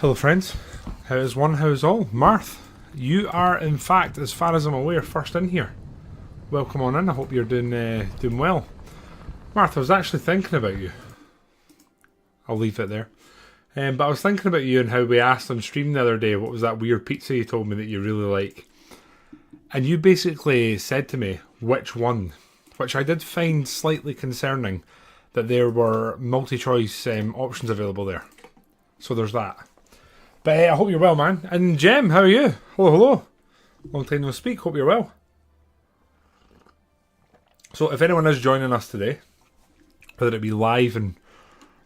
Hello friends, how is one, how is all? Marth, you are in fact, as far as I'm aware, first in here. Welcome on in, I hope you're doing well. Marth, I was actually thinking about you. I'll leave it there. But I was thinking about you and how we asked on stream the other day, what was that weird pizza you told me that you really like? And you basically said to me, which one? Which I did find slightly concerning, that there were multi-choice options available there. So there's that. But I hope you're well, man. And Jem, how are you? Hello, hello. Long time no speak. Hope you're well. So if anyone is joining us today, whether it be live and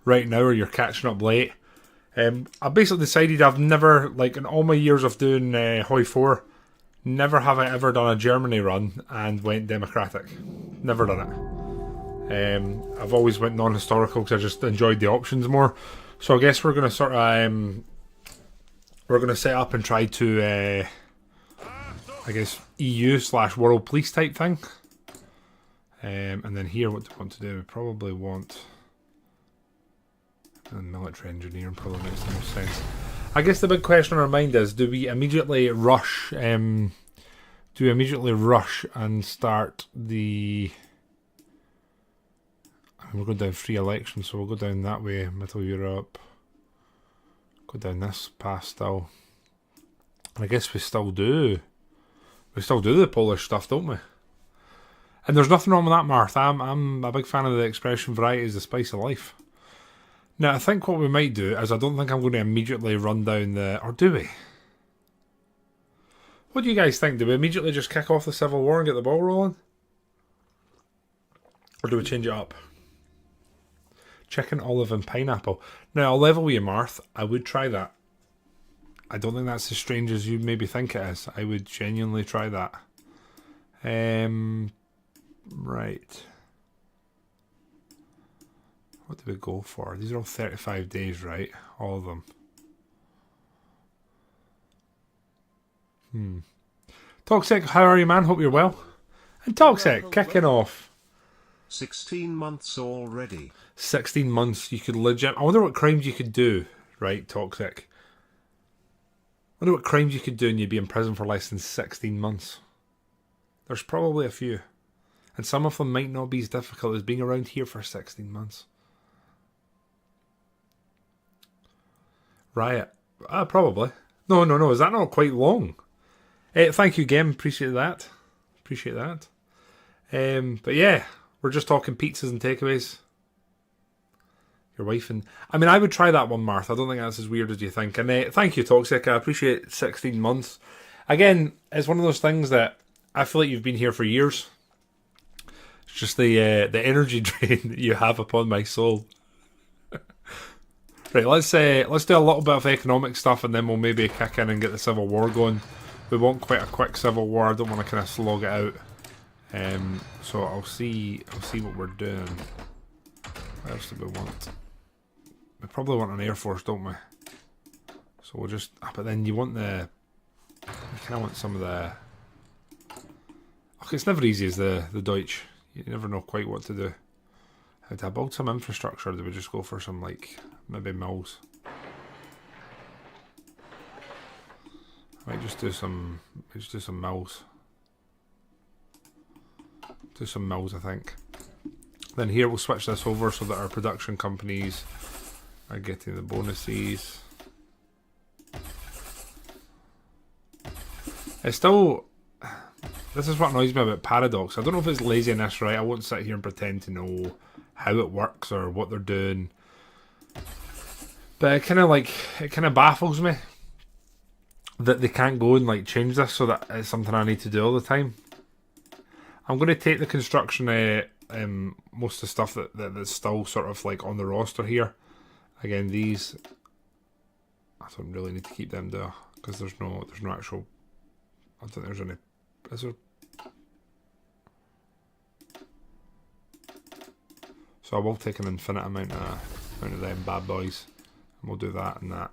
right now or you're catching up late, I basically decided I've never, like in all my years of doing HOI 4, never have I ever done a Germany run and went democratic. Never done it. I've always went non-historical because I just enjoyed the options more. So I guess we're going to sort of... we're going to set up and try to, I guess, EU/World Police type thing. And then here, what do we want to do? We probably want a military engineering, probably makes the most sense. I guess the big question on our mind is, do we immediately rush, and start the... we're going down free elections, so we'll go down that way, Middle Europe. Go down this path still. And I guess we still do the Polish stuff, don't we? And there's nothing wrong with that, Marth. I'm a big fan of the expression variety is the spice of life. Now, I think what we might do is I don't think I'm going to immediately run down the... Or do we? What do you guys think? Do we immediately just kick off the Civil War and get the ball rolling? Or do we change it up? Chicken, olive and pineapple. Now, I'll level with you, Marth. I would try that. I don't think that's as strange as you maybe think it is. I would genuinely try that. Right. What do we go for? These are all 35 days, right? All of them. Toxic, how are you, man? Hope you're well. And Toxic, kicking off. 16 months already. 16 months, you could legit... I wonder what crimes you could do, right, Toxic? I wonder what crimes you could do and you'd be in prison for less than 16 months. There's probably a few. And some of them might not be as difficult as being around here for 16 months. Riot. Probably. No, is that not quite long? Thank you, Gem. Appreciate that. But yeah, we're just talking pizzas and takeaways. Your wife and... I mean, I would try that one, Martha. I don't think that's as weird as you think. And thank you, Toxic. I appreciate 16 months. Again, it's one of those things that I feel like you've been here for years. It's just the energy drain that you have upon my soul. Right, let's do a little bit of economic stuff and then we'll maybe kick in and get the Civil War going. We want quite a quick Civil War. I don't want to kind of slog it out. So I'll see what we're doing. What else do we want? We probably want an Air Force, don't we? So we'll just... but then you want the... You kind of want some of the... Okay, it's never easy as the Deutsch. You never know quite what to do. How to build some infrastructure? Do we just go for some, like, maybe mills? I might just do some... mills. Do some mills, I think. Then here we'll switch this over so that our production companies are getting the bonuses. It's still... This is what annoys me about Paradox. I don't know if it's laziness, right? I won't sit here and pretend to know how it works or what they're doing. But it kind of baffles me that they can't go and like change this so that it's something I need to do all the time. I'm going to take the construction, most of the stuff that's still sort of like on the roster here. Again, these, I don't really need to keep them there because there's no actual. I don't think there's any. Is there? So I will take an infinite amount of them bad boys, and we'll do that and that.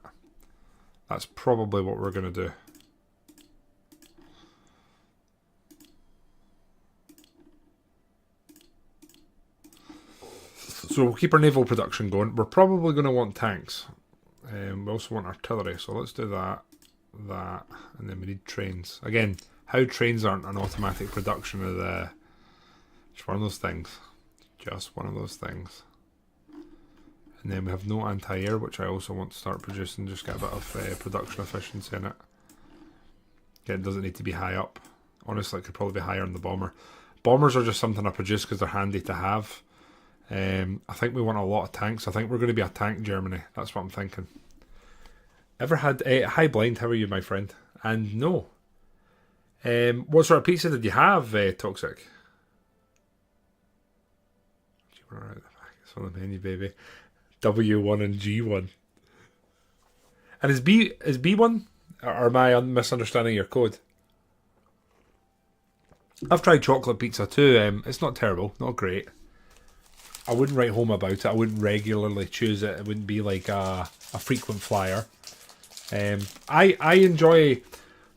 That's probably what we're going to do. So we'll keep our naval production going. We're probably going to want tanks. We also want artillery, so let's do that, and then we need trains. Again, how trains aren't an automatic production of the... Just one of those things. Just one of those things. And then we have no anti-air, which I also want to start producing, just get a bit of production efficiency in it. Again, it doesn't need to be high up. Honestly, it could probably be higher in the bomber. Bombers are just something I produce because they're handy to have. I think we want a lot of tanks. I think we're going to be a tank Germany. That's what I'm thinking. Ever had... hi Blind, how are you, my friend? And no. What sort of pizza did you have, Toxic? It's on the menu, baby. W1 and G1. And is B1? Or am I misunderstanding your code? I've tried chocolate pizza too. It's not terrible, not great. I wouldn't write home about it. I wouldn't regularly choose it. It wouldn't be like a frequent flyer. I enjoy...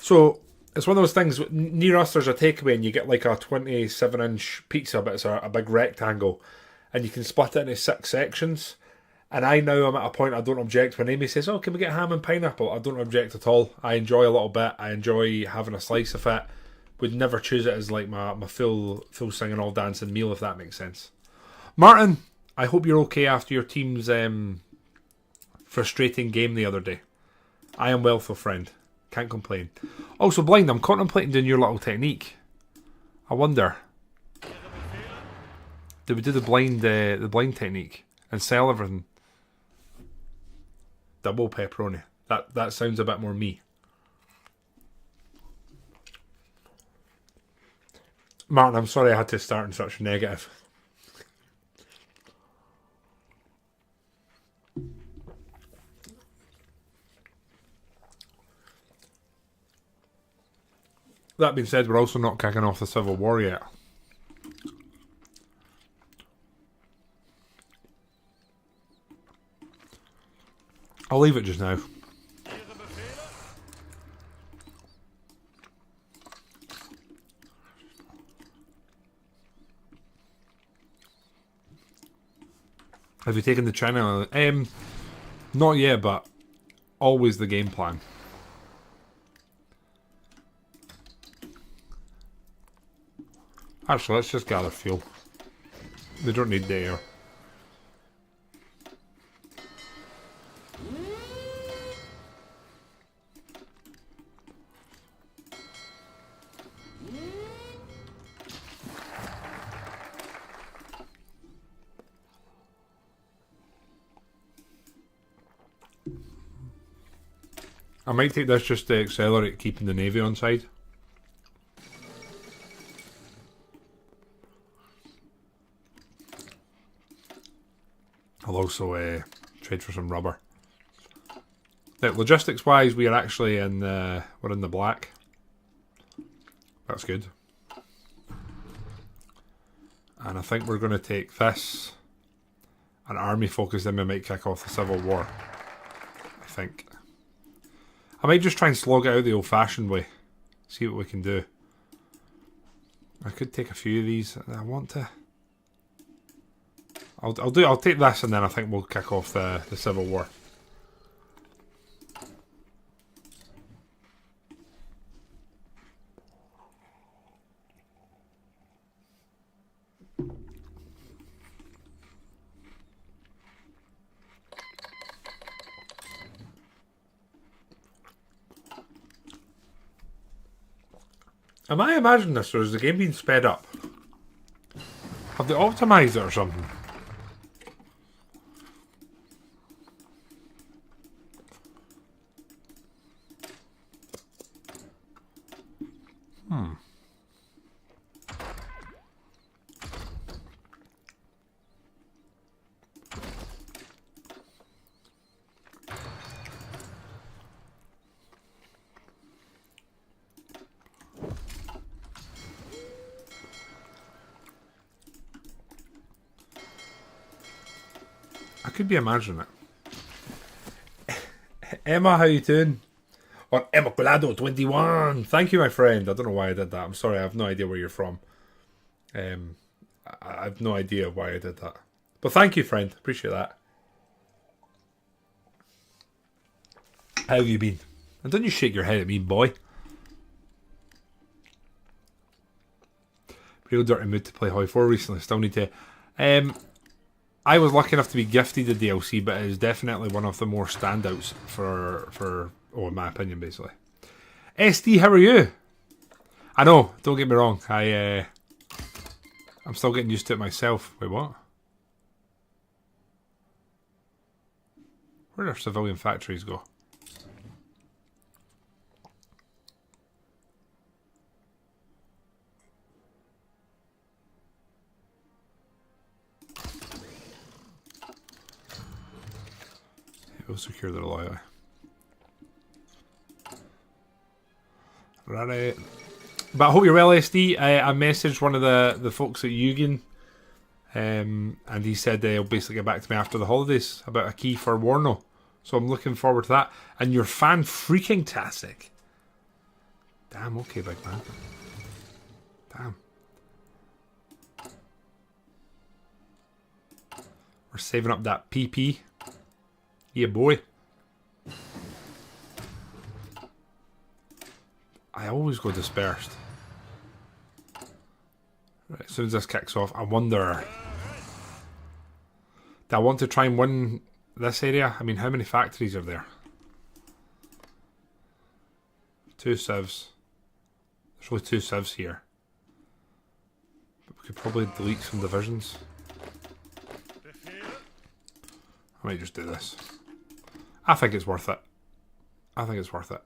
So, it's one of those things, near us there's a takeaway and you get like a 27-inch pizza, but it's a big rectangle. And you can split it into 6 sections. And I now am at a point I don't object when Amy says, oh, can we get ham and pineapple? I don't object at all. I enjoy a little bit. I enjoy having a slice of it. Would never choose it as like my full singing all dancing meal, if that makes sense. Martin, I hope you're okay after your team's frustrating game the other day. I am well, though, friend. Can't complain. Also, Blind, I'm contemplating doing your little technique. I wonder, do we do the blind technique and sell everything? Double pepperoni. That sounds a bit more me. Martin, I'm sorry I had to start in such a negative. That being said, we're also not kicking off the Civil War yet. I'll leave it just now. Have you taken the China? Not yet, but always the game plan. Actually, let's just gather fuel. They don't need the air. I might take this just to accelerate keeping the Navy on side. I'll also trade for some rubber. Now, logistics wise, we are actually in we're in the black. That's good. And I think we're going to take this, an army focus, then we might kick off the Civil War. I think. I might just try and slog it out the old-fashioned way. See what we can do. I could take a few of these. I want to. I'll take this, and then I think we'll kick off the Civil War. Am I imagining this, or is the game being sped up? Have they optimised it or something? I could be imagining it. Emma, how you doing? Or Emaculado21. Thank you, my friend. I don't know why I did that. I'm sorry, I have no idea where you're from. I have no idea why I did that. But thank you, friend. Appreciate that. How have you been? And don't you shake your head at me, boy. Real dirty mood to play HOI 4 recently. Still need to. I was lucky enough to be gifted the DLC, but it is definitely one of the more standouts for in my opinion, basically. SD, how are you? I know, don't get me wrong. I'm still getting used to it myself. Wait, what? Where do our civilian factories go? We'll secure the LOI. Right. But I hope you're well, SD. I messaged one of the folks at Eugen, and he said he'll basically get back to me after the holidays about a key for Warno. So I'm looking forward to that. And you're fan-freaking-tastic. Damn, okay, big man. Damn. We're saving up that PP. Yeah, boy. I always go dispersed. Right, as soon as this kicks off, I wonder... Do I want to try and win this area? I mean, how many factories are there? 2 civs. There's only 2 civs here. But we could probably delete some divisions. I might just do this. I think it's worth it. I think it's worth it.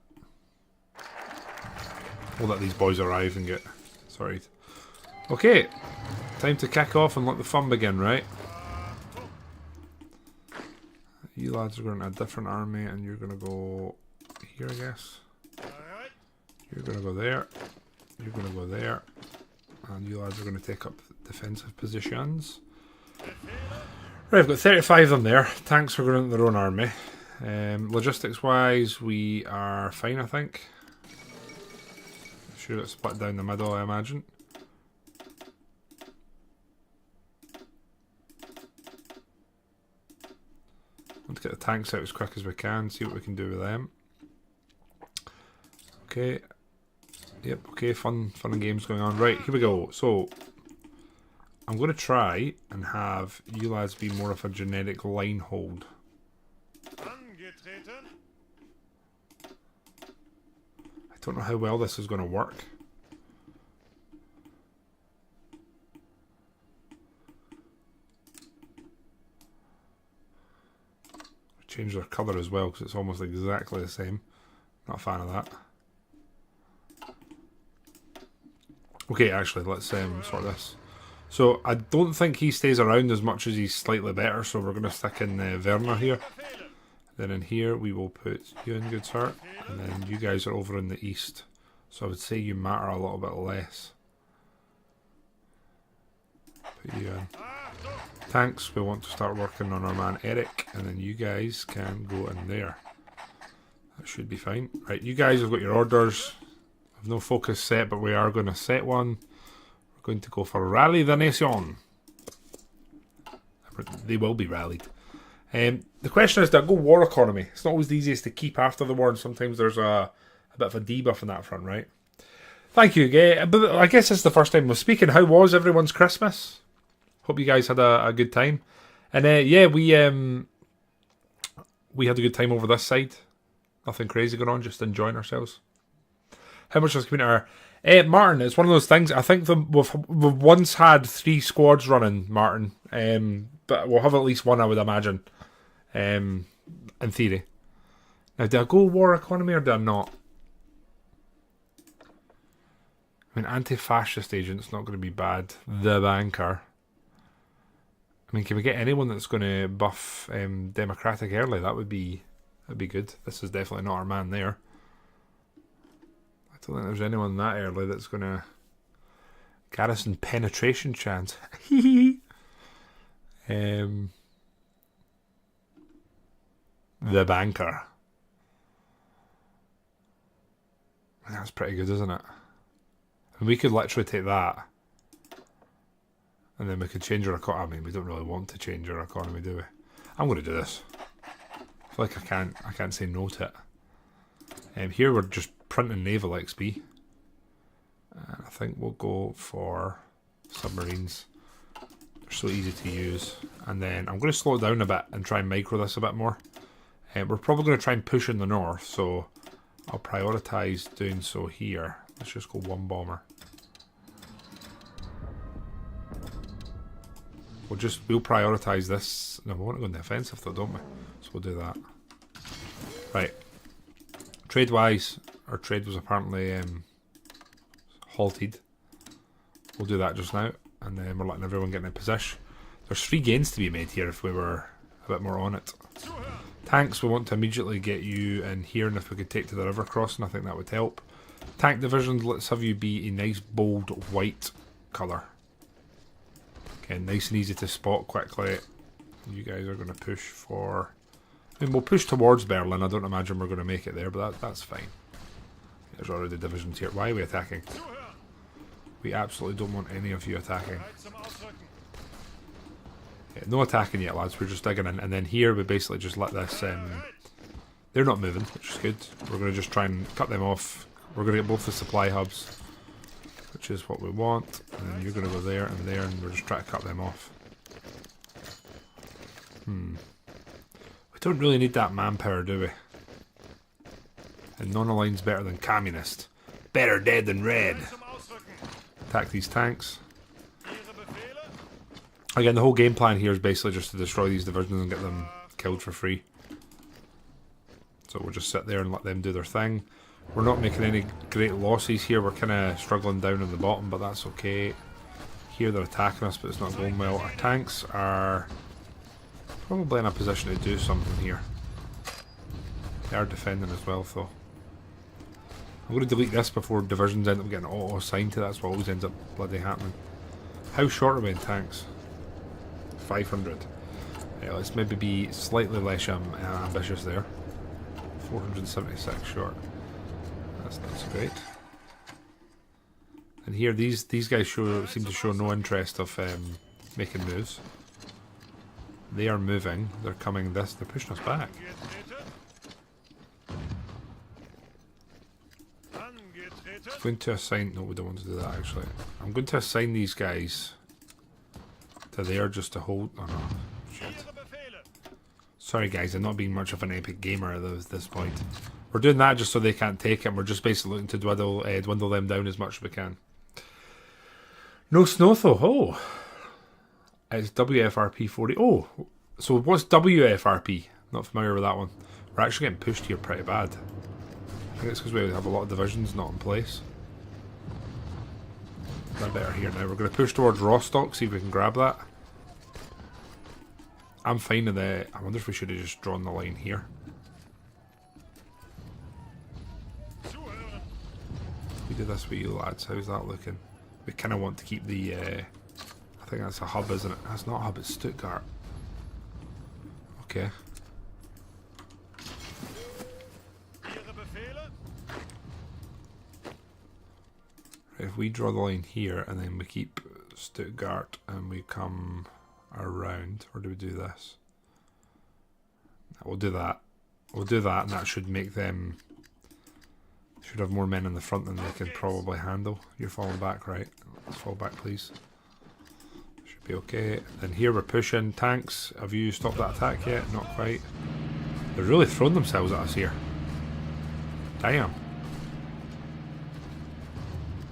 We'll let these boys arrive and get sorted. Okay, time to kick off and let the fun begin, right? You lads are going to a different army and you're going to go here, I guess. You're going to go there. You're going to go there. And you lads are going to take up defensive positions. Right, I've got 35 of them there. Tanks are going into their own army. Logistics wise, we are fine, I think. Sure, it's split down the middle, I imagine. Want to get the tanks out as quick as we can, see what we can do with them. Okay. Yep, okay, fun and games going on. Right, here we go. So, I'm going to try and have you lads be more of a genetic line hold. I don't know how well this is going to work. Change their colour as well because it's almost exactly the same. Not a fan of that. Okay, actually, let's sort this. So I don't think he stays around as much as he's slightly better, so we're going to stick in Werner here. Then in here we will put you in, good sir, and then you guys are over in the east. So I would say you matter a little bit less. Put you in. Tanks, we want to start working on our man Eric, and then you guys can go in there. That should be fine. Right, you guys have got your orders. I've no focus set, but we are going to set one. We're going to go for Rally the Nation. They will be rallied. The question is, do I go war economy? It's not always the easiest to keep after the war, and sometimes there's a bit of a debuff on that front, right? Thank you, Gay. But I guess it's the first time we're speaking. How was everyone's Christmas? Hope you guys had a good time. And yeah, we had a good time over this side. Nothing crazy going on, just enjoying ourselves. How much does community are? Martin, it's one of those things. I think we've once had 3 squads running, Martin. But we'll have at least one, I would imagine. In theory. Now, do I go war economy or do I not? I mean, anti-fascist agent's not going to be bad. The banker. I mean, can we get anyone that's going to buff democratic early? That'd be good. This is definitely not our man there. I don't think there's anyone that early that's going to garrison penetration chance. The banker. That's pretty good, isn't it? And we could literally take that. And then we could change our economy. I mean, we don't really want to change our economy, do we? I'm going to do this. I feel like I can't say no to it. Here we're just printing naval XP. And I think we'll go for submarines. They're so easy to use. And then I'm going to slow it down a bit and try and micro this a bit more. We're probably going to try and push in the north, so I'll prioritise doing so here. Let's just go one bomber. We'll prioritise this. No, we want to go in the offensive though, don't we? So we'll do that. Right. Trade-wise, our trade was apparently halted. We'll do that just now, and then we're letting everyone get in position. There's 3 gains to be made here if we were a bit more on it. Tanks, we want to immediately get you in here, and if we could take to the river crossing, I think that would help. Tank divisions, let's have you be a nice bold white colour. Okay, nice and easy to spot quickly. You guys are going to push for... I mean, we'll push towards Berlin. I don't imagine we're going to make it there, but that's fine. There's already divisions here. Why are we attacking? We absolutely don't want any of you attacking. Yeah, no attacking yet, lads. We're just digging in. And then here we basically just let this... they're not moving, which is good. We're going to just try and cut them off. We're going to get both the supply hubs, which is what we want. And then you're going to go there, and we're just trying to cut them off. We don't really need that manpower, do we? And non-aligned's better than communist. Better dead than red. Attack these tanks. Again, the whole game plan here is basically just to destroy these divisions and get them killed for free. So we'll just sit there and let them do their thing. We're not making any great losses here. We're kind of struggling down in the bottom, but that's okay. Here they're attacking us, but it's not going well. Our tanks are probably in a position to do something here. They are defending as well, though. I'm going to delete this before divisions end up getting auto-assigned to. That's what always ends up bloody happening. How short are we in tanks? 500. Yeah, let's maybe be slightly less ambitious there. 476 short. That's not so great. And here, these guys seem to show no interest of making moves. They are moving. They're coming this. They're pushing us back. I'm going to assign... No, we don't want to do that, actually. I'm going to assign these guys to there just to hold... Oh, no. Shit. Sorry, guys. I'm not being much of an epic gamer at this point. We're doing that just so they can't take it, and we're just basically looking to dwindle them down as much as we can. No snow, though. Oh. It's WFRP 40. Oh. So what's WFRP? Not familiar with that one. We're actually getting pushed here pretty bad. I think it's because we have a lot of divisions not in place. We're better here now. We're going to push towards Rostock, see if we can grab that. I'm fine with that. I wonder if we should have just drawn the line here. We do this with you lads. How's that looking? We kind of want to keep the... I think that's a hub, isn't it? That's not a hub, it's Stuttgart. Okay. If we draw the line here and then we keep Stuttgart and we come around, or do we do this? We'll do that. We'll do that, and that should make them... Should have more men in the front than they can probably handle. You're falling back, right? Let's fall back, please. Should be okay. Then here we're pushing. Tanks, have you stopped that attack yet? Not quite. They're really throwing themselves at us here. Damn.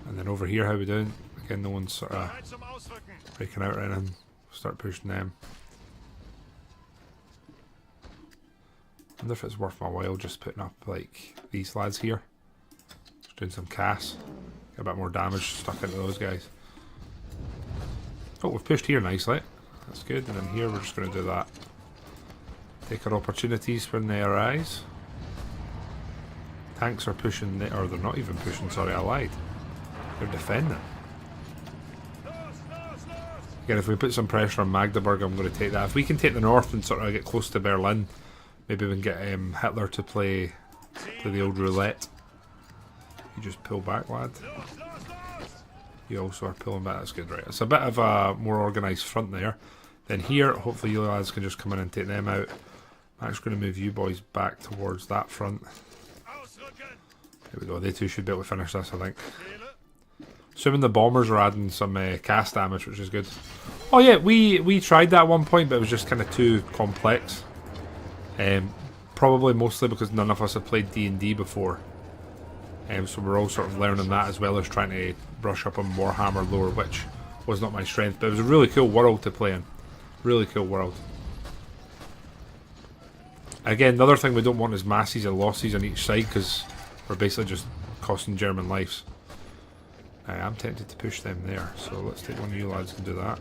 And then over here, how are we doing? Again, no one's sort of breaking out right now. Start pushing them. I wonder if it's worth my while just putting up like these lads here. Just doing some CAS. Get a bit more damage stuck into those guys. Oh, we've pushed here nicely. That's good. And then here we're just going to do that. Take our opportunities when they arise. Tanks are pushing, or they're not even pushing, sorry, I lied. They're defending. Again, if we put some pressure on Magdeburg, I'm going to take that. If we can take the north and sort of get close to Berlin, maybe we can get Hitler to play the old roulette. You just pull back, lad. You also are pulling back. That's good, right? It's a bit of a more organised front there. Then here, hopefully you lads can just come in and take them out. I'm actually going to move you boys back towards that front. There we go, they two should be able to finish this, I think. Assuming the bombers are adding some cast damage, which is good. Oh yeah, we tried that at one point, but it was just kind of too complex. Probably mostly because none of us had played D&D before. So we're all sort of learning that, as well as trying to brush up on Warhammer lore, which was not my strength. But it was a really cool world to play in. Really cool world. Again, the other thing we don't want is masses and losses on each side, because we're basically just costing German lives. I'm tempted to push them there, so let's take one of you lads and do that.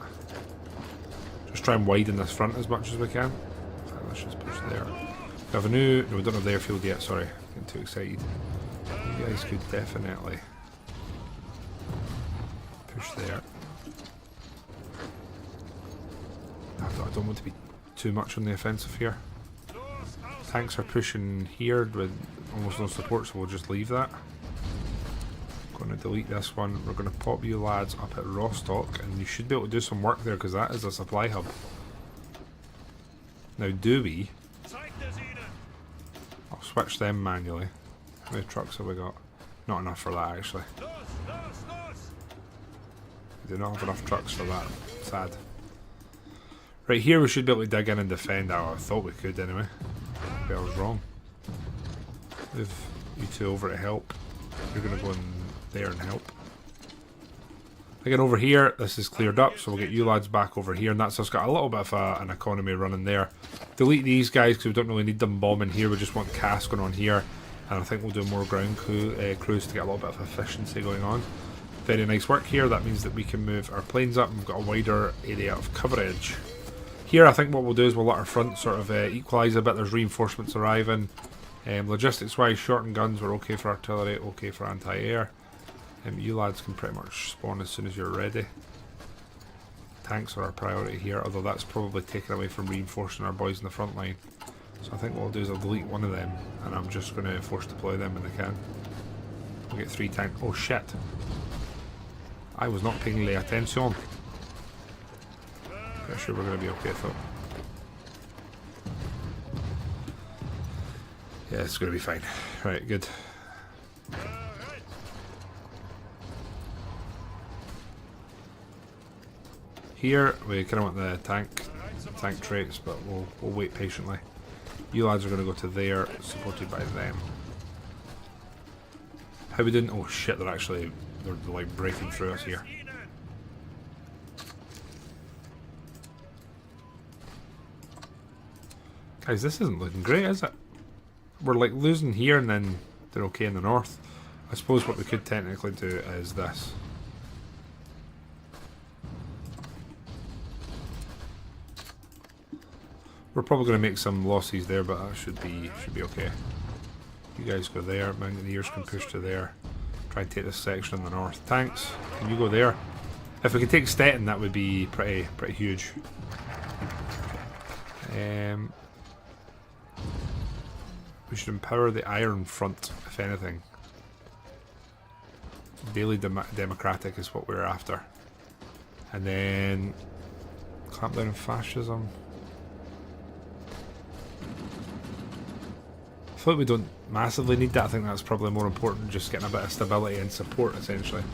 Just try and widen this front as much as we can. Let's just push there. We have a new... No, we don't have the airfield yet, sorry. Getting too excited. You guys could definitely push there. I don't want to be too much on the offensive here. Tanks are pushing here with almost no support, so we'll just leave that. Going to delete this one. We're going to pop you lads up at Rostock, and you should be able to do some work there because that is a supply hub. Now, do we? I'll switch them manually. How many trucks have we got? Not enough for that, actually. We do not have enough trucks for that. Sad. Right here, we should be able to dig in and defend. Oh, I thought we could anyway. Maybe I was wrong. Move you two over to help. You're going to go in there and help. Again, over here, this is cleared up, so we'll get you lads back over here, and that's us got a little bit of an economy running there. Delete these guys because we don't really need them bombing here. We just want cast going on here, and I think we'll do more ground crews to get a little bit of efficiency going on. Very nice work here. That means that we can move our planes up and we've got a wider area of coverage. Here, I think what we'll do is we'll let our front sort of equalise a bit. There's reinforcements arriving. Logistics-wise, shortened guns were okay for artillery, okay for anti-air. You lads can pretty much spawn as soon as you're ready. Tanks are our priority here, although that's probably taken away from reinforcing our boys in the front line. So I think what I'll do is I'll delete one of them, and I'm just going to force deploy them when they can. We'll get 3 tanks. Oh shit! I was not paying attention. Pretty sure we're going to be okay though. Yeah, it's going to be fine. Right, good. Here, we kind of want the tank traits, but we'll wait patiently. You lads are going to go to there, supported by them. How we didn't... Oh shit, they're like breaking through us here. Guys, this isn't looking great, is it? We're like losing here and then they're okay in the north. I suppose what we could technically do is this. We're probably going to make some losses there, but that should be okay. You guys go there. Mountaineers can push to there. Try and take this section in the north. Tanks, can you go there? If we could take Stettin, that would be pretty huge. We should empower the Iron Front, if anything. Daily democratic is what we're after. And then clamp down on fascism. I feel like we don't massively need that. I think that's probably more important, just getting a bit of stability and support, essentially.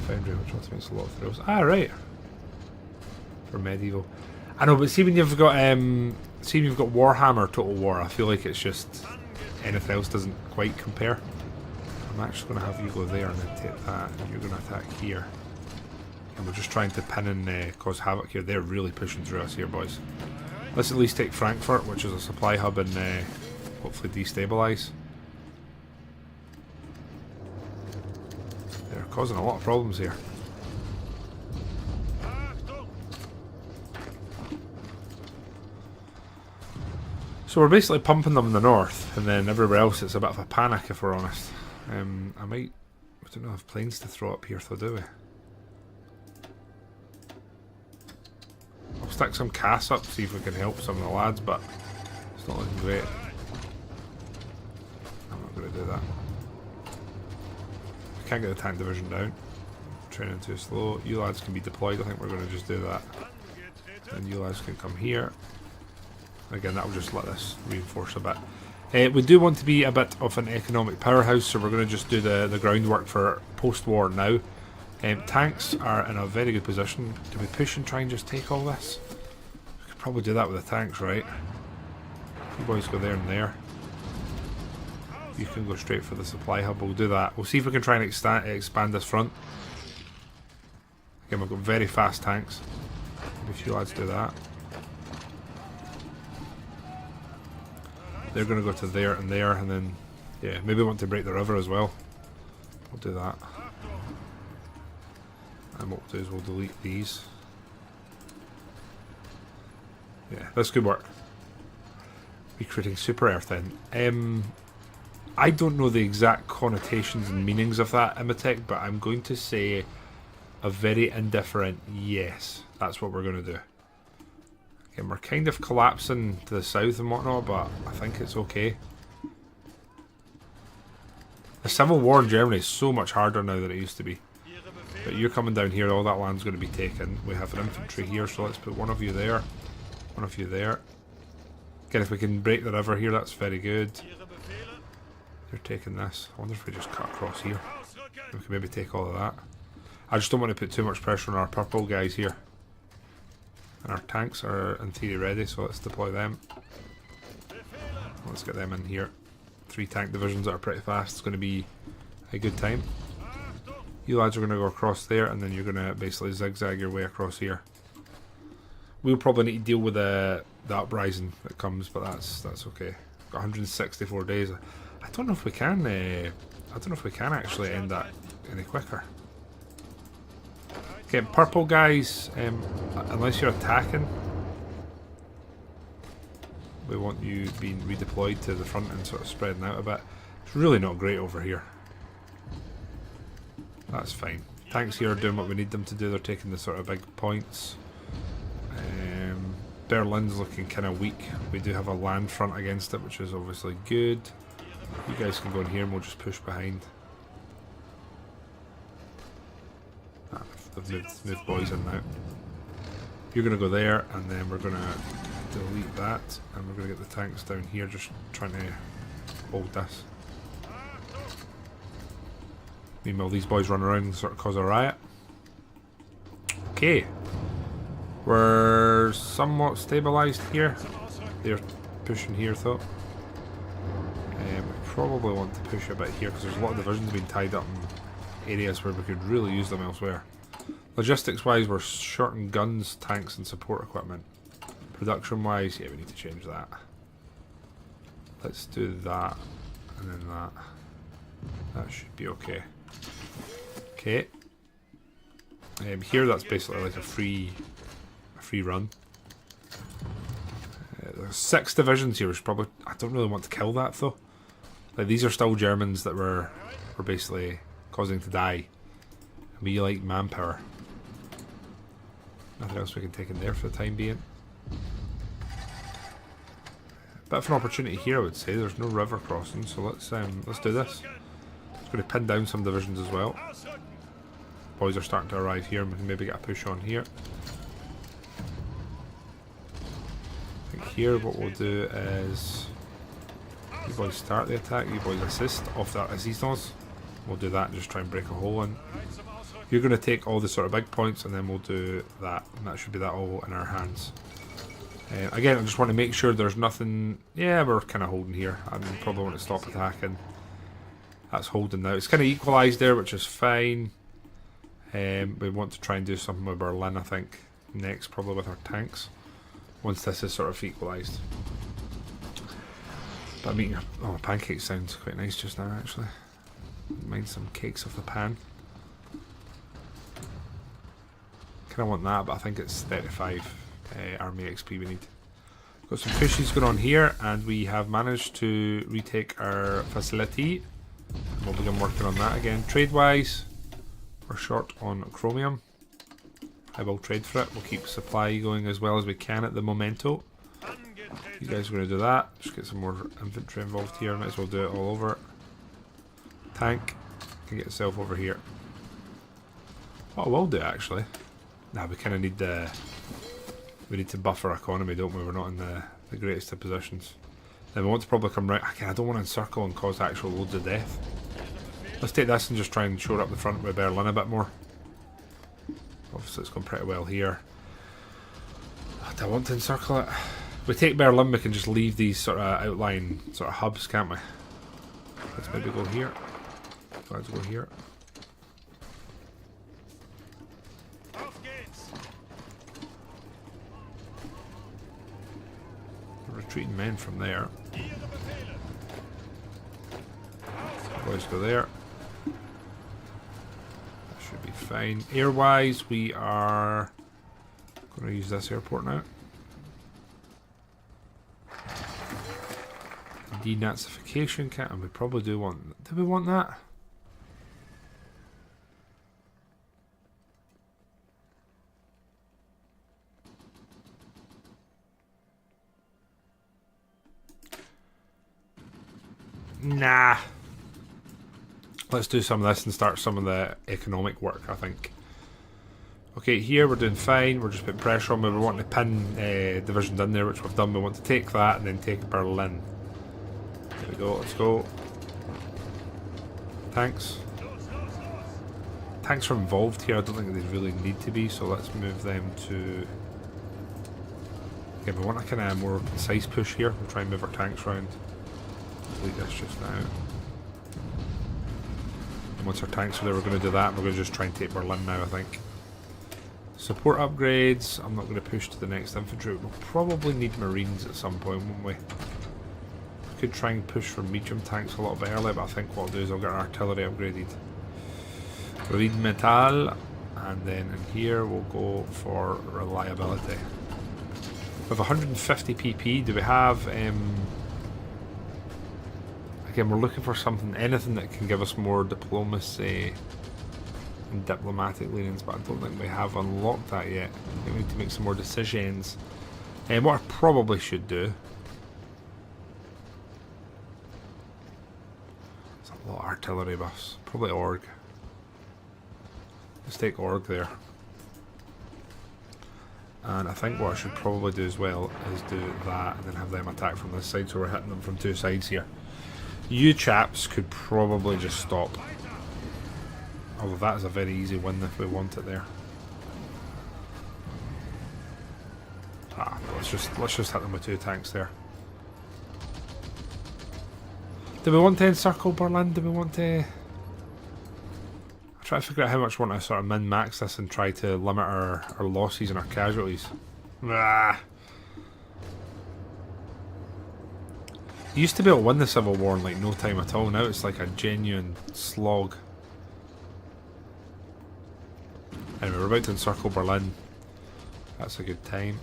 Foundry, which also makes a lot of throws. Ah, right. For medieval. I know, but see when you've got Warhammer Total War, I feel like it's just anything else doesn't quite compare. I'm actually going to have you go there and then take that, and you're going to attack here. And we're just trying to pin and cause havoc here. They're really pushing through us here, boys. Let's at least take Frankfurt, which is a supply hub, and hopefully destabilise. They're causing a lot of problems here. So we're basically pumping them in the north, and then everywhere else it's a bit of a panic, if we're honest. I don't know if planes to throw up here, though, do we? I'll stick some CAS up, see if we can help some of the lads, but it's not looking great. I'm not going to do that. I can't get the tank division down. Training too slow. You lads can be deployed. I think we're going to just do that. And you lads can come here. Again, that will just let us reinforce a bit. We do want to be a bit of an economic powerhouse, so we're going to just do the groundwork for post-war now. Tanks are in a very good position. Do we push and try and just take all this? We could probably do that with the tanks, right? You boys go there and there. You can go straight for the supply hub. We'll do that. We'll see if we can try and expand this front. Again, we've got very fast tanks. Maybe a few lads do that. They're going to go to there, and then, yeah, maybe we want to break the river as well. We'll do that. And what we'll do is we'll delete these. Yeah, this could work. Recruiting Super Earth then. I don't know the exact connotations and meanings of that, Imatech, but I'm going to say a very indifferent yes. That's what we're going to do. Again, we're kind of collapsing to the south and whatnot, but I think it's okay. The civil war in Germany is so much harder now than it used to be. But you're coming down here, all that land's going to be taken. We have an infantry here, so let's put one of you there. One of you there. Again, if we can break the river here, that's very good. You're taking this. I wonder if we just cut across here. We can maybe take all of that. I just don't want to put too much pressure on our purple guys here. And our tanks are in theory ready, so let's deploy them. Let's get them in here. 3 tank divisions that are pretty fast. It's going to be a good time. You lads are going to go across there, and then you're going to basically zigzag your way across here. We'll probably need to deal with the uprising that comes, but that's okay. Got 164 days. I don't know if we can. I don't know if we can actually end that any quicker. Okay, purple guys. Unless you're attacking, we want you being redeployed to the front and sort of spreading out a bit. It's really not great over here. That's fine. Tanks here are doing what we need them to do. They're taking the sort of big points. Berlin's looking kind of weak. We do have a land front against it, which is obviously good. You guys can go in here and we'll just push behind. They've moved boys in now. You're going to go there, and then we're going to delete that, and we're going to get the tanks down here, just trying to hold this. Meanwhile, these boys run around and sort of cause a riot. Okay. We're somewhat stabilised here. They're pushing here, though. We probably want to push a bit here because there's a lot of divisions being tied up in areas where we could really use them elsewhere. Logistics-wise, we're short on guns, tanks, and support equipment. Production-wise, yeah, we need to change that. Let's do that, and then that. That should be okay. Okay. Here, that's basically like a free run. There's 6 divisions here, which probably I don't really want to kill that though. Like, these are still Germans that we're basically causing to die. We like manpower. Nothing else we can take in there for the time being. Bit of an opportunity here, I would say. There's no river crossing, so let's do this. It's going to pin down some divisions as well. Boys are starting to arrive here, and we can maybe get a push on here. I think here what we'll do is you boys start the attack, you boys assist off that assistance. We'll do that and just try and break a hole in. You're going to take all the sort of big points, and then we'll do that, and that should be that all in our hands. Again, I just want to make sure there's nothing. Yeah, we're kind of holding here. I mean, probably want to stop attacking. That's holding now. It's kind of equalised there, which is fine. We want to try and do something with Berlin, I think, next, probably with our tanks, once this is sort of equalised. But I'm eating, oh, pancake sounds quite nice just now, actually. Wouldn't mind some cakes off the pan. Kind of want that, but I think it's 35 army XP we need. Got some pushes going on here, and we have managed to retake our facility. We'll begin working on that again. Trade-wise, we're short on chromium. I will trade for it. We'll keep supply going as well as we can at the momento. You guys are going to do that. Just get some more infantry involved here. Might as well do it all over. Tank can get itself over here. What I will do actually. Nah, we kind of need the. We need to buff our economy, don't we? We're not in the greatest of positions. Then we want to probably come right. Again, I don't want to encircle and cause actual loads of death. Let's take this and just try and shore up the front with Berlin a bit more. Obviously it's going pretty well here. Do I want to encircle it? If we take Berlin, we can just leave these sort of outlying sort of hubs, can't we? Let's maybe go here. Let's go here. Retreating men from there. Boys go there. That should be fine. Air-wise, we are going to use this airport now. Denazification kit, and we probably do want. Do we want that? Nah. Let's do some of this and start some of the economic work, I think. Okay, here we're doing fine. We're just putting pressure on. We were wanting to pin divisions in there, which we've done. We want to take that and then take Berlin. There we go, let's go. Tanks. Tanks are involved here. I don't think they really need to be, so let's move them to... Okay, we want a kind of more concise push here. We'll try and move our tanks around. Delete this just now. And once our tanks are there, we're going to do that. We're going to just try and take Berlin now, I think. Support upgrades. I'm not going to push to the next infantry. We'll probably need marines at some point, won't we? Could try and push for medium tanks a little bit early, but I think what I'll do is I'll get our artillery upgraded. Read metal, and then in here we'll go for reliability. With 150 PP, do we have... Again, we're looking for something, anything that can give us more diplomacy and diplomatic leanings, but I don't think we have unlocked that yet. I think we need to make some more decisions. And what I probably should do... There's a lot of artillery buffs. Probably Org. Let's take Org there. And I think what I should probably do as well is do that and then have them attack from this side, so we're hitting them from two sides here. You chaps could probably just stop. Although that is a very easy win if we want it there. Let's just hit them with two tanks there. Do we want to encircle Berlin? Do we want to... I try to figure out how much we want to sort of min-max this and try to limit our losses and our casualties. You used to be able to win the Civil War in like no time at all. Now it's like a genuine slog. Anyway, we're about to encircle Berlin. That's a good time.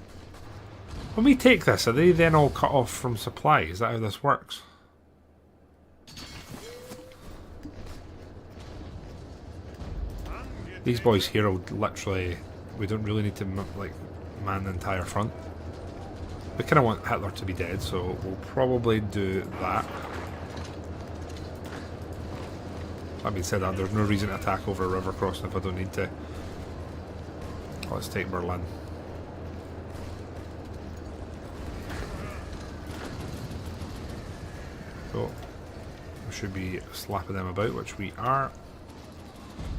When we take this, are they then all cut off from supply? Is that how this works? These boys here will literally... We don't really need to like man the entire front. We kind of want Hitler to be dead, so we'll probably do that. That being said, there's no reason to attack over a river crossing if I don't need to. Let's take Berlin. So, we should be slapping them about, which we are.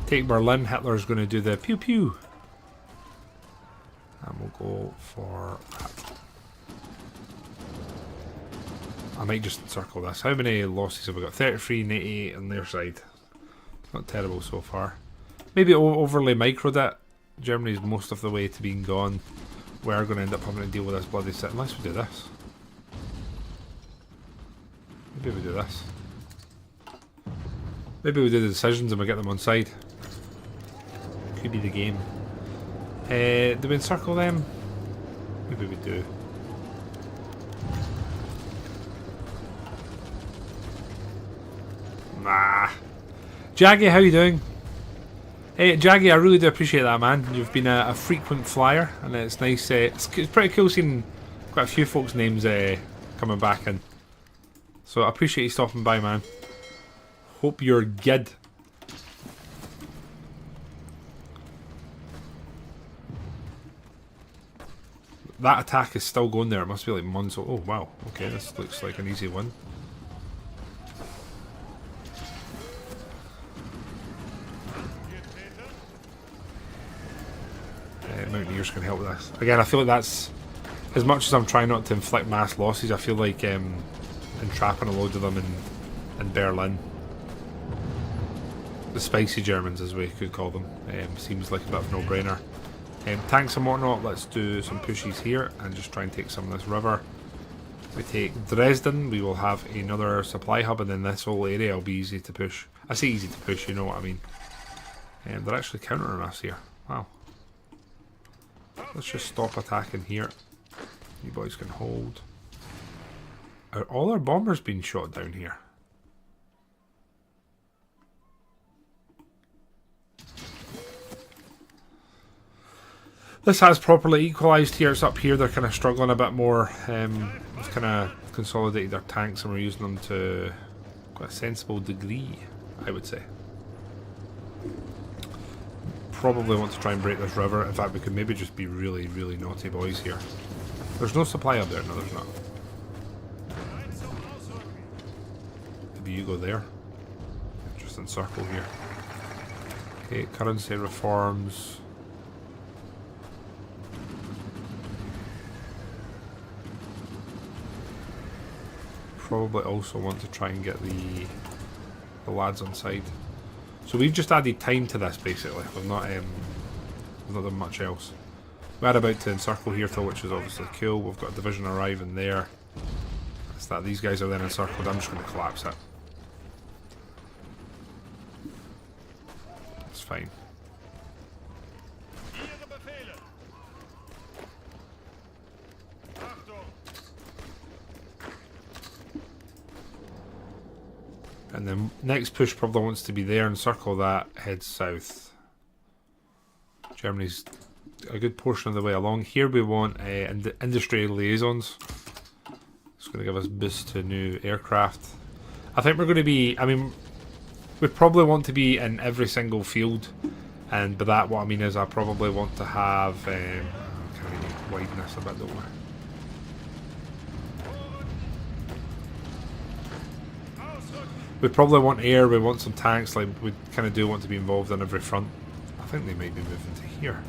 Take Berlin, Hitler's going to do the pew pew. And we'll go for that. I might just encircle this. How many losses have we got? 33 and 88 on their side. Not terrible so far. Maybe overly microed it. Germany's most of the way to being gone. We're going to end up having to deal with this bloody city. Unless we do this. Maybe we do this. Maybe we do the decisions and we get them on side. Could be the game. Do we encircle them? Maybe we do. Nah. Jaggy, how you doing? Hey, Jaggy, I really do appreciate that, man. You've been a frequent flyer, and it's nice. It's pretty cool seeing quite a few folks' names coming back in. So I appreciate you stopping by, man. Hope you're good. that attack is still going there. It must be like months. Oh wow, okay, this looks like an easy win. Mountaineers can help with this. Again, I feel like that's, as much as I'm trying not to inflict mass losses, I feel like entrapping a load of them in Berlin, the spicy Germans as we could call them, seems like a bit of a no-brainer. Tanks and whatnot, let's do some pushes here and just try and take some of this river. If we take Dresden, we will have another supply hub, and then this whole area will be easy to push. I say easy to push, you know what I mean. They're actually countering us here. Wow. Let's just stop attacking here. You boys can hold. Are all our bombers being shot down here? This has properly equalised here. It's up here. They're kind of struggling a bit more. We've kind of consolidated their tanks and we're using them to quite a sensible degree, I would say. Probably want to try and break this river. In fact, we could maybe just be really, really naughty boys here. There's no supply up there. No, there's not. Maybe you go there. Just encircle here. Okay, currency reforms. Probably also want to try and get the lads on side. So we've just added time to this basically. We've not done much else. We are about to encircle here though, which is obviously cool. We've got a division arriving there. That's that. These guys are then encircled. I'm just going to collapse it. It's fine. And then next push probably wants to be there, encircle that, head south. Germany's a good portion of the way along. Here we want industry liaisons. It's going to give us boost to new aircraft. I think we're going to be, I mean, we probably want to be in every single field. And by that what I mean is I probably want to have, kind of widen this a bit, don't we? We probably want air, we want some tanks, like we kind of do want to be involved in every front. I think they might be moving to here.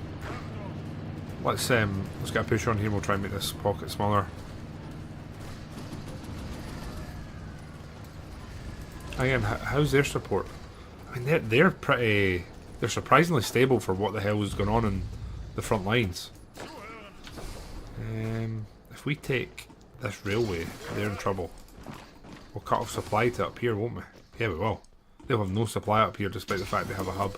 Let's get a push on here and we'll try and make this pocket smaller. Again, how's their support? I mean, they're surprisingly stable for what the hell is going on in the front lines. If we take this railway, they're in trouble. We'll cut off supply to up here, won't we? Yeah, we will. They'll have no supply up here despite the fact they have a hub.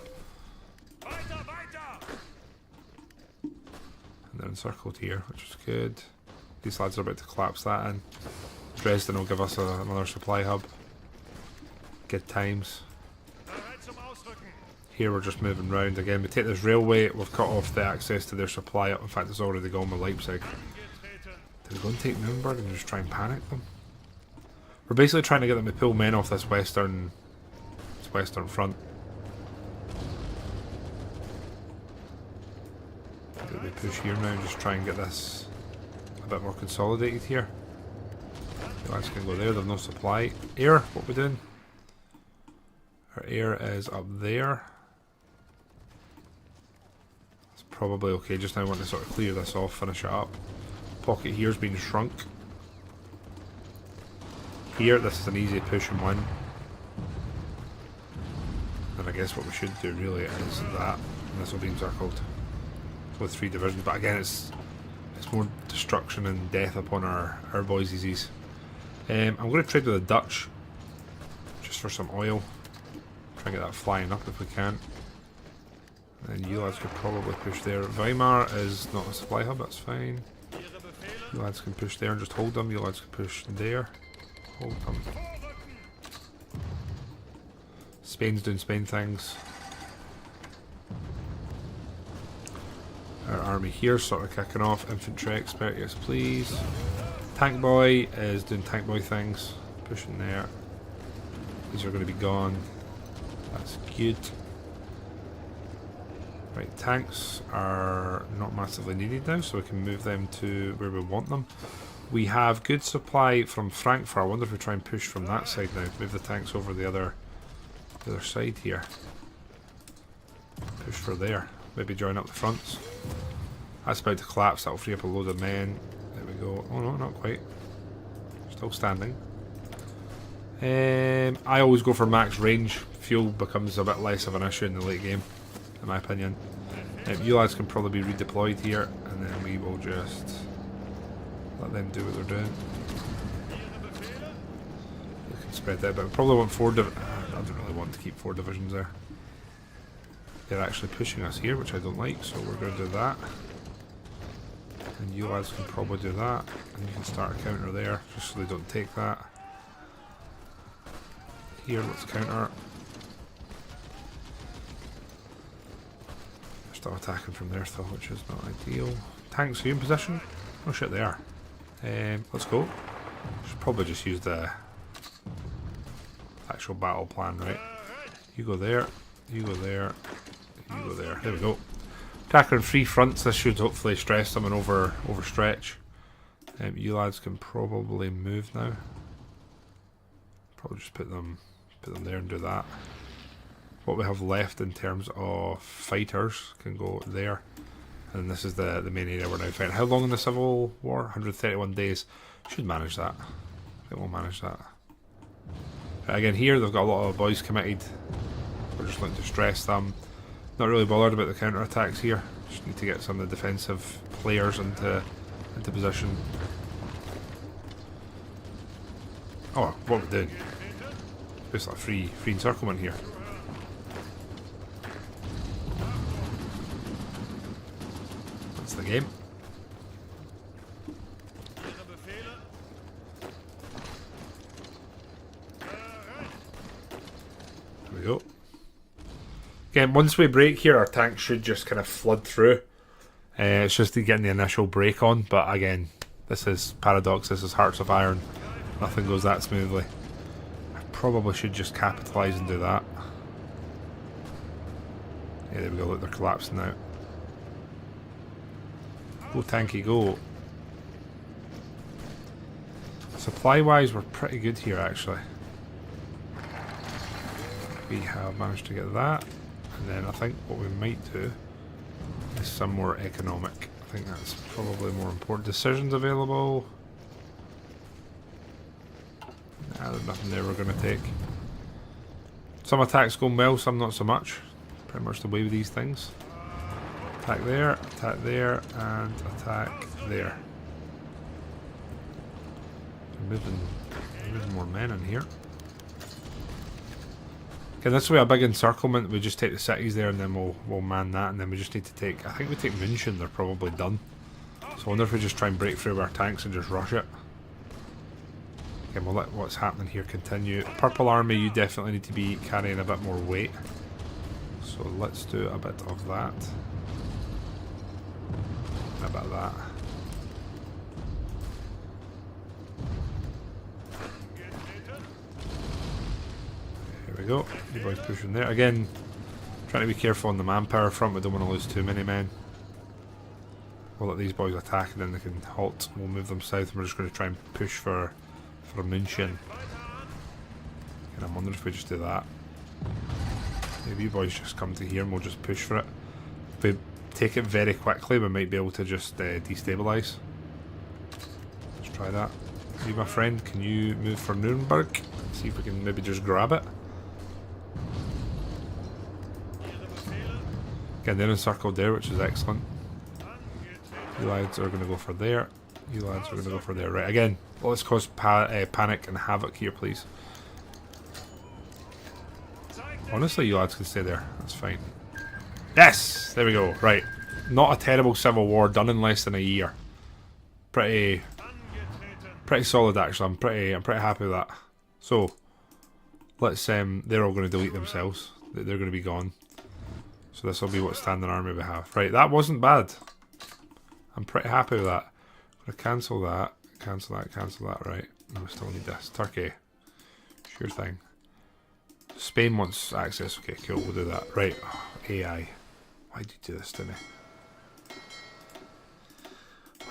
And they're encircled here, which is good. These lads are about to collapse that in. Dresden will give us another supply hub. Good times. Here we're just moving round again. We take this railway, we've cut off the access to their supply. In fact, it's already gone with Leipzig. Did we go and take Nuremberg and just try and panic them? We're basically trying to get them to pull men off this western front. Do we push here now and just try and get this a bit more consolidated here? The lads can go there, they've no supply. Air, what are we doing? Our air is up there. It's probably okay, just now I want to sort of clear this off, finish it up. Pocket here's been shrunk. Here, this is an easy push and win. And I guess what we should do really is that, and this will be encircled with 3 divisions. But again, it's more destruction and death upon our boysies. I'm going to trade with the Dutch just for some oil. Try and get that flying up if we can. And you lads could probably push there. Weimar is not a supply hub, that's fine. You lads can push there and just hold them. You lads can push there. Hold them. Spain's doing Spain things. Our army here sort of kicking off. Infantry expert, yes please. Tank boy is doing tank boy things. Pushing there. These are going to be gone. That's good. Right, tanks are not massively needed now, so we can move them to where we want them. We have good supply from Frankfurt. I wonder if we try and push from that side now. Move the tanks over the other side here. Push for there. Maybe join up the fronts. That's about to collapse. That'll free up a load of men. There we go. Oh no, not quite. Still standing. I always go for max range. Fuel becomes a bit less of an issue in the late game, in my opinion. You lads can probably be redeployed here, and then we will just let them do what they're doing. They can spread that, but we probably want I don't really want to keep 4 divisions there. They're actually pushing us here, which I don't like, so we're going to do that. And you lads can probably do that, and you can start a counter there, just so they don't take that. Here, let's counter. They're still attacking from there still, which is not ideal. Tanks, are you in position? Oh shit, they are. Let's go. Should probably just use the actual battle plan, right? You go there, you go there, you go there. There we go. Attacker in 3 fronts. This should hopefully stress them and overstretch. You lads can probably move now. Probably just put them there and do that. What we have left in terms of fighters can go there. And this is the main area we're now fighting. How long in the Civil War? 131 days. Should manage that. I think we'll manage that. Again, here they've got a lot of boys committed. We're just looking to stress them. Not really bothered about the counter attacks here. Just need to get some of the defensive players into position. Oh, what we're doing? Basically a free encirclement here. That's the game. There we go. Again, once we break here, our tanks should just kind of flood through. It's just to getting the initial break on, but again, this is Paradox, this is Hearts of Iron. Nothing goes that smoothly. I probably should just capitalise and do that. Yeah, there we go, look, they're collapsing now. Go tanky, go. Supply-wise, we're pretty good here, actually. We have managed to get that. And then I think what we might do is some more economic. I think that's probably more important. Decisions available. Nah, there's nothing there we're going to take. Some attacks going well, some not so much. Pretty much the way with these things. Attack there, and attack there. Moving more men in here. Okay, this will be a big encirclement. We just take the cities there and then we'll man that, and then we just need to take, I think we take München, they're probably done. So I wonder if we just try and break through our tanks and just rush it. Okay, we'll let what's happening here continue. Purple Army, you definitely need to be carrying a bit more weight. So let's do a bit of that. A bit of that. There we go. You boys pushing there. Again, trying to be careful on the manpower front. We don't want to lose too many men. We'll let these boys attack and then they can halt. We'll move them south and we're just going to try and push for München. And I'm wondering if we just do that. Maybe you boys just come to here and we'll just push for it. If we take it very quickly, we might be able to just destabilise. Let's try that. You, my friend, can you move for Nuremberg? See if we can maybe just grab it. Again, they're encircled there, which is excellent. You lads are going to go for there. You lads are going to go for there. Right, again, let's cause panic and havoc here, please. Honestly, you lads can stay there. That's fine. Yes! There we go. Right. Not a terrible civil war, done in less than a year. Pretty solid, actually. I'm pretty happy with that. So, let's they're all going to delete themselves. They're going to be gone. So this will be what standing army we have. Right, that wasn't bad. I'm pretty happy with that. I'm going to cancel that, cancel that, right. No, we still need this. Turkey. Sure thing. Spain wants access. Okay, cool, we'll do that. Right, AI. Why do you do this to me?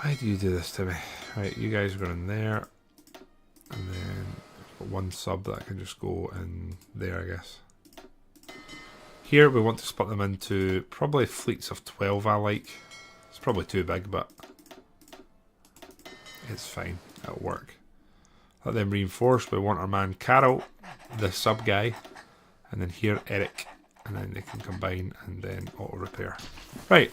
Why do you do this to me? Right, you guys are going in there. And then I've got one sub that I can just go in there, I guess. Here we want to split them into probably fleets of 12 I like. It's probably too big, but it's fine. It'll work. Let them reinforce. We want our man Carol, the sub guy. And then here Eric. And then they can combine and then auto repair. Right.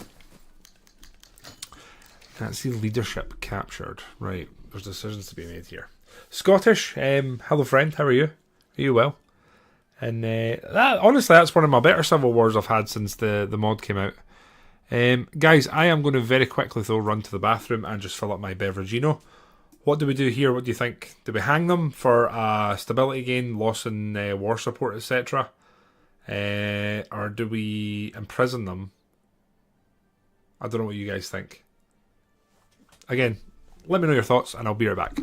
Can't see leadership captured. Right. There's decisions to be made here. Scottish. Hello friend. How are you? Are you well? And honestly, that's one of my better Civil Wars I've had since the mod came out. Guys, I am going to very quickly though run to the bathroom and just fill up my beveragino. What do we do here? What do you think? Do we hang them for stability gain, loss in war support, etc.? Or do we imprison them? I don't know what you guys think. Again, let me know your thoughts and I'll be right back.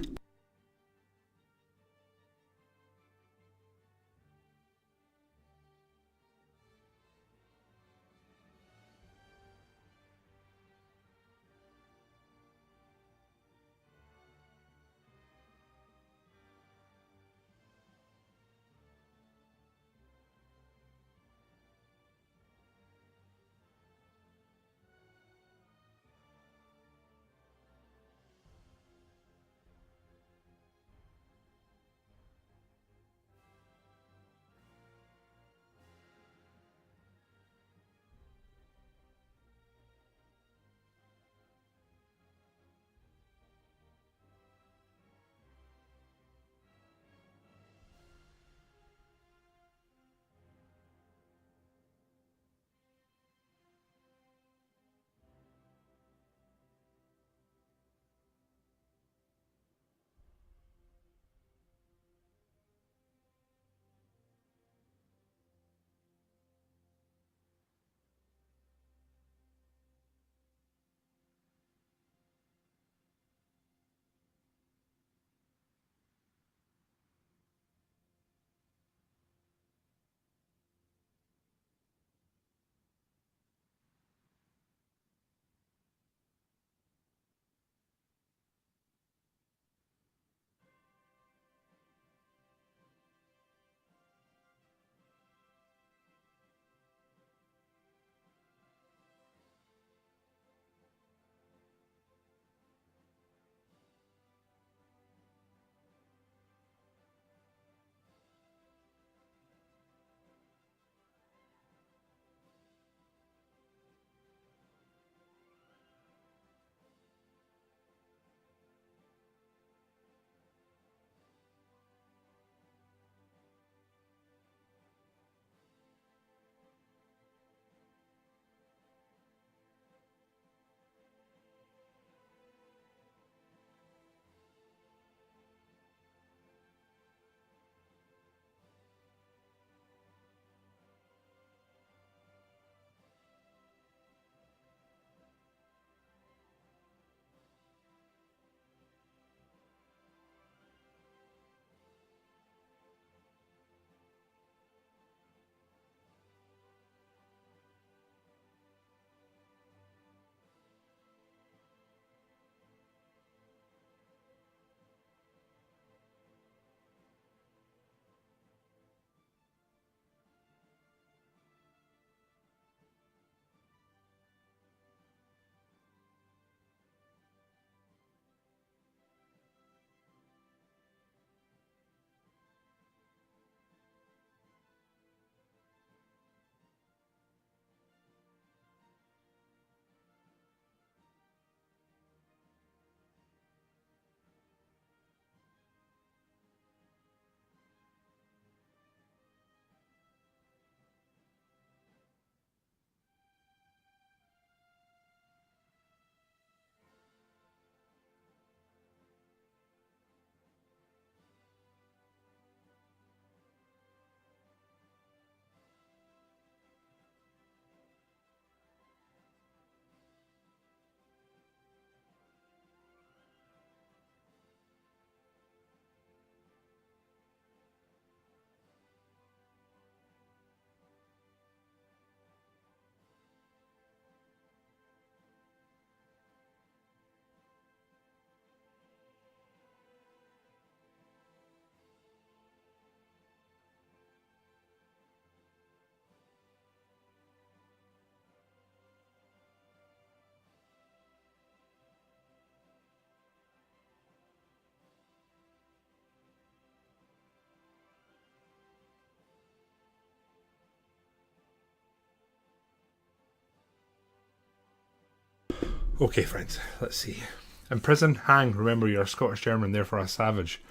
Okay, friends, let's see. Imprison, hang. Remember, you're a Scottish German, therefore a savage.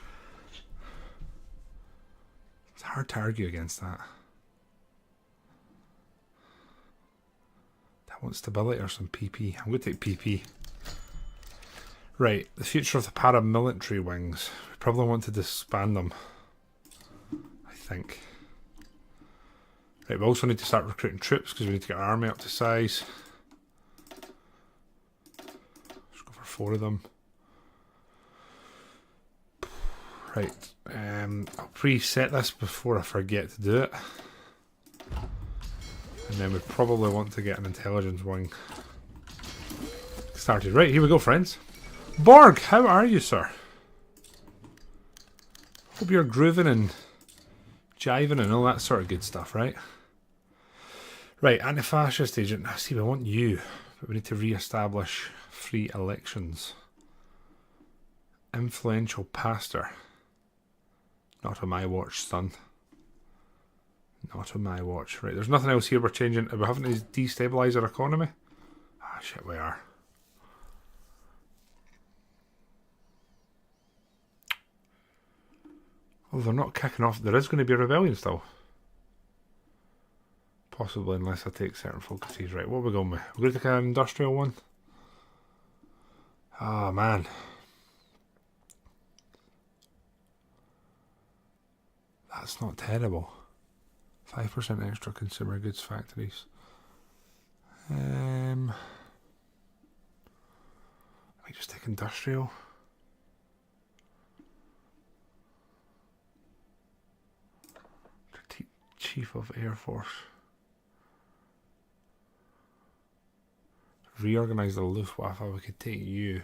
It's hard to argue against that. I want stability or some PP. I'm going to take PP. Right, the future of the paramilitary wings. We probably want to disband them, I think. Right, we also need to start recruiting troops because we need to get our army up to size. Let's go for 4 of them. Right, I'll preset this before I forget to do it. And then we probably want to get an intelligence wing started. Right, here we go, friends. Borg, how are you, sir? Hope you're grooving and jiving and all that sort of good stuff, right? Right, anti-fascist agent. See, we want you, but we need to re-establish free elections. Influential pastor. Not on my watch, son. Not on my watch. Right, there's nothing else here we're changing. Are we having to destabilise our economy? Ah, shit, we are. Oh, they're not kicking off. There is going to be a rebellion still. Possibly, unless I take certain focuses. Right, what are we going with? We're going to take an industrial one. Ah, man. That's not terrible. 5% extra consumer goods factories. I might just take industrial. Chief of Air Force. Reorganise the Luftwaffe. We could take you.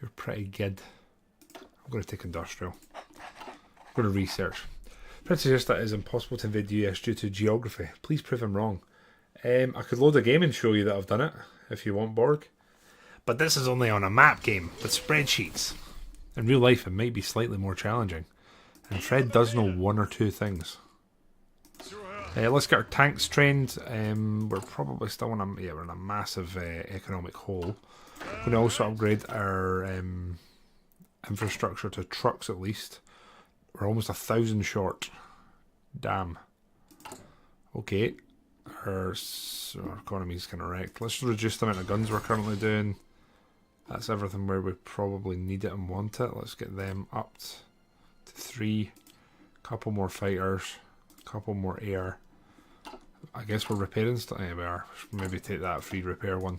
You're pretty good. I'm going to take industrial. I'm going to research. Prince suggests that it is impossible to invade the US due to geography. Please prove him wrong. I could load a game and show you that I've done it, if you want, Borg. But this is only on a map game, with spreadsheets. In real life, it might be slightly more challenging. And Fred does know 1 or 2 things. Let's get our tanks trained. We're probably still in a, we're in a massive economic hole. We're going to also upgrade our infrastructure to trucks at least. We're almost 1,000 short. Damn. Okay. Our economy is kind of wrecked. Let's reduce the amount of guns we're currently doing. That's everything where we probably need it and want it. Let's get them up to 3. Couple more fighters. Couple more air. I guess we're repairing stuff. Yeah, we are. Maybe take that free repair one.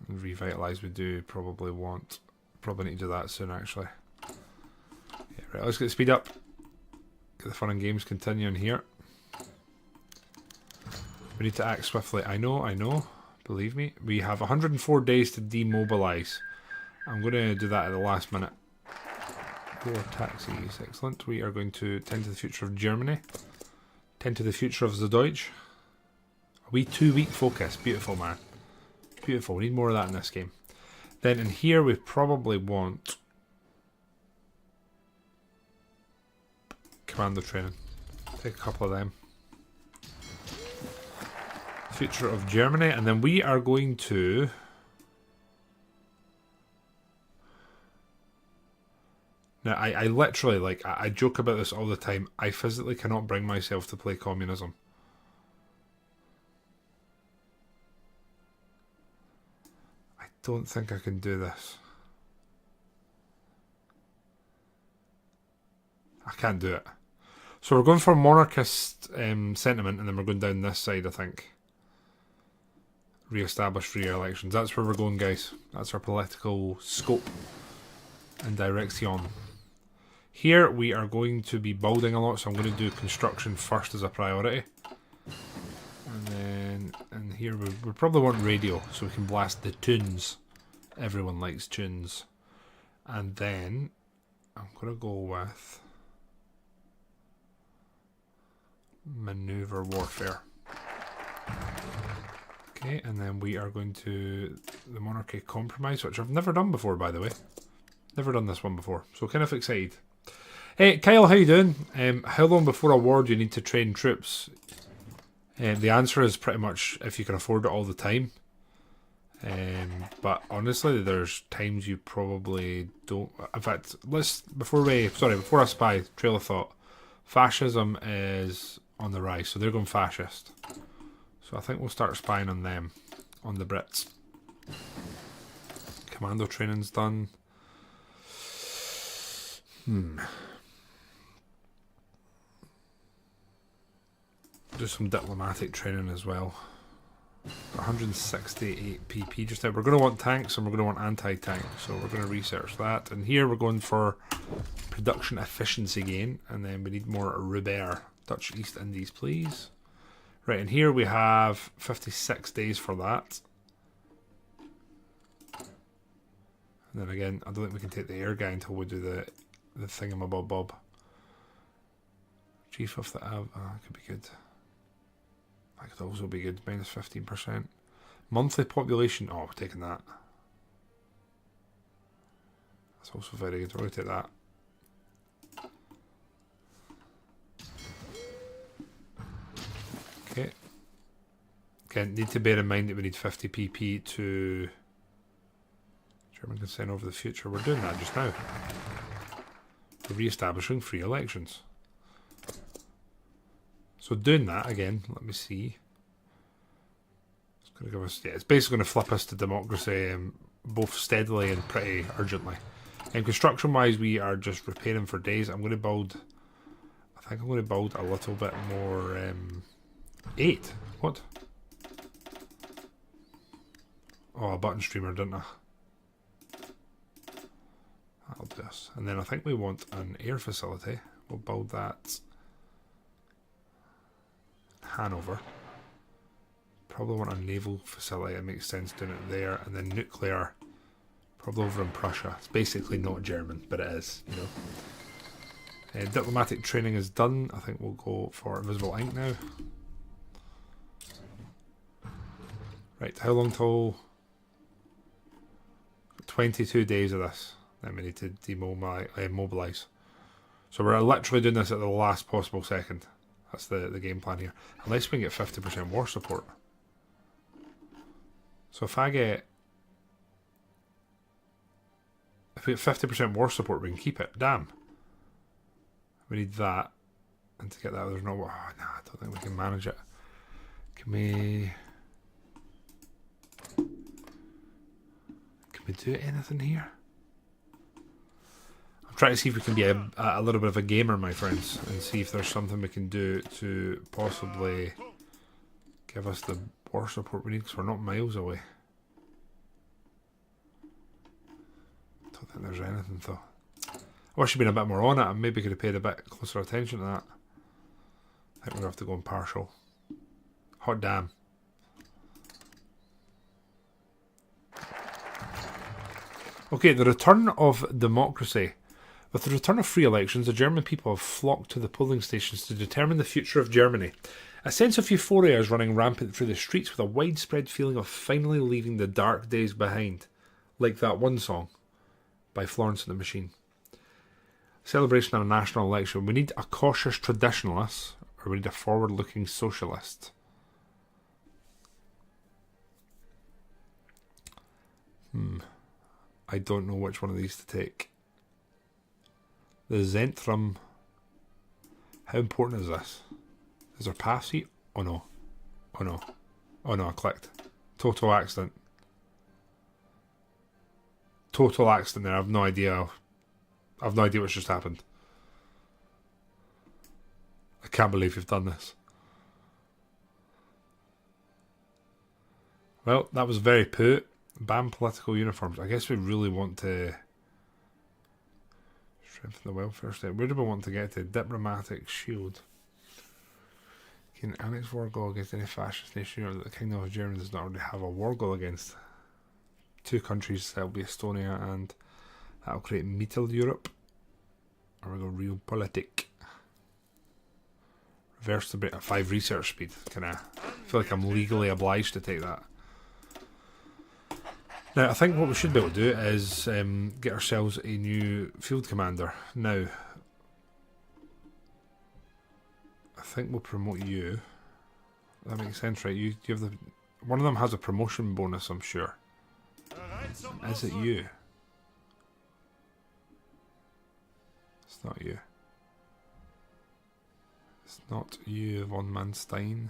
Revitalise we do probably want. Probably need to do that soon actually. Yeah, right, let's get the speed up. Get the fun and games continuing here. We need to act swiftly. I know. Believe me. We have 104 days to demobilise. I'm going to do that at the last minute. 4 taxis. Excellent. We are going to tend to the future of Germany. Tend to the future of the Deutsch. A wee 2-week focus. Beautiful, man. Beautiful. We need more of that in this game. Then in here we probably want commando training. Take a couple of them. Future of Germany. And then we are going to... Now, I literally, like, I joke about this all the time. I physically cannot bring myself to play communism. I don't think I can do this. I can't do it. So we're going for monarchist sentiment, and then we're going down this side, I think. Re-establish free elections. That's where we're going, guys. That's our political scope and direction. Here we are going to be building a lot, so I'm going to do construction first as a priority. And then in here we probably want radio, so we can blast the tunes. Everyone likes tunes. And then I'm going to go with maneuver warfare. Okay, and then we are going to the monarchy compromise, which I've never done before, by the way. Never done this one before, so kind of excited. Hey, Kyle, how you doing? How long before a war do you need to train troops? The answer is pretty much if you can afford it all the time. But honestly, there's times you probably don't. In fact, before I spy, trail of thought. Fascism is on the rise, so they're going fascist. So I think we'll start spying on them, on the Brits. Commando training's done. Do some diplomatic training as well. 168 PP just now. We're going to want tanks and we're going to want anti-tank, so we're going to research that. And here we're going for production efficiency gain, and then we need more Ruber. Dutch East Indies, please. Right, and here we have 56 days for that. And then again, I don't think we can take the air guy until we do the thingamabob. Chief of the Av, that could be good. That could also be good, minus 15%. Monthly population, oh, we're taking that. That's also very good, we're going to take that. Okay. Again, need to bear in mind that we need 50 PP to German consent over the future. We're doing that just now. We're re-establishing free elections. So doing that again, let me see. It's going to give us, it's basically going to flip us to democracy both steadily and pretty urgently. And construction-wise, we are just repairing for days. I think I'm going to build a little bit more. 8. What? Oh, a button streamer, didn't I? That'll do us. And then I think we want an air facility. We'll build that. Hanover. Probably want a naval facility. It makes sense doing it there. And then nuclear. Probably over in Prussia. It's basically not German, but it is, you know. Diplomatic training is done. I think we'll go for invisible ink now. Right, how long till? 22 days of this. Then we need to mobilise. So we're literally doing this at the last possible second. That's the game plan here. Unless we can get 50% war support. So if we get 50% war support, we can keep it. Damn. We need that. And to get that, there's no... Oh, nah, I don't think we can manage it. Can we do anything here? I'm trying to see if we can be a little bit of a gamer, my friends, and see if there's something we can do to possibly give us the war support we need, because we're not miles away. Don't think there's anything though. I wish you'd been a bit more on it, and maybe could have paid a bit closer attention to that. I think we're going to have to go impartial. Hot damn. Okay, the return of democracy. With the return of free elections, the German people have flocked to the polling stations to determine the future of Germany. A sense of euphoria is running rampant through the streets, with a widespread feeling of finally leaving the dark days behind. Like that one song by Florence and the Machine. Celebration of a national election. We need a cautious traditionalist, or we need a forward-looking socialist. I don't know which one of these to take. The Zentrum. How important is this? Is there pass seat? Oh no. Oh no. Oh no, I clicked. Total accident. Total accident there. I've no idea. I've no idea what's just happened. I can't believe you've done this. Well, that was very put. Ban political uniforms. I guess we really want to strengthen the welfare state. Where do we want to get to? Diplomatic shield. Can annex war goal against any fascist nation, or that the Kingdom of Germany does not already have a war goal against? 2 countries, that'll be Estonia, and that'll create Mittel Europe. Or we go realpolitik. Reverse the at 5 research speed. I feel like I'm legally obliged to take that. Now, I think what we should be able to do is get ourselves a new field commander. Now, I think we'll promote you. That makes sense, right? You have one of them has a promotion bonus, I'm sure. Is it you? It's not you. It's not you, von Manstein.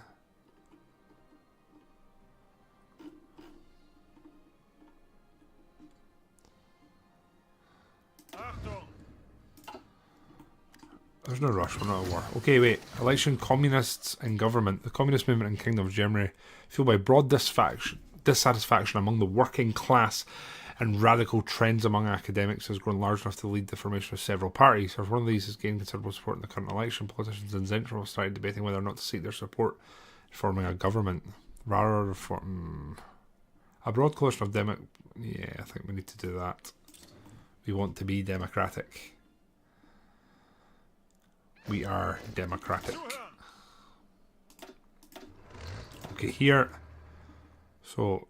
There's no rush, we're not at war. Okay, wait. Election communists in government. The communist movement in Kingdom of Germany fueled by broad dissatisfaction among the working class and radical trends among academics has grown large enough to lead the formation of several parties. As one of these has gained considerable support in the current election, politicians in Central have started debating whether or not to seek their support in forming a government. Rather form a broad coalition of Yeah, I think we need to do that. We want to be democratic. We are democratic. Okay, here. So,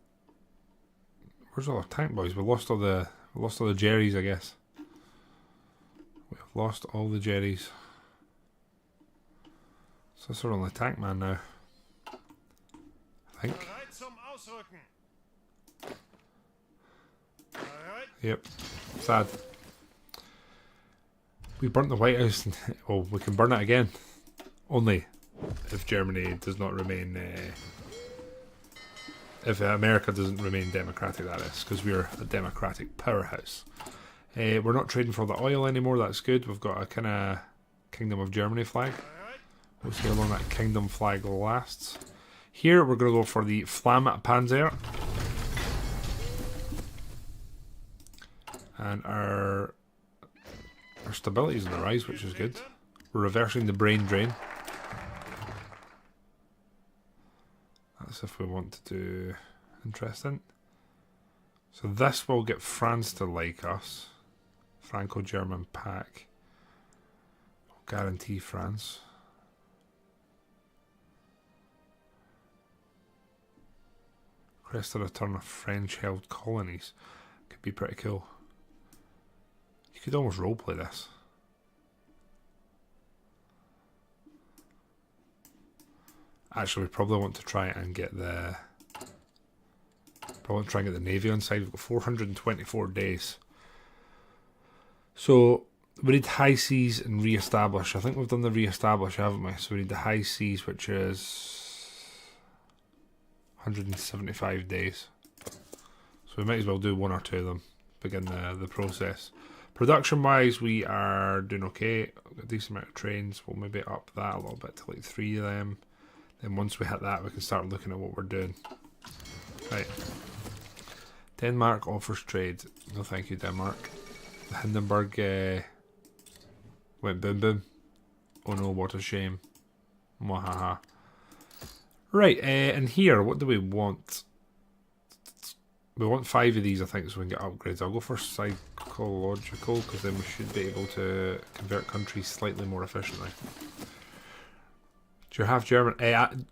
where's all our tank boys? We lost all the Jerrys, I guess. We have lost all the Jerrys. So this is our only tank man now. I think. Yep. Sad. We burnt the White House. Well, we can burn it again. Only if Germany does not remain... if America doesn't remain democratic, that is. Because we're a democratic powerhouse. We're not trading for the oil anymore. That's good. We've got a kind of Kingdom of Germany flag. We'll see how long that Kingdom flag lasts. Here, we're going to go for the Flammpanzer. And our stability is on the rise, which is good. We're reversing the brain drain. That's if we want to do interesting. So this will get France to like us. Franco-German pact. We'll guarantee France. Request the return of French-held colonies. Could be pretty cool. You could almost roleplay this. Actually, we probably want to try and get the... Probably want to try and get the Navy on side. We've got 424 days. So, we need high seas and re-establish. I think we've done the re-establish, haven't we? So we need the high seas, which is 175 days. So we might as well do one or two of them. Begin the process. Production wise, we are doing okay. Got a decent amount of trains. We'll maybe up that a little bit to like 3 of them. Then once we hit that, we can start looking at what we're doing. Right. Denmark offers trade. No thank you, Denmark. The Hindenburg went boom boom. Oh no, what a shame. Mwahaha. Right, and here, what do we want? We want 5 of these, I think, so we can get upgrades. I'll go for psychological, because then we should be able to convert countries slightly more efficiently. Do you half German?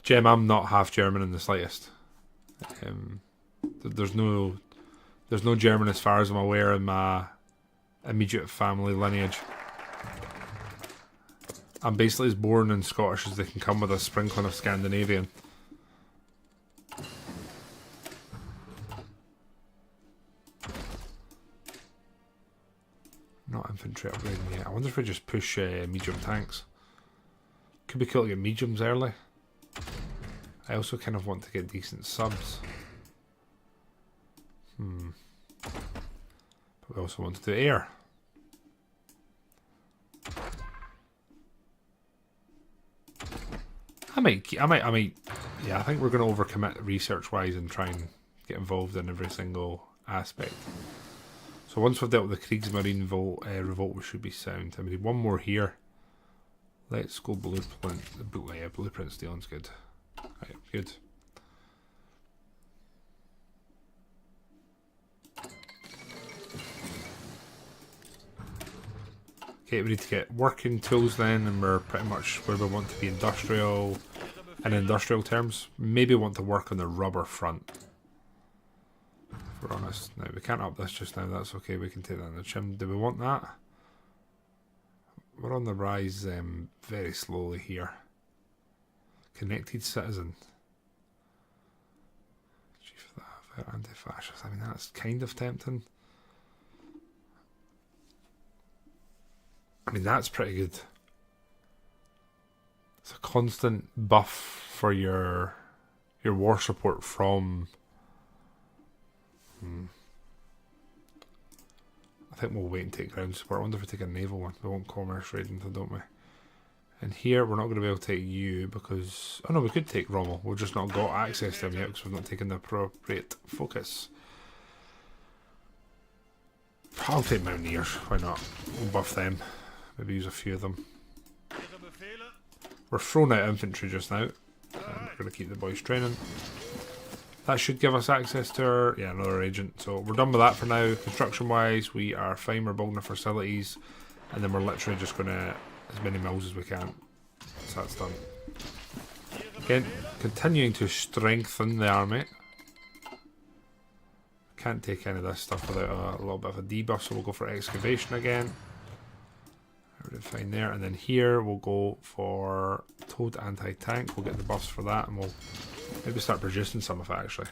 Jem, I'm not half German in the slightest. There's no German as far as I'm aware in my immediate family lineage. I'm basically as born and Scottish as they can come with a sprinkling of Scandinavian. Not infantry upgrading yet. I wonder if we just push medium tanks. Could be cool to get mediums early. I also kind of want to get decent subs. But we also want to do air. I might. Yeah, I think we're going to overcommit research-wise and try and get involved in every single aspect. So once we've dealt with the Kriegsmarine revolt, we should be sound. And we need one more here. Let's go blueprint. Blueprint stealing's good. Right, good. Okay, we need to get working tools then, and we're pretty much where we want to be industrial. In industrial terms, maybe want to work on the rubber front. If we're honest. Now, we can't up this just now, that's okay, we can take that in the chin. Do we want that? We're on the rise very slowly here. Connected citizen. Chief of Fire anti-fascist. I mean, that's kind of tempting. I mean, that's pretty good. It's a constant buff for your war support from... I think we'll wait and take ground support. I wonder if we take a naval one. We want commerce raiding, don't we? And here, we're not going to be able to take you because... Oh no, we could take Rommel. We've just not got access to him yet because we've not taken the appropriate focus. I'll take Mountaineers. Why not? We'll buff them. Maybe use a few of them. We're throwing out infantry just now. We're going to keep the boys training. That should give us access to our... Yeah, another agent. So we're done with that for now. Construction-wise, we are fine. We're building our facilities. And then we're literally just going to... as many mills as we can. So that's done. Again, continuing to strengthen the army. Can't take any of this stuff without a little bit of a debuff, so we'll go for excavation again. Everything fine there. And then here we'll go for towed anti-tank. We'll get the buffs for that, and we'll maybe start producing some of it actually.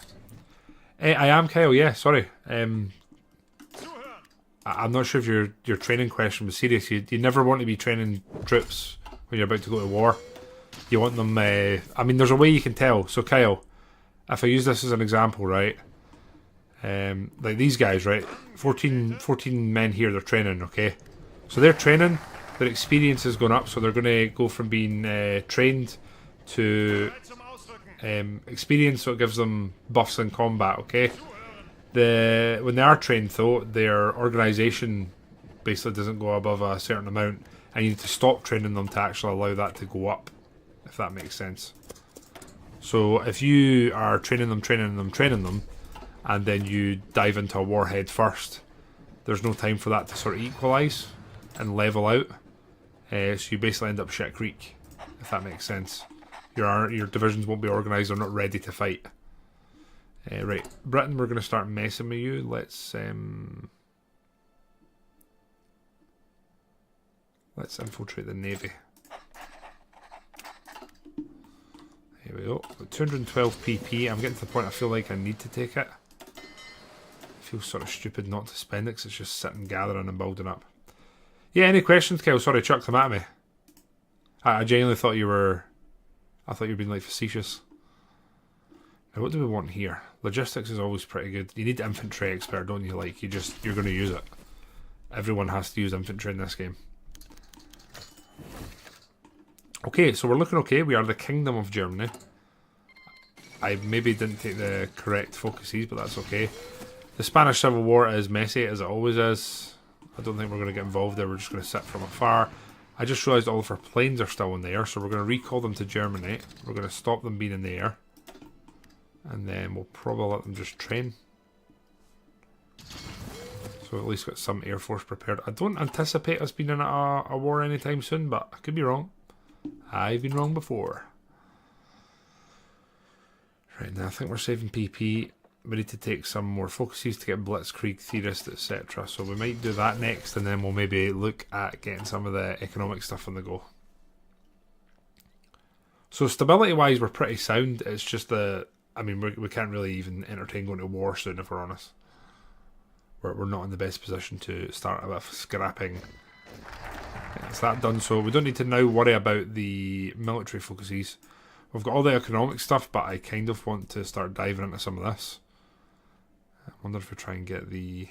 I am Kyle, yeah, sorry. I'm not sure if your training question was serious. You never want to be training troops when you're about to go to war. You want them... I mean, there's a way you can tell. So, Kyle, if I use this as an example, right? Like these guys, right? 14 men here, they're training, okay? So they're training, their experience has gone up, so they're going to go from being trained to experience, so it gives them buffs in combat, okay? When they are trained though, their organisation basically doesn't go above a certain amount, and you need to stop training them to actually allow that to go up, if that makes sense. So if you are training them, and then you dive into a warhead first, there's no time for that to sort of equalise and level out. So you basically end up shit creek, if that makes sense. Your divisions won't be organised, they're not ready to fight. Right, Britain, we're going to start messing with you. Let's infiltrate the navy. Here we go. Got 212 PP. I'm getting to the point I feel like I need to take it. It feels sort of stupid not to spend it because it's just sitting gathering and building up. Yeah, any questions, Kyle? Sorry, chuck them at me. I genuinely thought you were... I thought you were being like facetious. Now, what do we want here? Logistics is always pretty good. You need infantry expert, don't you? Like, you're going to use it. Everyone has to use infantry in this game. Okay, so we're looking okay. We are the Kingdom of Germany. I maybe didn't take the correct focuses, but that's okay. The Spanish Civil War is messy, as it always is. I don't think we're going to get involved there. We're just going to sit from afar. I just realised all of our planes are still in the air, so we're going to recall them to Germany. We're going to stop them being in the air. And then we'll probably let them just train. So at least got some Air Force prepared. I don't anticipate us being in a war anytime soon, but I could be wrong. I've been wrong before. Right, now I think we're saving PP. We need to take some more focuses to get Blitzkrieg, Theorist, etc. So we might do that next, and then we'll maybe look at getting some of the economic stuff on the go. So stability-wise, we're pretty sound. It's just the... I mean, we can't really even entertain going to war soon, if we're honest. We're not in the best position to start a bit of scrapping. It's that done, so we don't need to now worry about the military focuses. We've got all the economic stuff, but I kind of want to start diving into some of this. I wonder if we try and get the...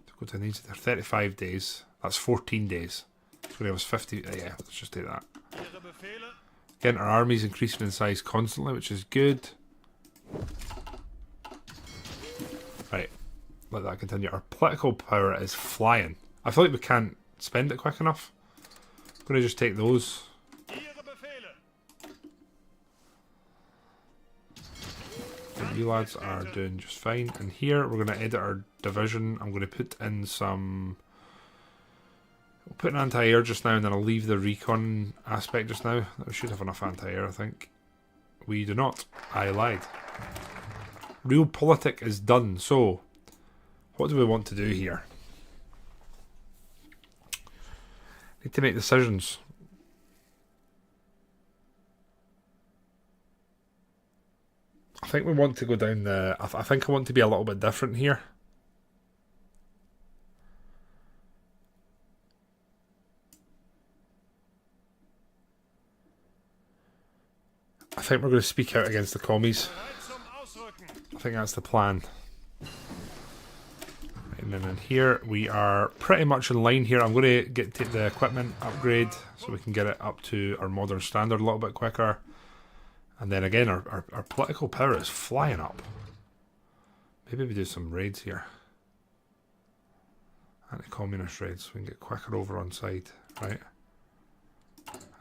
to go to needs. They're 35 days. That's 14 days. It's going to give us 50... yeah, let's just take that. Again, our army's increasing in size constantly, which is good. Right, let that continue. Our political power is flying. I feel like we can't spend it quick enough. I'm going to just take those. You lads are doing just fine. And here we're going to edit our division. I'm going to put in some... We'll put an anti-air just now, and then I'll leave the recon aspect just now. We should have enough anti-air, I think. We do not. I lied. Realpolitik is done. So, what do we want to do here? Need to make decisions. I think we want to go down the... I think I want to be a little bit different here. I think we're going to speak out against the commies. I think that's the plan. And then in here, we are pretty much in line here. I'm going to take the equipment upgrade so we can get it up to our modern standard a little bit quicker. And then again, our political power is flying up. Maybe we do some raids here. Anti-communist raids so we can get quicker over on side, right?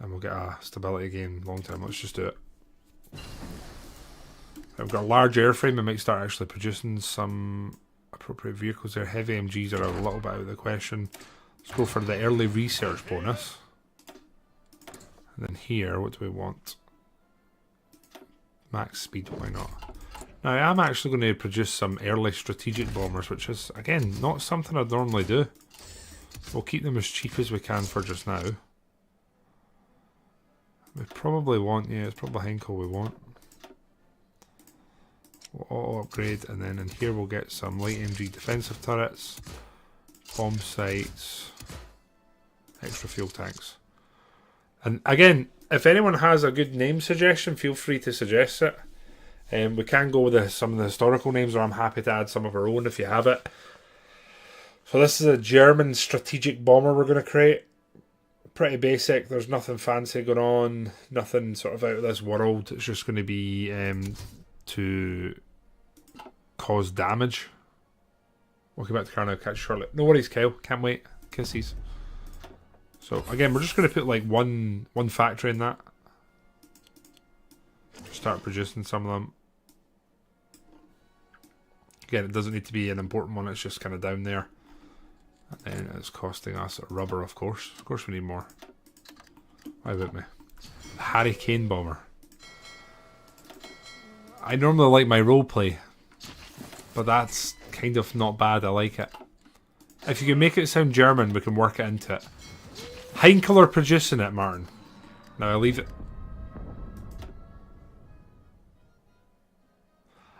And we'll get a stability gain long term. Let's just do it. We've got a large airframe. We might start actually producing some appropriate vehicles there. Heavy MGs are a little bit out of the question. Let's go for the early research bonus. And then here, what do we want? Max speed, why not? Now, I am actually going to produce some early strategic bombers, which is, again, not something I'd normally do. We'll keep them as cheap as we can for just now. We probably want, yeah, it's probably Henkel we want. We'll auto upgrade, and then in here we'll get some light MG defensive turrets, bomb sites, extra fuel tanks. And again, if anyone has a good name suggestion, feel free to suggest it. We can go with some of the historical names, or I'm happy to add some of our own if you have it. So this is a German strategic bomber we're going to create. Pretty basic, there's nothing fancy going on, nothing sort of out of this world. It's just going to be to cause damage. Welcome back to Carno, catch you shortly. No worries, Kyle, can't wait. Kisses. So again, we're just going to put like one factory in that. Start producing some of them. Again, it doesn't need to be an important one, it's just kind of down there. And then it's costing us rubber, of course. Of course we need more. Why about me? The Harry Kane bomber. I normally like my roleplay, but that's kind of not bad, I like it. If you can make it sound German, we can work it into it. Heinkel are producing it, Martin. Now I leave it.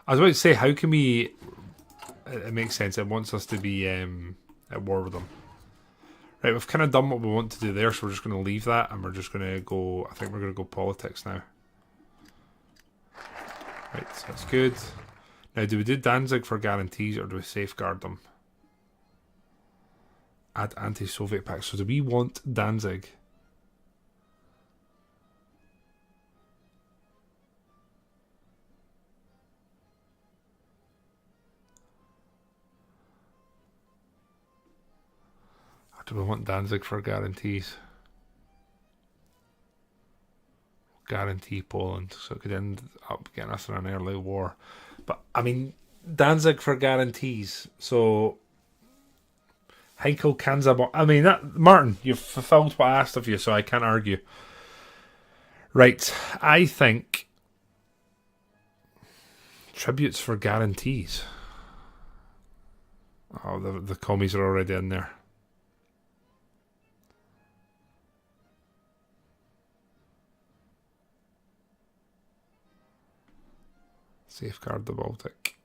I was about to say, how can we... It makes sense, it wants us to be at war with them. Right, we've kind of done what we want to do there, so we're just going to leave that, and we're just going to go... I think we're going to go politics now. Right, so that's good. Now, do we do Danzig for guarantees, or do we safeguard them? Add anti-Soviet packs. So do we want Danzig? Or do we want Danzig for guarantees? Guarantee Poland, so it could end up getting us in an early war. But, I mean, Danzig for guarantees. So... Heinkel Kanzabon. I mean, Martin, you've fulfilled what I asked of you, so I can't argue. Right, I think tributes for guarantees. Oh, the commies are already in there. Safeguard the Baltic.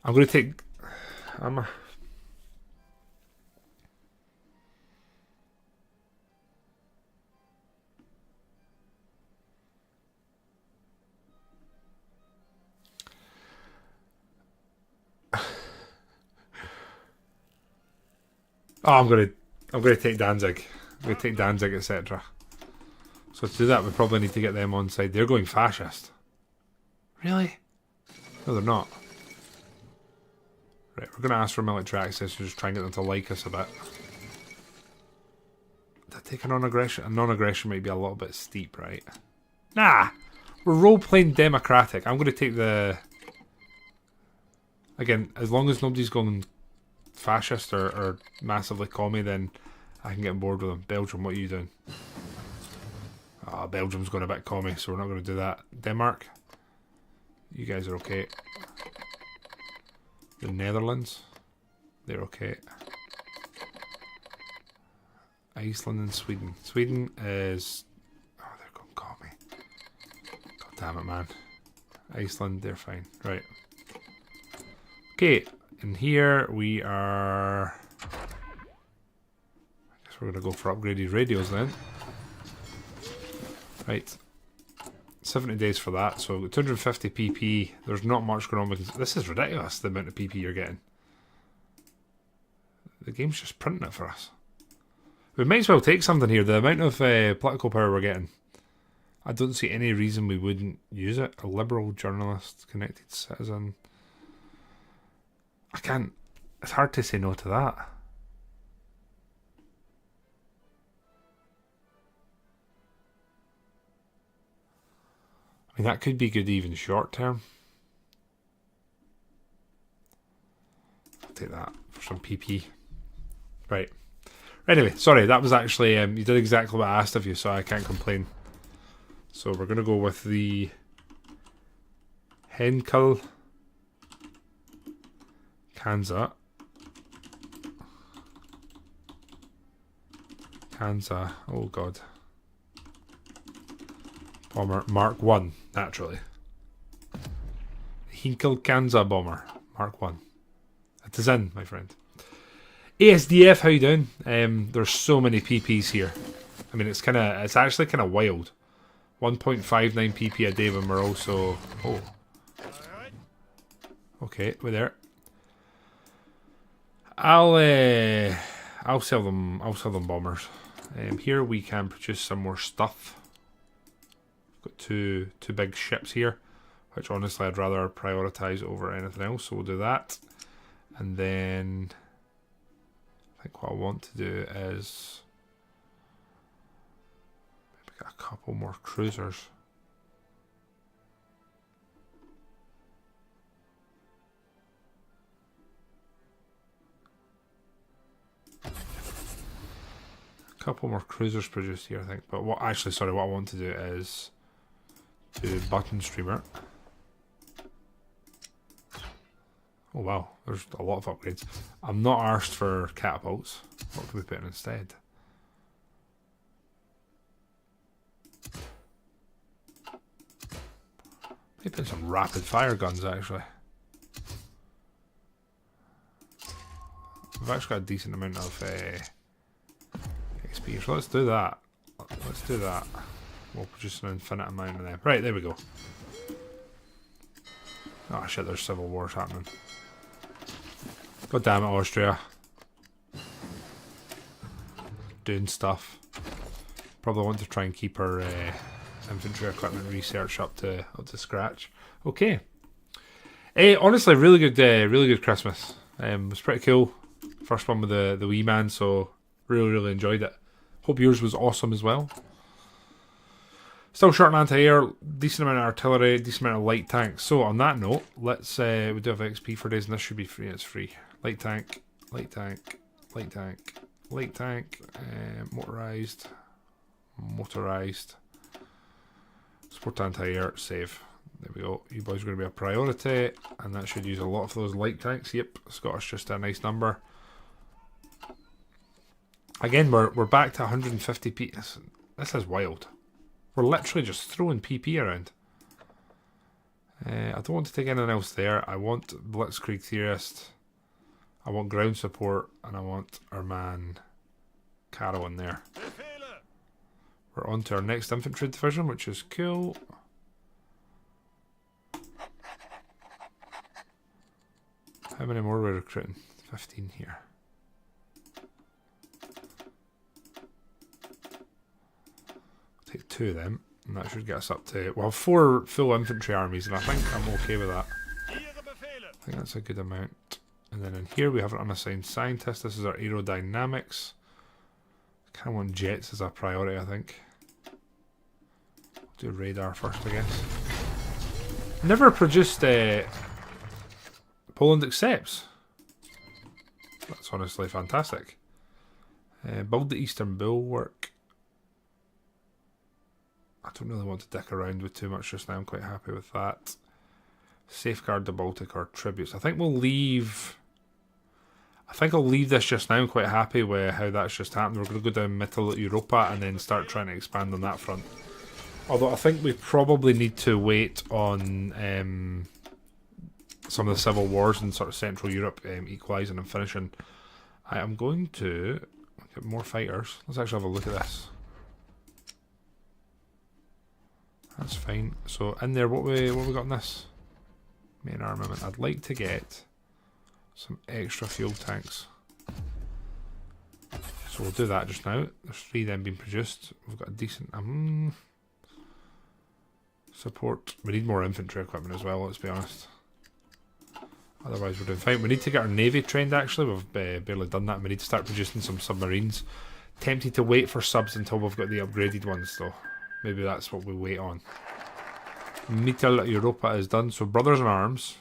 I'm going to take... I'm gonna take Danzig. I'm gonna take Danzig, etc. So to do that, we probably need to get them on side. They're going fascist. Really? No, they're not. Right, we're gonna ask for military access to just try and get them to like us a bit. Did I take a non-aggression? A non-aggression might be a little bit steep, right? Nah! We're role-playing democratic. I'm gonna take the... Again, as long as nobody's going fascist or massively commie, then I can get on board with them. Belgium, what are you doing? Belgium's going a bit commie, so we're not going to do that. Denmark, you guys are okay. The Netherlands, they're okay. Iceland and Sweden. Sweden is... Oh, they're going commie. God Damn it, man. Iceland, they're fine. Right. Okay, in here we are... I guess we're going to go for upgraded radios then. Right. 70 days for that, so 250 PP. There's not much going on with this. Is ridiculous, the amount of PP you're getting. The game's just printing it for us. We might as well take something here. The amount of political power we're getting, I don't see any reason we wouldn't use it. A liberal journalist, connected citizen. I can't. It's hard to say no to that. I mean, that could be good even short term. I'll take that for some PP. Right. Anyway, sorry, that was actually, you did exactly what I asked of you, so I can't complain. So we're going to go with the Henkel Kanza. Oh god. Bomber Mark 1, naturally. Henkel Kanza Bomber Mark 1. It is in, my friend. ASDF, how you doing? There's so many PPs here. I mean, it's actually kind of wild. 1.59 PP a day when we're also... Oh. Okay, we're there. I'll sell them bombers. Here we can produce some more stuff. Got two big ships here, which honestly I'd rather prioritize over anything else, so we'll do that. And then I think what I want to do is maybe get a couple more cruisers. A couple more cruisers produced here, I think. But what I want to do is do button streamer. Oh wow, there's a lot of upgrades. I'm not arsed for catapults. What can we put in instead? Maybe put some rapid fire guns actually. We've actually got a decent amount of XP, so let's do that. We'll produce an infinite amount of them. Right, there we go. Oh shit, there's civil wars happening. God damn it, Austria. Doing stuff. Probably want to try and keep our infantry equipment research up to scratch. Okay. Honestly, really good Christmas. It was pretty cool. First one with the wee man, so really enjoyed it. Hope yours was awesome as well. Still short on anti-air, decent amount of artillery, decent amount of light tanks. So on that note, let's we do have XP for days, and this should be free. It's free. Light tank, light tank, light tank, light tank, motorized, support anti-air, save. There we go. You boys are going to be a priority, and that should use a lot of those light tanks. Yep, Scottish just a nice number. Again, we're back to 150 p. This is wild. We're literally just throwing PP around. I don't want to take anything else there. I want Blitzkrieg Theorist. I want ground support, and I want our man Caro in there. We're on to our next infantry division, which is cool. How many more are we recruiting? 15 here. Take 2 of them, and that should get us up to... We'll have 4 full infantry armies, and I think I'm okay with that. I think that's a good amount. And then in here we have an unassigned scientist. This is our aerodynamics. Kind of want jets as a priority, I think. We'll do radar first, I guess. Never produced Poland accepts. That's honestly fantastic. Build the Eastern Bulwark. I don't really want to dick around with too much just now. I'm quite happy with that. Safeguard the Baltic or tributes. I think we'll leave... I think I'll leave this just now. I'm quite happy with how that's just happened. We're going to go down Mittel Europa and then start trying to expand on that front. Although I think we probably need to wait on some of the civil wars in sort of Central Europe equalising and finishing. I am going to get more fighters. Let's actually have a look at this. That's fine. So in there, what we got in this? Main armament. I'd like to get some extra fuel tanks. So we'll do that just now. There's 3 then being produced. We've got a decent support. We need more infantry equipment as well, let's be honest. Otherwise we're doing fine. We need to get our navy trained actually. We've barely done that. We need to start producing some submarines. Tempted to wait for subs until we've got the upgraded ones though. Maybe that's what we wait on. Mittel Europa is done. So Brothers in Arms,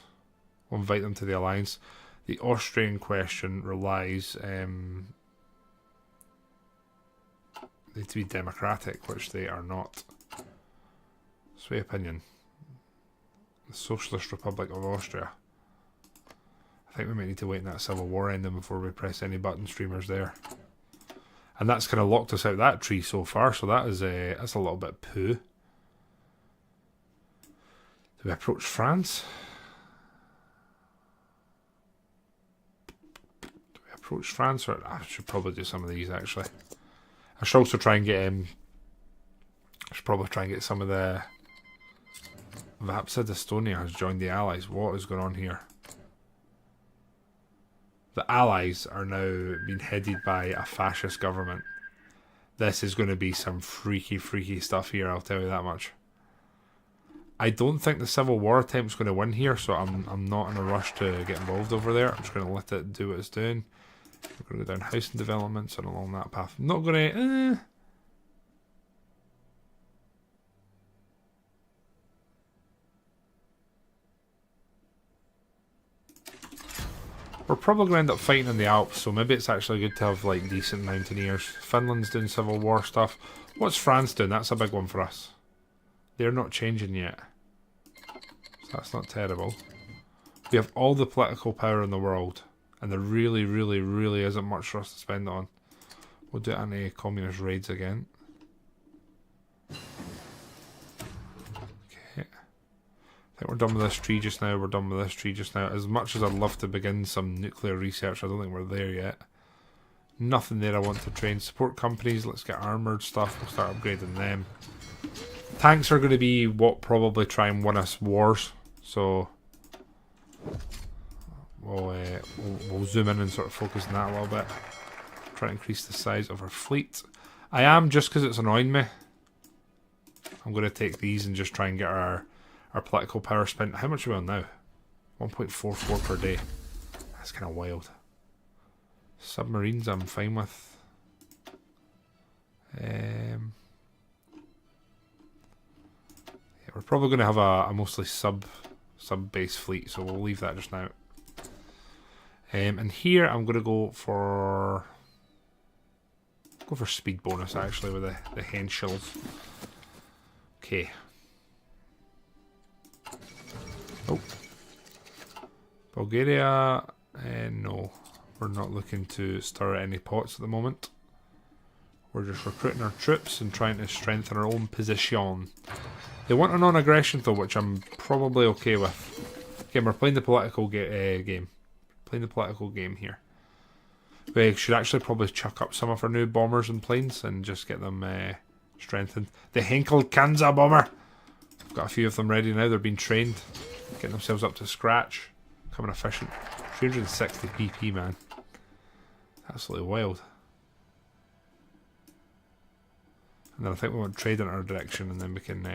we'll invite them to the alliance. The Austrian question relies need to be democratic, which they are not. Sway opinion. The Socialist Republic of Austria. I think we might need to wait in that civil war ending before we press any button streamers there. And that's kind of locked us out that tree so far, so that is that's a little bit poo. Do we approach France? Do we approach France? Or I should probably do some of these actually. I should also try and get I should probably try and get some of the Vapsa Estonia has joined the Allies. What is going on here? The Allies are now being headed by a fascist government. This is going to be some freaky, freaky stuff here, I'll tell you that much. I don't think the Civil War attempt's going to win here, so I'm not in a rush to get involved over there. I'm just going to let it do what it's doing. We're going to go down housing developments and along that path. I'm not going to... We're probably going to end up fighting in the Alps, so maybe it's actually good to have like decent mountaineers. Finland's doing Civil War stuff. What's France doing? That's a big one for us. They're not changing yet. So that's not terrible. We have all the political power in the world, and there really, really, really isn't much for us to spend on. We'll do anti-communist raids again. Okay. I think we're done with this tree just now. We're done with this tree just now. As much as I'd love to begin some nuclear research, I don't think we're there yet. Nothing there I want to train. Support companies. Let's get armoured stuff. We'll start upgrading them. Tanks are going to be what probably try and win us wars. So we'll zoom in and sort of focus on that a little bit. Try to increase the size of our fleet. I am, just because it's annoying me, I'm going to take these and just try and get our political power spent. How much are we on now? 1.44 per day. That's kind of wild. Submarines I'm fine with. Yeah, we're probably going to have a mostly sub-base fleet, so we'll leave that just now. And here I'm going to go for speed bonus actually with the Henschels. Okay. Oh. Bulgaria, no. We're not looking to stir any pots at the moment. We're just recruiting our troops and trying to strengthen our own position. They want a non-aggression though, which I'm probably okay with. Again, we're playing the political game. Playing the political game here. We should actually probably chuck up some of our new bombers and planes and just get them strengthened. The Henkel Kanza bomber! We've got a few of them ready now. They're being trained. Getting themselves up to scratch. Becoming efficient. 360 PP, man. Absolutely wild. And then I think we want trade in our direction, and then we can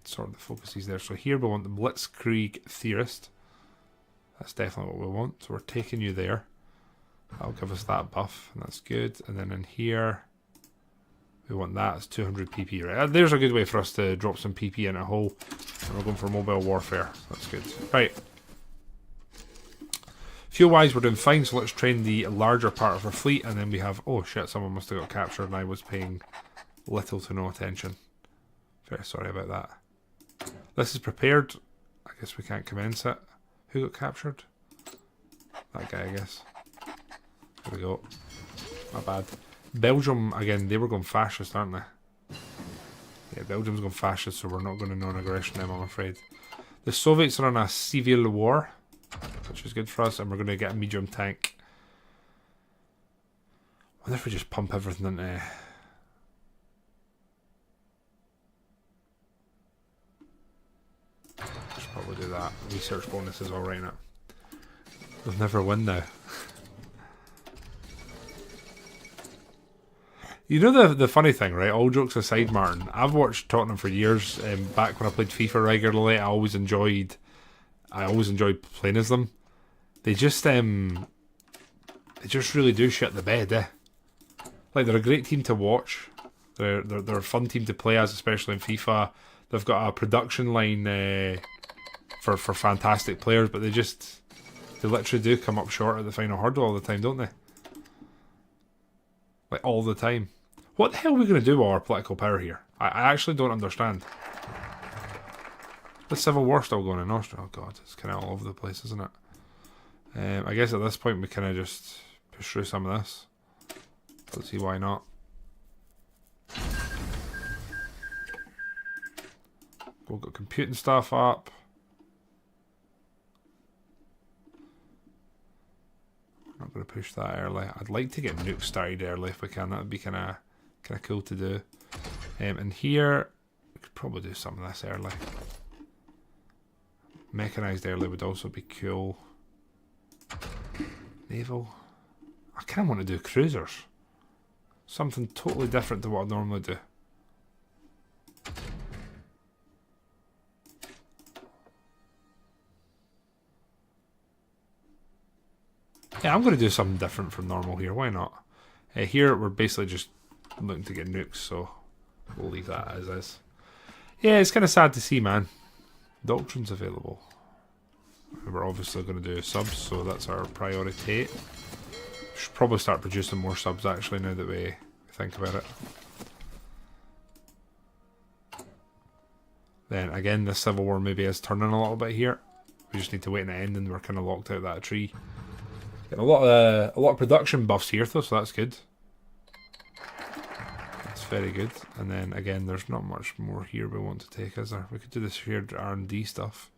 sort the focuses there. So here we want the Blitzkrieg Theorist. That's definitely what we want. So we're taking you there. That'll give us that buff, and that's good. And then in here, we want that. It's 200 PP. Right, there's a good way for us to drop some PP in a hole. And we're going for mobile warfare. That's good. Right. Fuel-wise, we're doing fine, so let's train the larger part of our fleet, and then we have... Oh shit, someone must have got captured, and I was paying little to no attention. Very sorry about that. This is prepared. I guess we can't commence it. Who got captured? That guy, I guess. There we go. Not bad. Belgium, again, they were going fascist, aren't they? Yeah, Belgium's gone fascist, so we're not going to non-aggression them, I'm afraid. The Soviets are on a civil war, which is good for us, and we're going to get a medium tank. I wonder if we just pump everything into... Should probably do that. Research bonus is alright now. We'll never win now. You know the funny thing, right? All jokes aside, Martin, I've watched Tottenham for years. Back when I played FIFA regularly, I always enjoyed playing as them. They just really do shit the bed, eh? Like, they're a great team to watch. They're a fun team to play as, especially in FIFA. They've got a production line for fantastic players, but they literally do come up short at the final hurdle all the time, don't they? Like, all the time. What the hell are we going to do with our political power here? I actually don't understand. The civil war still going in Austria. Oh god, it's kind of all over the place, isn't it? I guess at this point we kind of just push through some of this. Let's see why not. We've got computing stuff up. Not going to push that early. I'd like to get nukes started early if we can. That would be kind of cool to do. And here, we could probably do some of this early. Mechanized early would also be cool. Naval. I kind of want to do cruisers. Something totally different to what I normally do. Yeah, I'm going to do something different from normal here. Why not? Here, we're basically just looking to get nukes, so we'll leave that as is. Yeah, it's kind of sad to see, man. Doctrines available. We're obviously going to do subs, so that's our priority. Should probably start producing more subs, actually, now that we think about it. Then, again, this civil war maybe is turning a little bit here. We just need to wait in the end, and we're kind of locked out that tree. Getting a lot of production buffs here though, so that's good. That's very good. And then again, there's not much more here we want to take, is there? We could do this shared R&D stuff.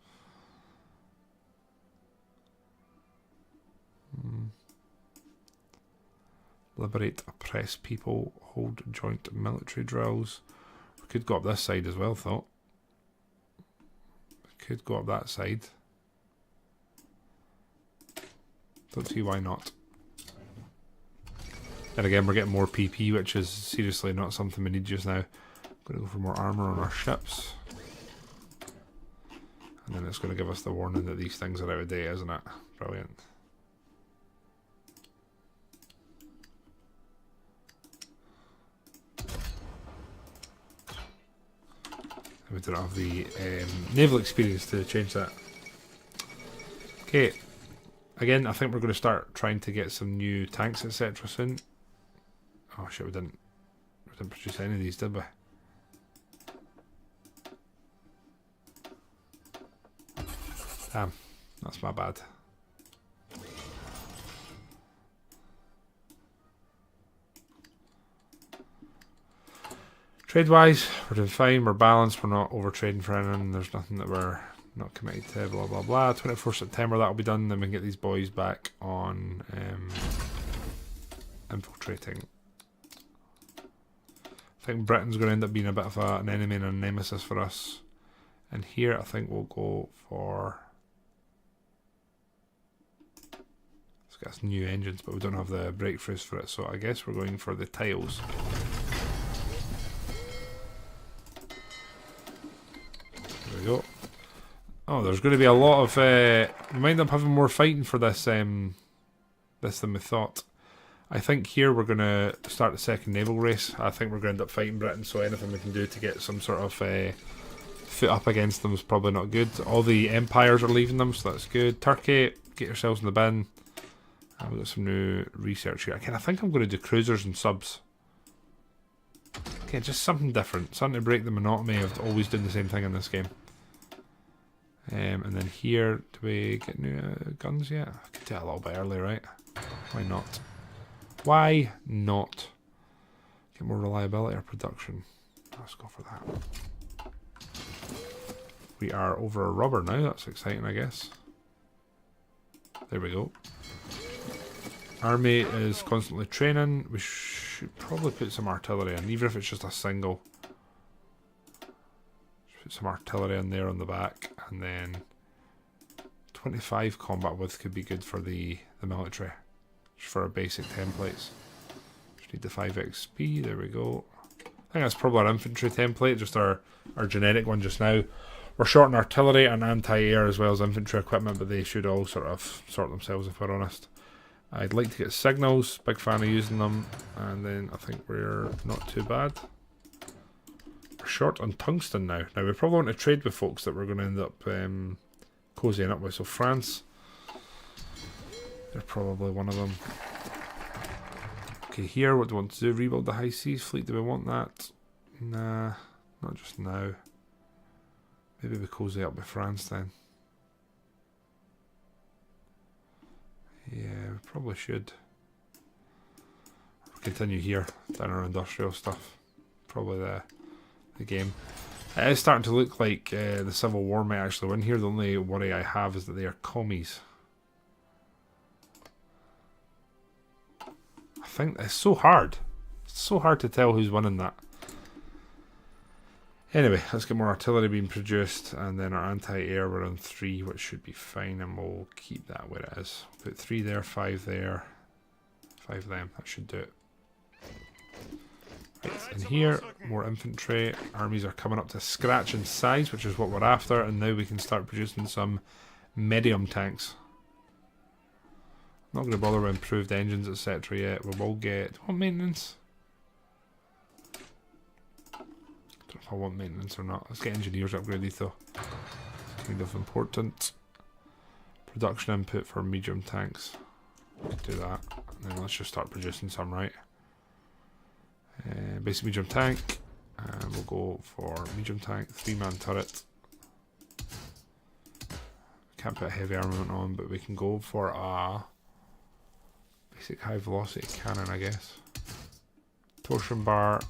Liberate oppressed people, hold joint military drills. We could go up this side as well, thought. We could go up that side. Don't see why not. And again, we're getting more PP, which is seriously not something we need just now. I'm going to go for more armour on our ships. And then it's going to give us the warning that these things are out of date, isn't it? Brilliant. And we don't have the naval experience to change that. Okay. Again, I think we're going to start trying to get some new tanks, etc. soon. Oh shit, we didn't produce any of these, did we? Damn, that's my bad. Trade-wise, we're doing fine, we're balanced, we're not over-trading for anything, there's nothing that we're not committed to, blah blah blah. 24th September, that'll be done, then we can get these boys back on infiltrating. I think Britain's going to end up being a bit of an enemy and a nemesis for us. And here I think we'll go for... It's got some new engines, but we don't have the breakthroughs for it, so I guess we're going for the tiles. There we go. Oh, there's going to be a lot of... we might end up having more fighting for this than we thought. I think here we're going to start the second naval race. I think we're going to end up fighting Britain, so anything we can do to get some sort of foot up against them is probably not good. All the empires are leaving them, so that's good. Turkey, get yourselves in the bin. And we've got some new research here. Again, I think I'm going to do cruisers and subs. Okay, just something different. Something to break the monotony of always doing the same thing in this game. And then here, do we get new guns yet? I could do it a little bit early, right? Why not? Why not? Get more reliability or production. Let's go for that. We are over a rubber now. That's exciting, I guess. There we go. Army is constantly training. We should probably put some artillery in, even if it's just a single. Put some artillery in there on the back, and then 25 combat width could be good for the military, just for our basic templates. Just need the 5 XP. There we go. I think that's probably our infantry template, just our genetic one just now. We're short on artillery and anti-air as well as infantry equipment, but they should all sort of sort themselves if we're honest. I'd like to get signals, big fan of using them, and then I think we're not too bad. We're short on tungsten now. Now we probably want to trade with folks that we're going to end up cozying up with. So France, they're probably one of them. Okay, here, what do we want to do? Rebuild the high seas fleet, do we want that? Nah, not just now. Maybe we cozy up with France then. Yeah, we probably should. We'll continue here, down our industrial stuff. Probably the game. It is starting to look like the Civil War might actually win here. The only worry I have is that they are commies. I think it's so hard. It's so hard to tell who's winning that. Anyway, let's get more artillery being produced, and then our anti-air we're on 3, which should be fine, and we'll keep that where it is. Put 3 there, 5 there, 5 of them. That should do it. Right, in here, more infantry. Armies are coming up to scratch in size, which is what we're after, and now we can start producing some medium tanks. I'm not going to bother with improved engines, etc. yet. We will get... what maintenance? I don't know if I want maintenance or not. Let's get engineers upgraded though. Kind of important. Production input for medium tanks. Do that. And then let's just start producing some, right? Basic medium tank. And we'll go for medium tank, 3-man turret. Can't put heavy armament on, but we can go for a basic high velocity cannon, I guess. Torsion bar.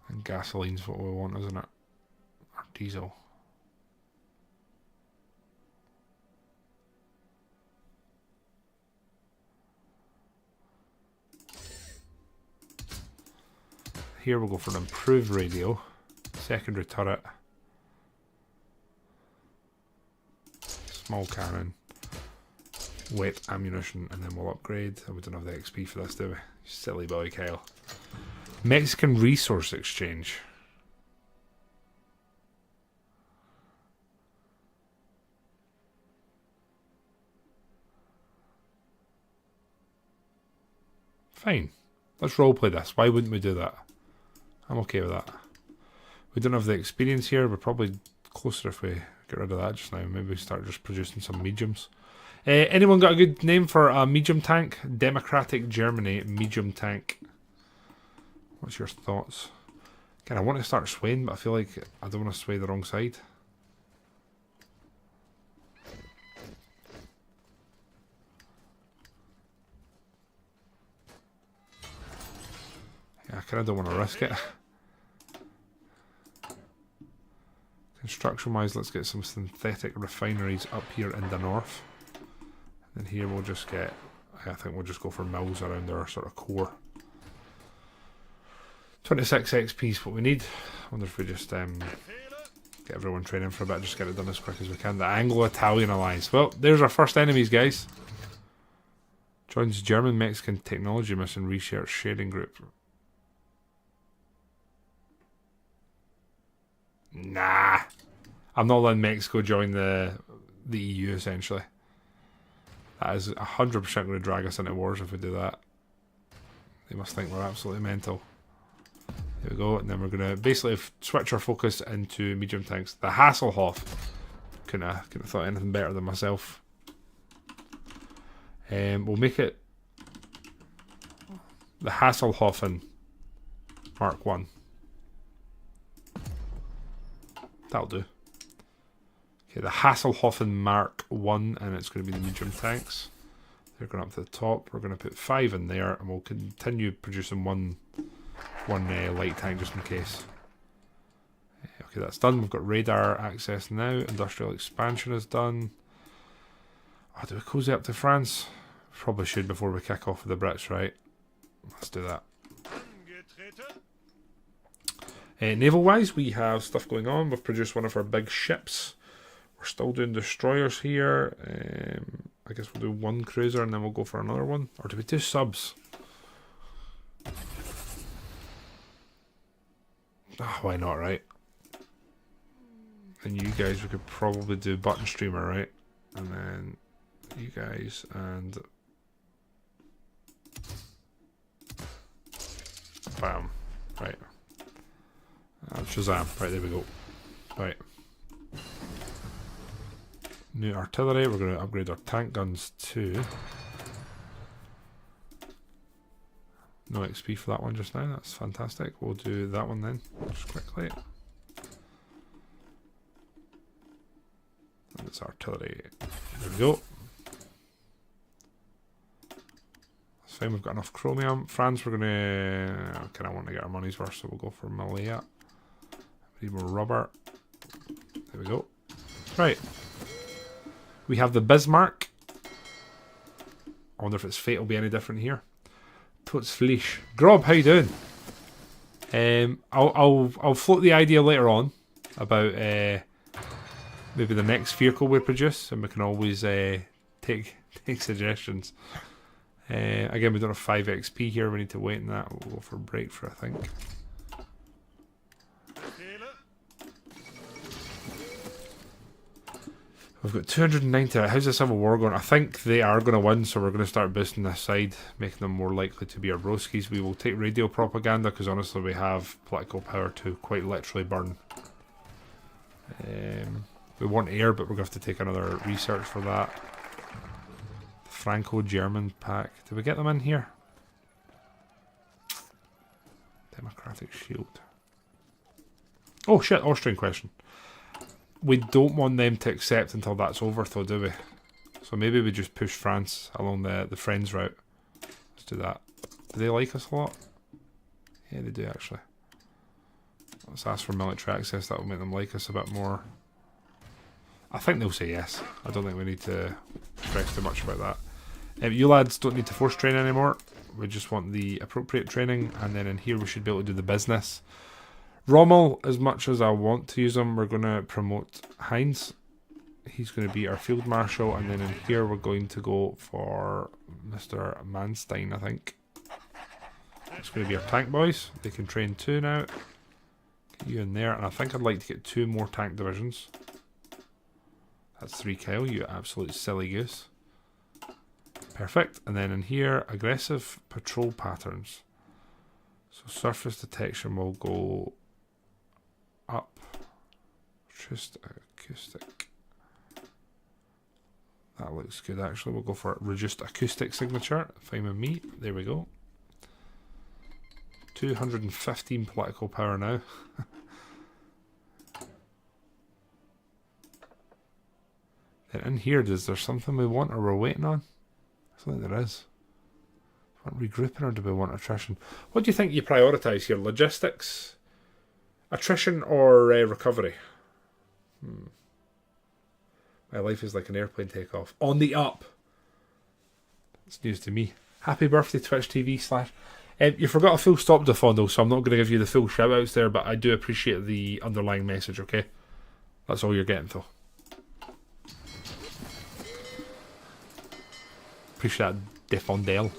And gasoline's what we want, isn't it? Or diesel. Here we'll go for an improved radio. Secondary turret. Small cannon. Wet ammunition, and then we'll upgrade. We don't have the XP for this, do we? Silly boy, Kyle. Mexican resource exchange. Fine. Let's roleplay this. Why wouldn't we do that? I'm okay with that. We don't have the experience here. We're probably closer if we get rid of that just now. Maybe we start just producing some mediums. Anyone got a good name for a medium tank? Democratic Germany medium tank. What's your thoughts? Again, I want to start swaying, but I feel like I don't want to sway the wrong side. Yeah, I kind of don't want to risk it. Construction-wise, let's get some synthetic refineries up here in the north. And then here we'll just get... I think we'll just go for mills around our sort of core. 26 XP is what we need. I wonder if we just get everyone training for a bit, just get it done as quick as we can. The Anglo-Italian alliance. Well, there's our first enemies, guys. Joins German-Mexican Technology Mission Research Sharing Group. Nah. I'm not letting Mexico join the EU, essentially. That is 100% going to drag us into wars if we do that. They must think we're absolutely mental. There we go, and then we're going to basically switch our focus into medium tanks. The Hasselhoff. Couldn't have thought anything better than myself. We'll make it the Hasselhoffen Mark 1. That'll do. Okay, the Hasselhoffen Mark 1, and it's going to be the medium tanks. They're going up to the top. We're going to put 5 in there, and we'll continue producing one one light tank just in case. Okay, that's done. We've got radar access now. Industrial expansion is done. Oh, do we cozy up to France? Probably should before we kick off with the Brits, right? Let's do that. Naval-wise, we have stuff going on. We've produced one of our big ships. We're still doing destroyers here. I guess we'll do one cruiser and then we'll go for another one. Or do we do subs? Oh, why not, right? And you guys, we could probably do button streamer, right? And then you guys and... bam. Right. Shazam. Right, there we go. Right. New artillery. We're going to upgrade our tank guns too. No XP for that one just now. That's fantastic. We'll do that one then. Just quickly. And it's artillery. There we go. That's fine. We've got enough chromium. France, we're going to... I kind of want to get our money's worth, so we'll go for Malaya. Need more rubber. There we go. Right. We have the Bismarck. I wonder if its fate will be any different here. Totes Fleisch. Grob, how you doing? I'll float the idea later on about maybe the next vehicle we produce, and we can always take suggestions. Again, we don't have 5 XP here. We need to wait on that. We'll go for a breakthrough, I think. We've got 290. How's the Civil War going? I think they are going to win, so we're going to start boosting this side, making them more likely to be our broskies. We will take radio propaganda, because honestly we have political power to quite literally burn. We want air, but we're going to have to take another research for that. The Franco-German pack. Did we get them in here? Democratic Shield. Oh shit, Austrian question. We don't want them to accept until that's over though, do we? So maybe we just push France along the Friends route. Let's do that. Do they like us a lot? Yeah, they do actually. Let's ask for military access. That will make them like us a bit more. I think they'll say yes. I don't think we need to stress too much about that. You lads don't need to force train anymore. We just want the appropriate training, and then in here we should be able to do the business. Rommel, as much as I want to use him, we're going to promote Heinz. He's going to be our field marshal, and then in here we're going to go for Mr. Manstein, I think. It's going to be our tank boys. They can train 2 now. Get you in there, and I think I'd like to get 2 more tank divisions. That's 3 Kyle, you absolute silly goose. Perfect. And then in here, aggressive patrol patterns. So surface detection will go up. Just acoustic. That looks good actually. We'll go for reduced acoustic signature. Fine with me. There we go. 215 political power now. Then in here, is there something we want or we're waiting on? I think there is. Do we want regrouping or do we want attrition? What do you think you prioritise here? Logistics, attrition, or recovery? My life is like an airplane takeoff. On the up. It's news to me. Happy birthday, Twitch TV / you forgot a full stop to fondle, so I'm not going to give you the full shout outs there, but I do appreciate the underlying message, okay? That's all you're getting though. Appreciate that, Defondale.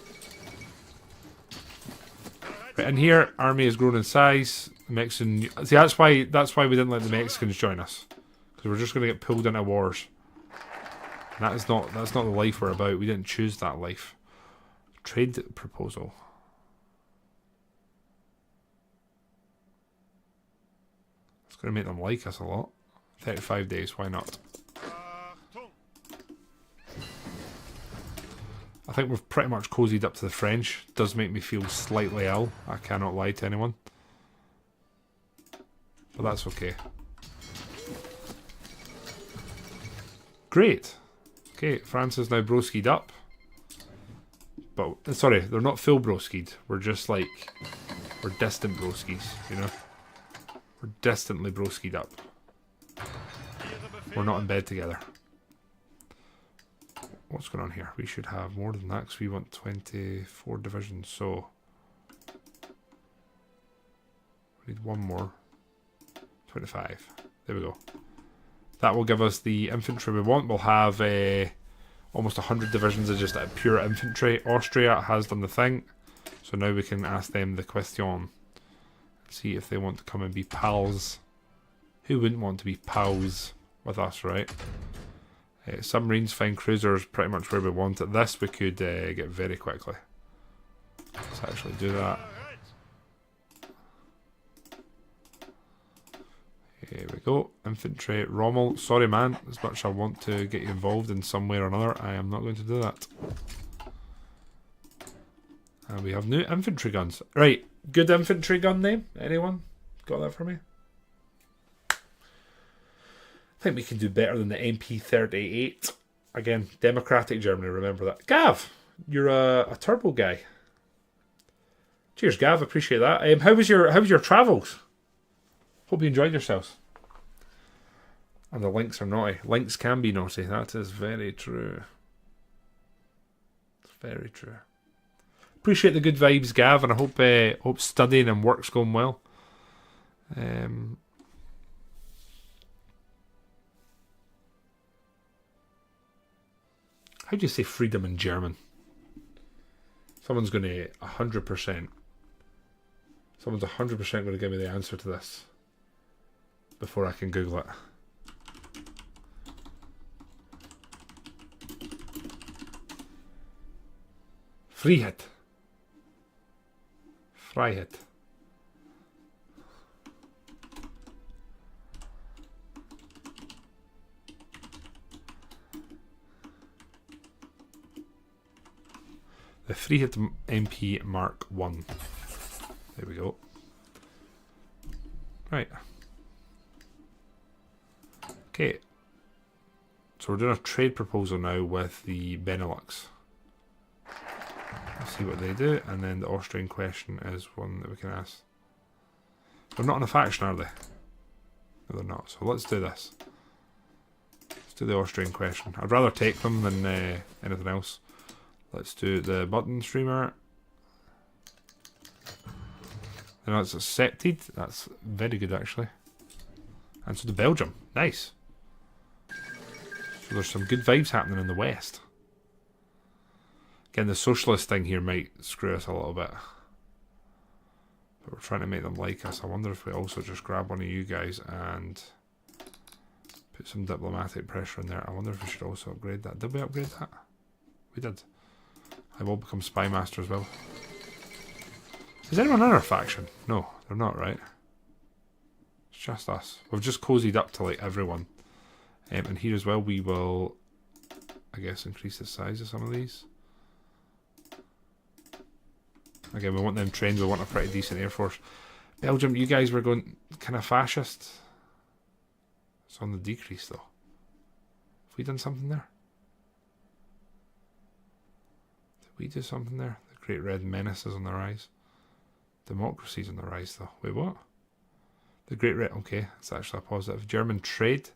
Right, in here, army has grown in size. The Mexican. See, that's why we didn't let the Mexicans join us, because we're just going to get pulled into wars. And that's not the life we're about. We didn't choose that life. Trade proposal. It's going to make them like us a lot. 35 days. Why not? I think we've pretty much cozied up to the French. It does make me feel slightly ill. I cannot lie to anyone. But that's okay. Great. Okay, France is now broskied up. But, sorry, they're not full broskied. We're just We're distant broskies, you know? We're distantly broskied up. We're not in bed together. What's going on here? We should have more than that because we want 24 divisions, so... we need one more. 25. There we go. That will give us the infantry we want. We'll have almost 100 divisions of just pure infantry. Austria has done the thing. So now we can ask them the question. See if they want to come and be pals. Who wouldn't want to be pals with us, right? Submarines, fine, cruisers, pretty much where we want it. This we could get very quickly. Let's actually do that. Here we go. Infantry. Rommel. Sorry, man. As much as I want to get you involved in some way or another, I am not going to do that. And we have new infantry guns. Right. Good infantry gun name? Anyone? Got that for me? I think we can do better than the MP38. Again, Democratic Germany, remember that. Gav! You're a turbo guy. Cheers, Gav. Appreciate that. How was your travels? Hope you enjoyed yourselves. And the links are naughty. Links can be naughty. That is very true. It's very true. Appreciate the good vibes, Gav, and I hope studying and work's going well. How do you say freedom in German? Someone's going to 100%. Someone's 100% going to give me the answer to this before I can Google it. Freiheit. Freiheit. The Freiheit MP Mark 1. There we go. Right. Okay. So we're doing a trade proposal now with the Benelux. Let's see what they do, and then the Austrian question is one that we can ask. They're not in a faction, are they? No, they're not. So let's do this. Let's do the Austrian question. I'd rather take them than anything else. Let's do the button streamer. And that's accepted. That's very good, actually. And so the Belgium. Nice. So there's some good vibes happening in the West. Again, the socialist thing here might screw us a little bit. But we're trying to make them like us. I wonder if we also just grab one of you guys and put some diplomatic pressure in there. I wonder if we should also upgrade that. Did we upgrade that? We did. I will become spy master as well. Is anyone in our faction? No, they're not, right? It's just us. We've just cozied up to like everyone. And here as well we will, I guess, increase the size of some of these. Again, we want them trained, we want a pretty decent air force. Belgium, you guys were going kind of fascist. It's on the decrease though. Have we done something there? Did we do something there? The Great Red Menace is on the rise. Democracy's on the rise though. Wait, what? The Great Red, okay, it's actually a positive. German trade.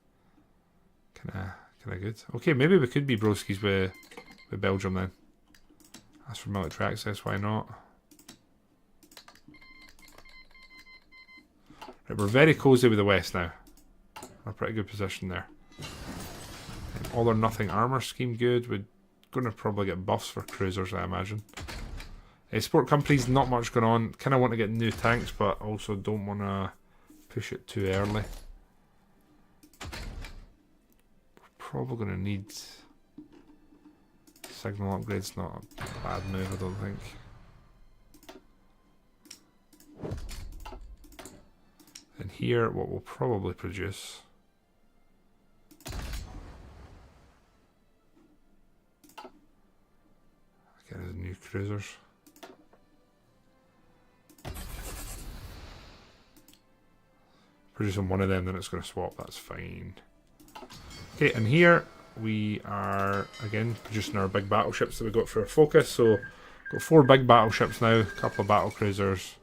Kinda good. Okay, maybe we could be broskies with Belgium then. As for military access, why not? Right, we're very cozy with the West now. We're in a pretty good position there. All or nothing armour scheme good. We're going to probably get buffs for cruisers, I imagine. Sport companies, not much going on. Kind of want to get new tanks, but also don't want to push it too early. We're probably going to need signal upgrades. Not a bad move, I don't think. And here, what we'll probably produce. Again, is new cruisers. Producing one of them, then it's going to swap. That's fine. Okay, and here we are again producing our big battleships that we got for our focus. So, got 4 big battleships now, a couple of battle cruisers,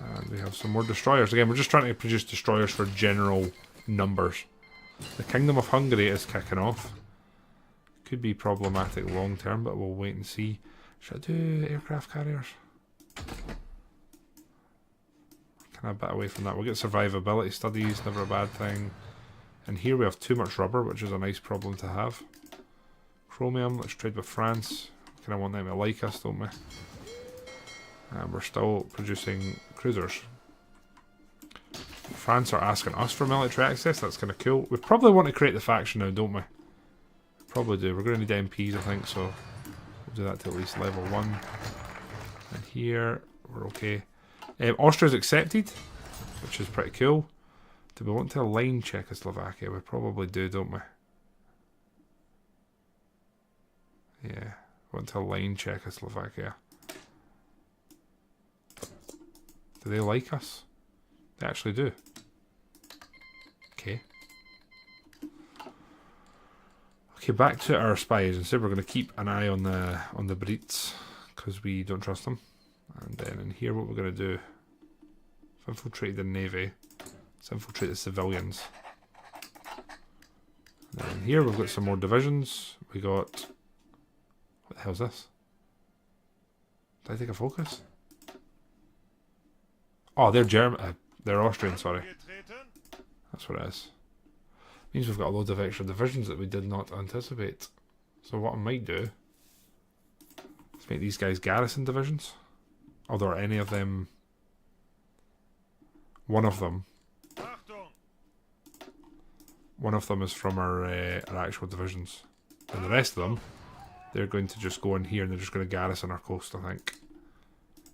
And we have some more destroyers. Again, we're just trying to produce destroyers for general numbers. The Kingdom of Hungary is kicking off. Could be problematic long term, but we'll wait and see. Should I do aircraft carriers? Kind of a bit away from that. We'll get survivability studies, never a bad thing. And here we have too much rubber, which is a nice problem to have. Chromium, let's trade with France. We kind of want them to like us, don't we? And we're still producing cruisers. France are asking us for military access, that's kind of cool. We probably want to create the faction now, don't we? Probably do. We're going to need MPs, I think, so we'll do that to at least level 1. And here, we're okay. Austria's accepted, which is pretty cool. Do we want to align Czechoslovakia? We probably do, don't we? Yeah, we want to align Czechoslovakia. Do they like us? They actually do. Okay. Okay, back to our spies. Instead, we're going to keep an eye on the Brits because we don't trust them. And then in here, what we're going to do? I've infiltrated the navy. Let's infiltrate the civilians. And then in here, we've got some more divisions. We got. What the hell's this? Did I take a focus? Oh, they're German. They're Austrian, sorry. That's what it is. Means we've got a load of extra divisions that we did not anticipate. So what I might do is make these guys garrison divisions. Although any of them, one of them is from our actual divisions, and the rest of them, they're going to just go in here and they're just going to garrison our coast, I think.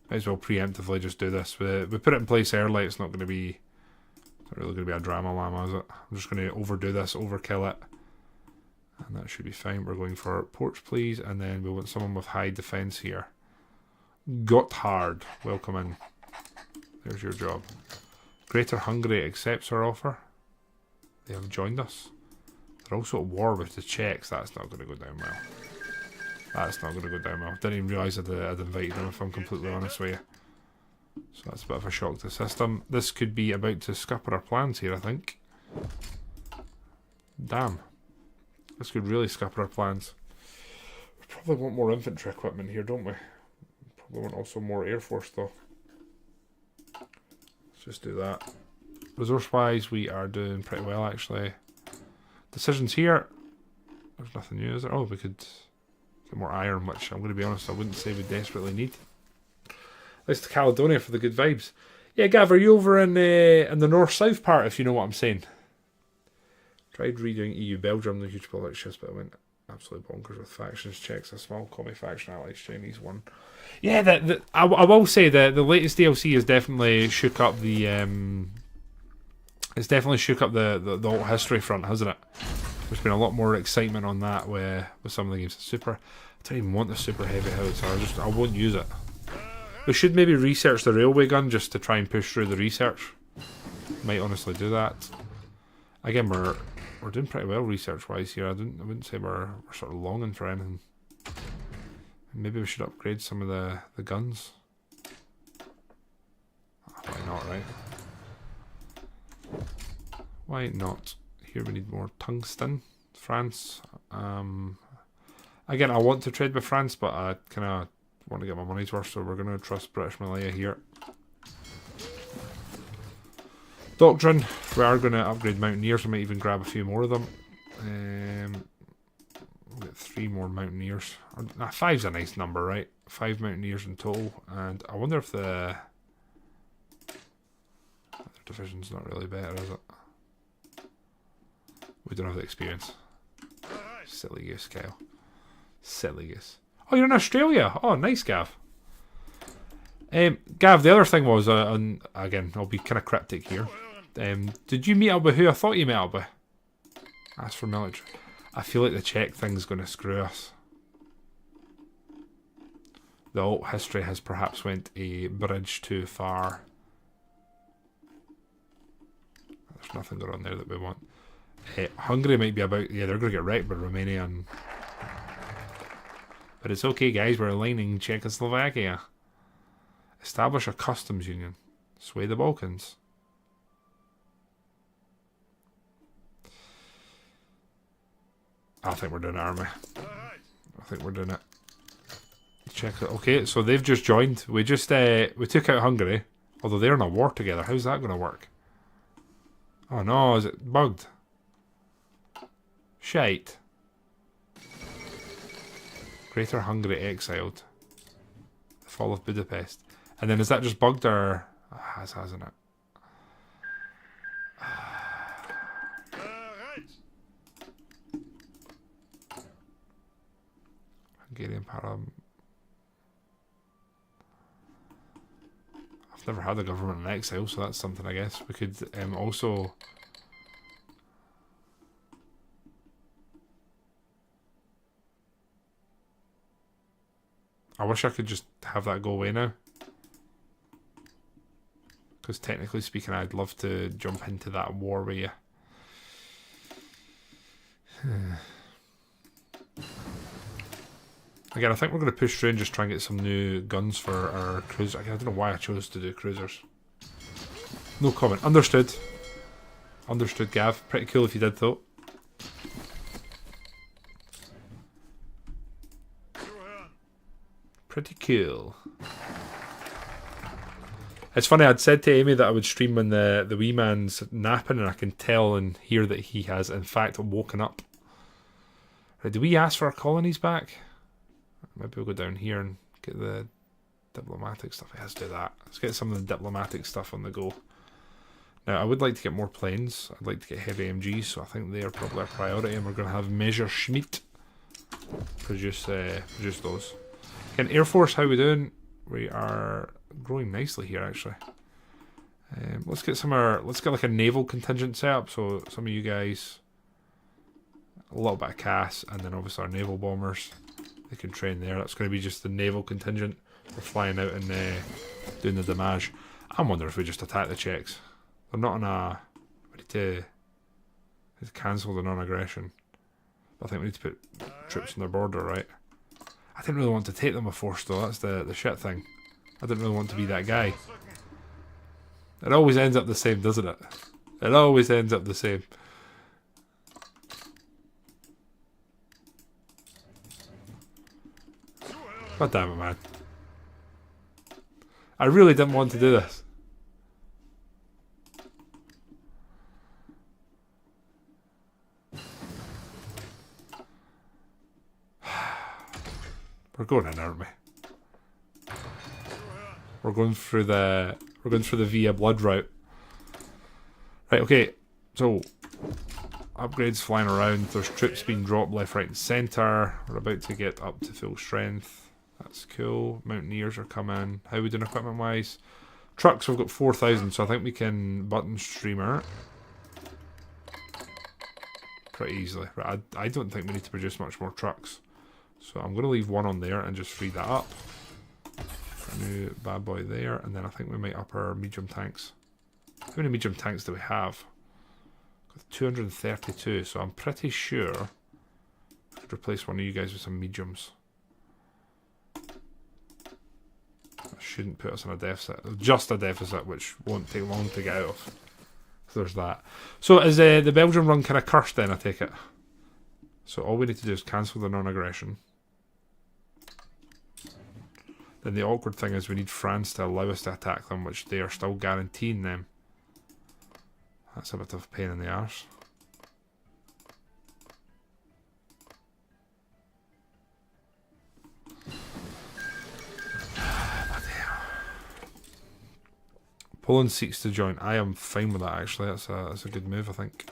Might as well preemptively just do this. We put it in place early. It's not going to be, not really going to be a drama llama, is it? I'm just going to overdo this, overkill it, and that should be fine. We're going for ports, please, and then we want someone with high defense here. Gotthard, welcome in. There's your job. Greater Hungary accepts our offer. They have joined us. They're also at war with the Czechs. That's not going to go down well. That's not going to go down well. Didn't even realise I'd invited them, if I'm completely honest with you. So that's a bit of a shock to the system. This could be about to scupper our plans here, I think. Damn. This could really scupper our plans. We probably want more infantry equipment here, don't we? Probably want also more Air Force, though. Let's just do that. Resource-wise, we are doing pretty well, actually. Decisions here. There's nothing new, is there? Oh, we could get more iron, which I'm going to be honest, I wouldn't say we desperately need. Let's to Caledonia for the good vibes. Yeah, Gav, are you over in the north-south part, if you know what I'm saying? Tried redoing EU Belgium, the huge politics shifts, but I went absolutely bonkers with factions. Czechs, a small commie faction, allies, Chinese one. Yeah, I will say that the latest DLC has definitely shook up the it's definitely shook up the alt history front, hasn't it? There's been a lot more excitement on that with some of the games. Super, I don't even want the super heavy howitzer. I won't use it. We should maybe research the railway gun just to try and push through the research. Might honestly do that. Again, we're doing pretty well research wise here. I wouldn't say we're sort of longing for anything. Maybe we should upgrade some of the guns. Why not, right? Why not? Here we need more tungsten. France. Again, I want to trade with France, but I kind of want to get my money's worth, so we're going to trust British Malaya here. Doctrine. We are going to upgrade Mountaineers. I might even grab a few more of them. We'll get 3 more Mountaineers. 5's a nice number, right? 5 Mountaineers in total. And I wonder if the other division's not really better, is it? We don't have the experience. Silly goose, Kyle. Silly goose. Oh, you're in Australia. Oh, nice, Gav. Gav, the other thing was, again, I'll be kind of cryptic here. Did you meet up with who I thought you met up with? Ask for military. I feel like the Czech thing's going to screw us. The alt history has perhaps went a bridge too far. There's nothing going on there that we want. Hungary might be about, yeah, they're going to get wrecked by Romania. But it's okay, guys, we're aligning Czechoslovakia. Establish a customs union. Sway the Balkans. I think we're doing it, aren't we? I think we're doing it. Check it. Okay, so they've just joined. We just we took out Hungary, although they're in a war together. How's that going to work? Oh no, is it bugged? Shite. Greater Hungary exiled. The fall of Budapest. And then is that just bugged or hasn't it? Hungarian Parliament. I've never had a government in exile, so that's something I guess. We could also... I wish I could just have that go away now. Because technically speaking, I'd love to jump into that war with you. Again, I think we're going to push through and just try and get some new guns for our cruiser. Again, I don't know why I chose to do cruisers. No comment. Understood. Understood, Gav. Pretty cool if you did, though. Pretty cool. It's funny, I'd said to Amy that I would stream when the wee man's napping, and I can tell and hear that he has, in fact, woken up. Right, do we ask for our colonies back? Maybe we'll go down here and get the diplomatic stuff. Let's do that. Let's get some of the diplomatic stuff on the go. Now, I would like to get more planes. I'd like to get heavy MGs, so I think they are probably a priority, and we're going to have Messerschmitt produce those. Again, Air Force, how we doing? We are growing nicely here, actually. Let's get like a naval contingent set up. So some of you guys, a little bit of CAS, and then obviously our naval bombers. They can train there. That's going to be just the naval contingent. We're flying out and doing the damage. I'm wondering if we just attack the Czechs. They're not on a... We need to cancel the non-aggression. But I think we need to put troops on their border, right? I didn't really want to take them by force, though. That's the shit thing. I didn't really want to be that guy. It always ends up the same, doesn't it? It always ends up the same. God damn it, man. I really didn't want to do this. We're going in, aren't we? We're going through the via blood route. Right, okay. So upgrades flying around. There's troops being dropped left, right, and centre. We're about to get up to full strength. That's cool. Mountaineers are coming. How are we doing equipment wise? Trucks, we've got 4,000, so I think we can button streamer pretty easily. Right, I don't think we need to produce much more trucks. So I'm going to leave one on there and just free that up. New bad boy there, and then I think we might up our medium tanks. How many medium tanks do we have? Got 232, so I'm pretty sure I could replace one of you guys with some mediums. That shouldn't put us in a deficit. Just a deficit, which won't take long to get out of. So there's that. So is the Belgian run kind of cursed then, I take it? So all we need to do is cancel the non-aggression. Then the awkward thing is we need France to allow us to attack them, which they are still guaranteeing them. That's a bit of a pain in the arse. Poland seeks to join. I am fine with that, actually. That's a good move, I think.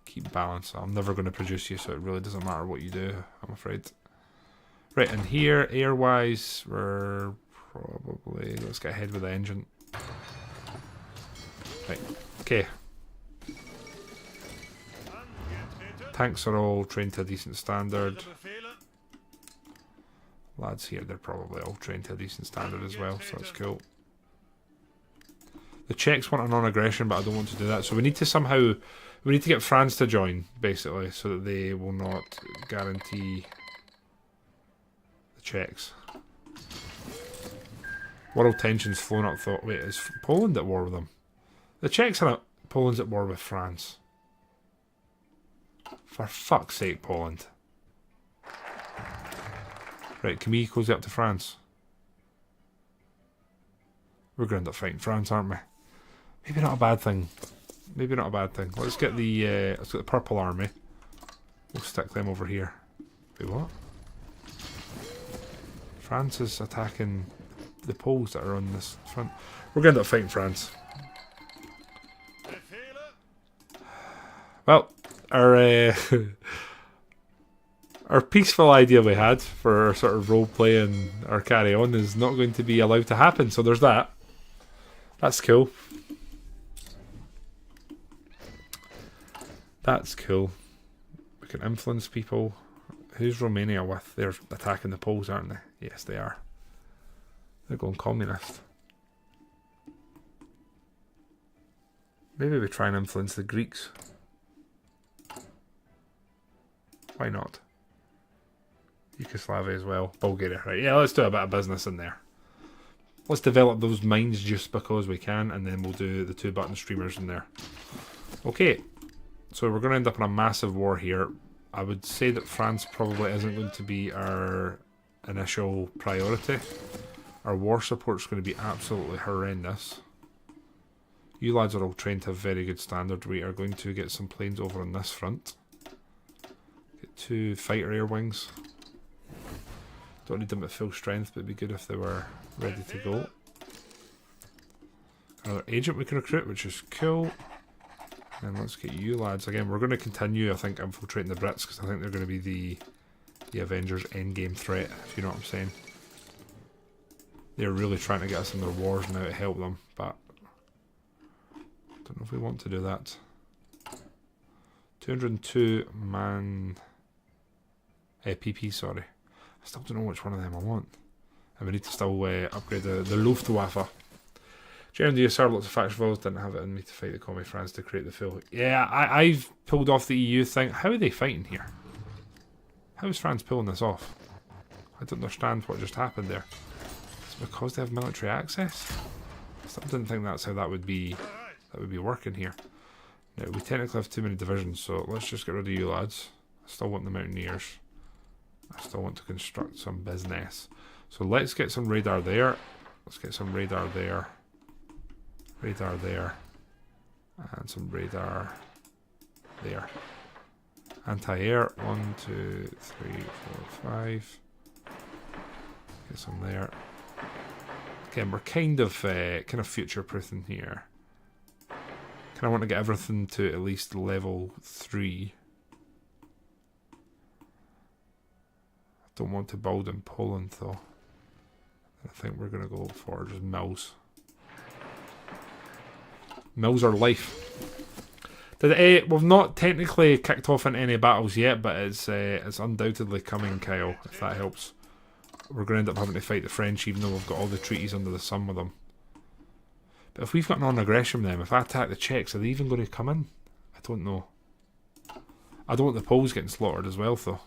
Keep balance. I'm never going to produce you, so it really doesn't matter what you do, I'm afraid. Right, and here, air-wise, we're probably... Let's get ahead with the engine. Right, okay. Tanks are all trained to a decent standard. Lads here, they're probably all trained to a decent standard as well, so that's cool. The Czechs want a non-aggression, but I don't want to do that. So we need to somehow... We need to get France to join, basically, so that they will not guarantee the Czechs. World tensions flowing up. Thought, wait, is Poland at war with them? The Czechs are at Poland's at war with France. For fuck's sake, Poland. Right, can we close it up to France? We're going to end up fighting France, aren't we? Maybe not a bad thing. Maybe not a bad thing. Let's get the Purple Army. We'll stick them over here. Wait, what? France is attacking the Poles that are on this front. We're going to end up fighting France. Well, our our peaceful idea we had for our sort of role play and our carry on is not going to be allowed to happen. So there's that. That's cool. That's cool. We can influence people. Who's Romania with? They're attacking the Poles, aren't they? Yes, they are. They're going communist. Maybe we try and influence the Greeks. Why not? Yugoslavia as well. Bulgaria, right? Yeah, let's do a bit of business in there. Let's develop those mines just because we can, and then we'll do the 2-button streamers in there. Okay, so we're going to end up in a massive war here. I would say that France probably isn't going to be our initial priority. Our war support's going to be absolutely horrendous. You lads are all trained to have very good standard. We are going to get some planes over on this front. Get 2 fighter air wings. Don't need them at full strength, but it'd be good if they were ready to go. Another agent we can recruit, which is cool. And let's get you lads. Again, we're going to continue, I think, infiltrating the Brits, because I think they're going to be the Avengers endgame threat, if you know what I'm saying. They're really trying to get us in their wars now to help them, but I don't know if we want to do that. 202 man PP, sorry. I still don't know which one of them I want. And we need to still upgrade the Luftwaffe. During the USR, lots of faction votes didn't have it in me to fight the commie France to create the full. Yeah, I've pulled off the EU thing. How are they fighting here? How is France pulling this off? I don't understand what just happened there. It's because they have military access? I still didn't think that's how that would be working here. Now, we technically have too many divisions, so let's just get rid of you lads. I still want the Mountaineers. I still want to construct some business. So let's get some radar there. Let's get some radar there. Radar there. And some radar there. Anti-air. 1, 2, 3, 4, 5. Get some there. Again, we're kind of future-proofing here. Kind of want to get everything to at least level 3. I don't want to build in Poland though. I think we're going to go for just mills. Mills are life. We've not technically kicked off in any battles yet, but it's undoubtedly coming, Kyle, if that helps. We're going to end up having to fight the French, even though we've got all the treaties under the sun with them. But if we've got non-aggression with them, if I attack the Czechs, are they even going to come in? I don't know. I don't want the Poles getting slaughtered as well, though.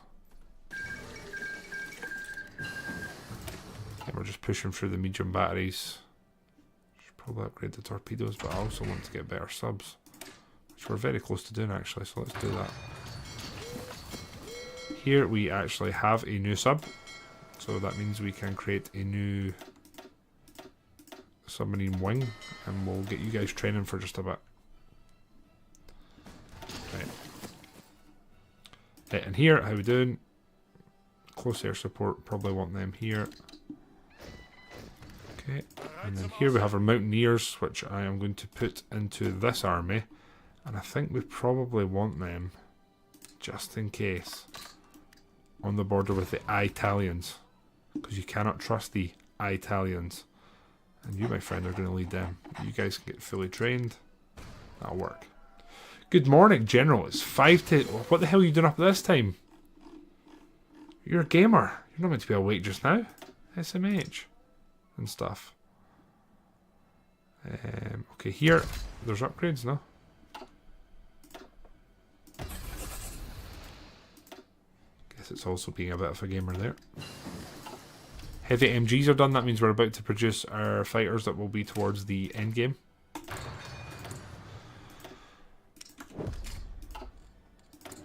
And we're just pushing through the medium batteries. Should probably upgrade the torpedoes, but I also want to get better subs. Which we're very close to doing, actually, so let's do that. Here we actually have a new sub. So that means we can create a new submarine wing, and we'll get you guys training for just a bit. Right. And here, how we doing? Close air support, probably want them here. Okay, and then here we have our Mountaineers, which I am going to put into this army, and I think we probably want them, just in case, on the border with the Italians, because you cannot trust the Italians. And you, my friend, are going to lead them. You guys can get fully trained. That'll work. Good morning, General. It's 5 to... What the hell are you doing up at this time? You're a gamer. You're not meant to be awake just now. SMH. And stuff. Okay, here. There's upgrades, no? Guess it's also being a bit of a gamer there. Heavy MGs are done. That means we're about to produce our fighters that will be towards the end game.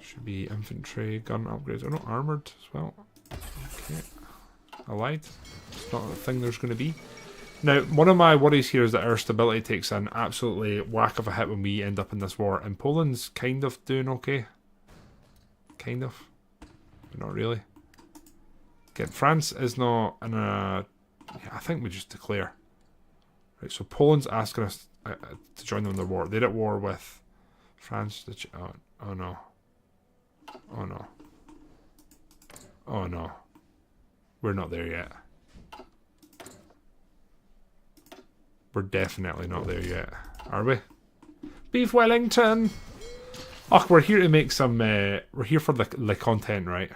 Should be infantry, gun upgrades. Oh no, armoured as well. Okay. I lied. It's not a thing there's going to be. Now, one of my worries here is that our stability takes an absolutely whack of a hit when we end up in this war. And Poland's kind of doing okay. Kind of. But not really. Again, France is not in a... Yeah, I think we just declare. Right, so Poland's asking us to join them in the war. They're at war with France. Oh no. Oh no. Oh no. We're not there yet. We're definitely not there yet. Are we? Beef Wellington! Oh, we're here to make some... we're here for the content, right?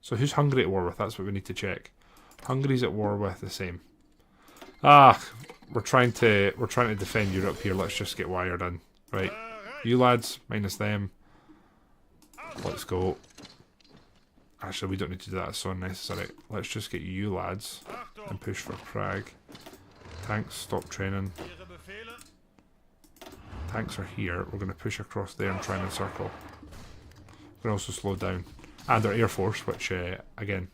So who's Hungary at war with? That's what we need to check. Hungary's at war with the same. Ah, we're trying to defend Europe here. Let's just get wired in. Right. You lads, minus them. Let's go. Actually, we don't need to do that. It's so unnecessary. Let's just get you lads and push for Prague. Tanks, stop training. Tanks are here. We're going to push across there and try and encircle. We're going to also slow down. And our Air Force, which, again,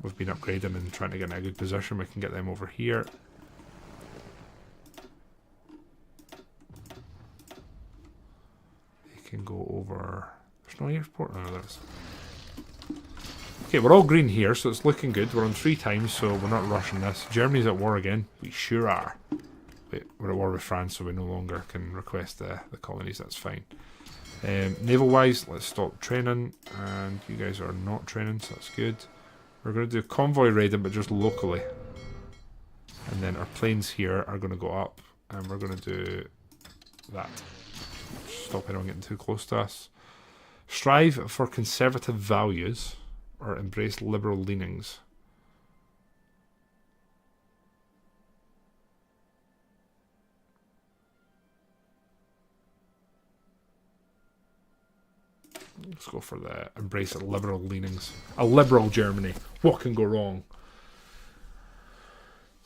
we've been upgrading and trying to get in a good position. We can get them over here. They can go over... There's no airport? No, there is. Okay, we're all green here, so it's looking good. We're on 3 times, so we're not rushing this. Germany's at war again. We sure are. Wait, we're at war with France, so we no longer can request the colonies. That's fine. Naval-wise, let's stop training. And you guys are not training, so that's good. We're going to do convoy raiding, but just locally. And then our planes here are going to go up. And we're going to do that. Stop anyone getting too close to us. Strive for conservative values. Or embrace liberal leanings. Let's go for the embrace liberal leanings. A liberal Germany. What can go wrong?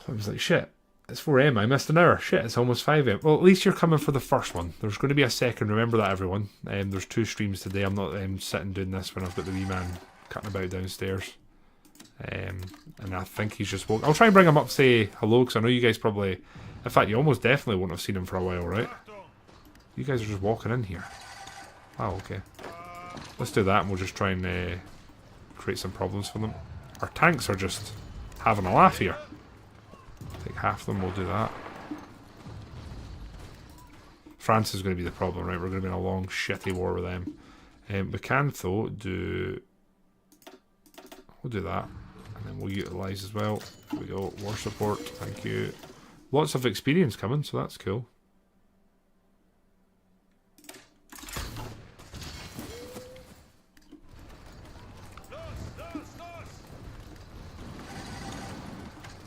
I was like, shit, it's 4 AM. I missed an hour. Shit, it's almost 5 AM. Well, at least you're coming for the first one. There's going to be a second. Remember that, everyone. There's 2 streams today. I'm not sitting doing this when I've got the wee man cutting about downstairs. And I think he's just woke. I'll try and bring him up, say hello, because I know you guys probably... In fact, you almost definitely won't have seen him for a while, right? You guys are just walking in here. Oh, okay. Let's do that, and we'll just try and create some problems for them. Our tanks are just having a laugh here. Take half of them, we'll do that. France is going to be the problem, right? We're going to be in a long, shitty war with them. We can, though, do... We'll do that. And then we'll utilise as well. Here we go. War support. Thank you. Lots of experience coming, so that's cool.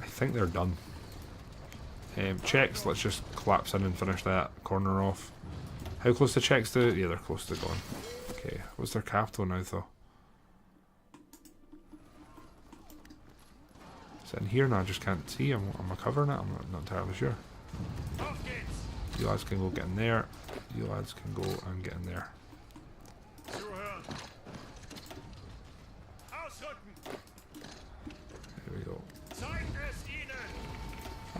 I think they're done. Czechs, let's just collapse in and finish that corner off. How close to Czechs to... Yeah, they're close to gone. Okay, what's their capital now, though? Is it in here? No, I just can't see. Am I covering it? I'm not entirely sure. You lads can go get in there. You lads can go and get in there. There we go.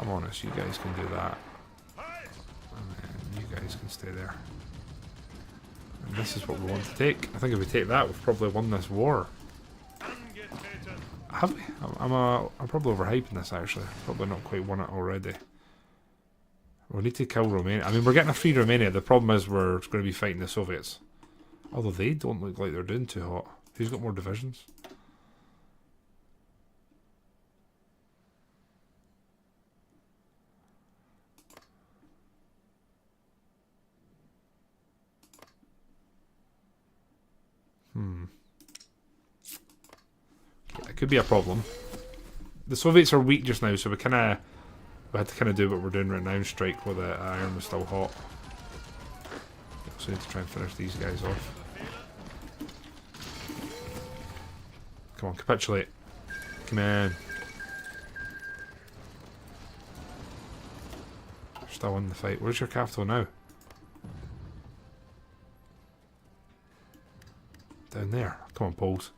I'm honest, you guys can do that. And then you guys can stay there. And this is what we want to take. I think if we take that, we've probably won this war. Have we? I'm probably overhyping this, actually. Probably not quite won it already. We need to kill Romania. I mean, we're getting a free Romania. The problem is we're going to be fighting the Soviets. Although they don't look like they're doing too hot. Who's got more divisions? It could be a problem. The Soviets are weak just now, so we had to kind of do what we're doing right now and strike while the iron was still hot. We also need to try and finish these guys off. Come on, capitulate. Come on. Still in the fight. Where's your capital now? Down there. Come on, Poles.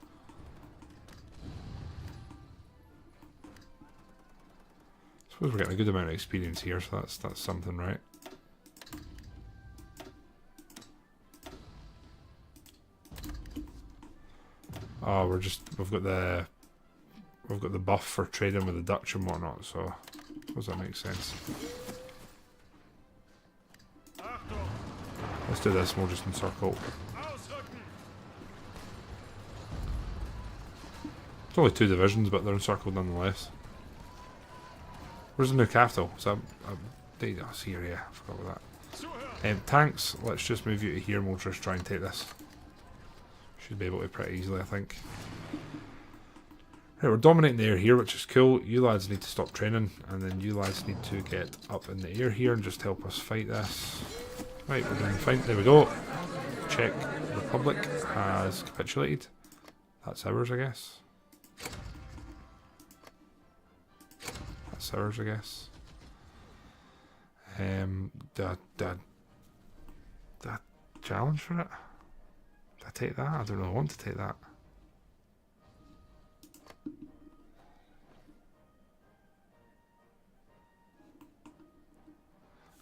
Suppose we're getting a good amount of experience here, so that's something, right? Oh, we've got the buff for trading with the Dutch and whatnot, so does that make sense? Let's do this and we'll just encircle. It's only 2 divisions, but they're encircled nonetheless. Where's the new capital? Is that it's here, yeah, I forgot about that. Tanks, let's just move you to here and we'll just try and take this. Should be able to pretty easily, I think. Right, we're dominating the air here, which is cool. You lads need to stop training, and then you lads need to get up in the air here and just help us fight this. Right, we're doing fine. There we go. Czech Republic has capitulated. That's ours, I guess. That's ours, I guess. That challenge for it? Did I take that? I don't really want to take that.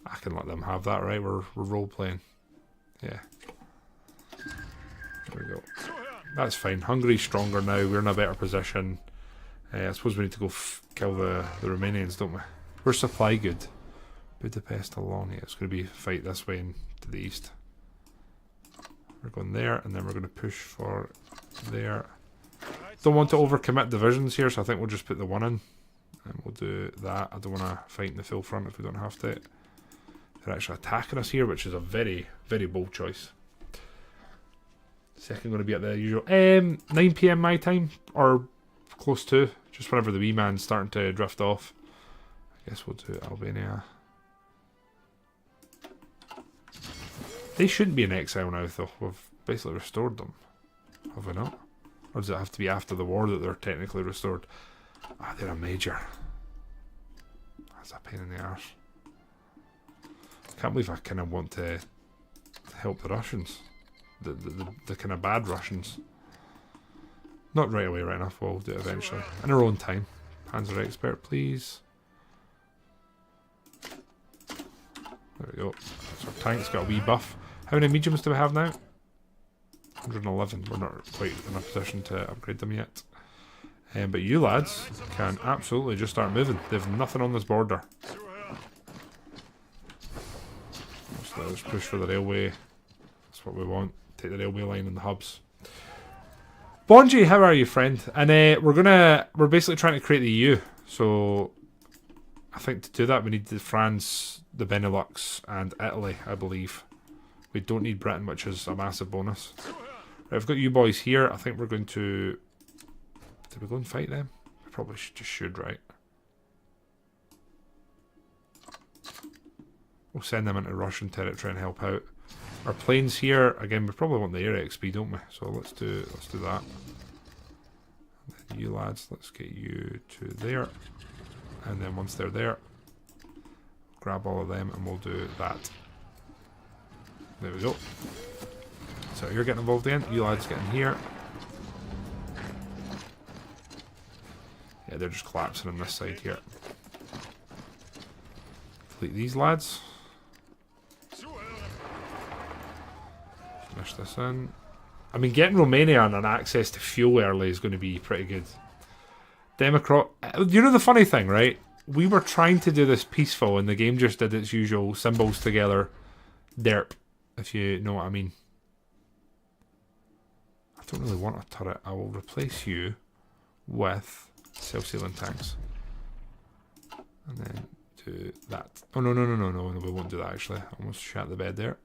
I can let them have that, right? We're role playing. Yeah. There we go. That's fine. Hungary's stronger now. We're in a better position. I suppose we need to go kill the Romanians, don't we? We're supply good. Budapest along. Yeah, it's going to be a fight this way and to the east. We're going there, and then we're going to push for there. Don't want to overcommit divisions here, so I think we'll just put the 1 in. And we'll do that. I don't want to fight in the full front if we don't have to. They're actually attacking us here, which is a very, very bold choice. Second going to be at the usual 9 PM my time, or close to. Just whenever the wee man's starting to drift off. I guess we'll do Albania. They shouldn't be in exile now, though. We've basically restored them. Have we not? Or does it have to be after the war that they're technically restored? Ah, they're a major. That's a pain in the arse. I can't believe I kind of want to help the Russians. The kind of bad Russians. Not right away, right enough. We'll do it eventually. In our own time. Panzer expert, please. There we go. So our tank's got a wee buff. How many mediums do we have now? 111. We're not quite in a position to upgrade them yet. But you lads can absolutely just start moving. They've nothing on this border. So let's push for the railway. That's what we want. Take the railway line and the hubs. Bonji, how are you, friend? And we're basically trying to create the EU. So I think to do that we need France, the Benelux, and Italy, I believe. We don't need Britain, which is a massive bonus. Right, I've got you boys here. I think we're going to... Did we go and fight them? We probably should, right? We'll send them into Russian territory and help out. Our planes here, again, we probably want the air XP, don't we? So let's do that. And then you lads, let's get you to there. And then once they're there, grab all of them and we'll do that. There we go. So you're getting involved again. You lads getting here. Yeah, they're just collapsing on this side here. Fleet these lads. Finish this in. I mean, getting Romania and an access to fuel early is going to be pretty good. Democrat. You know the funny thing, right? We were trying to do this peaceful and the game just did its usual symbols together. Derp, if you know what I mean. I don't really want a turret. I will replace you with self-sealing tanks. And then do that. Oh, no, we won't do that actually. I almost shat the bed there.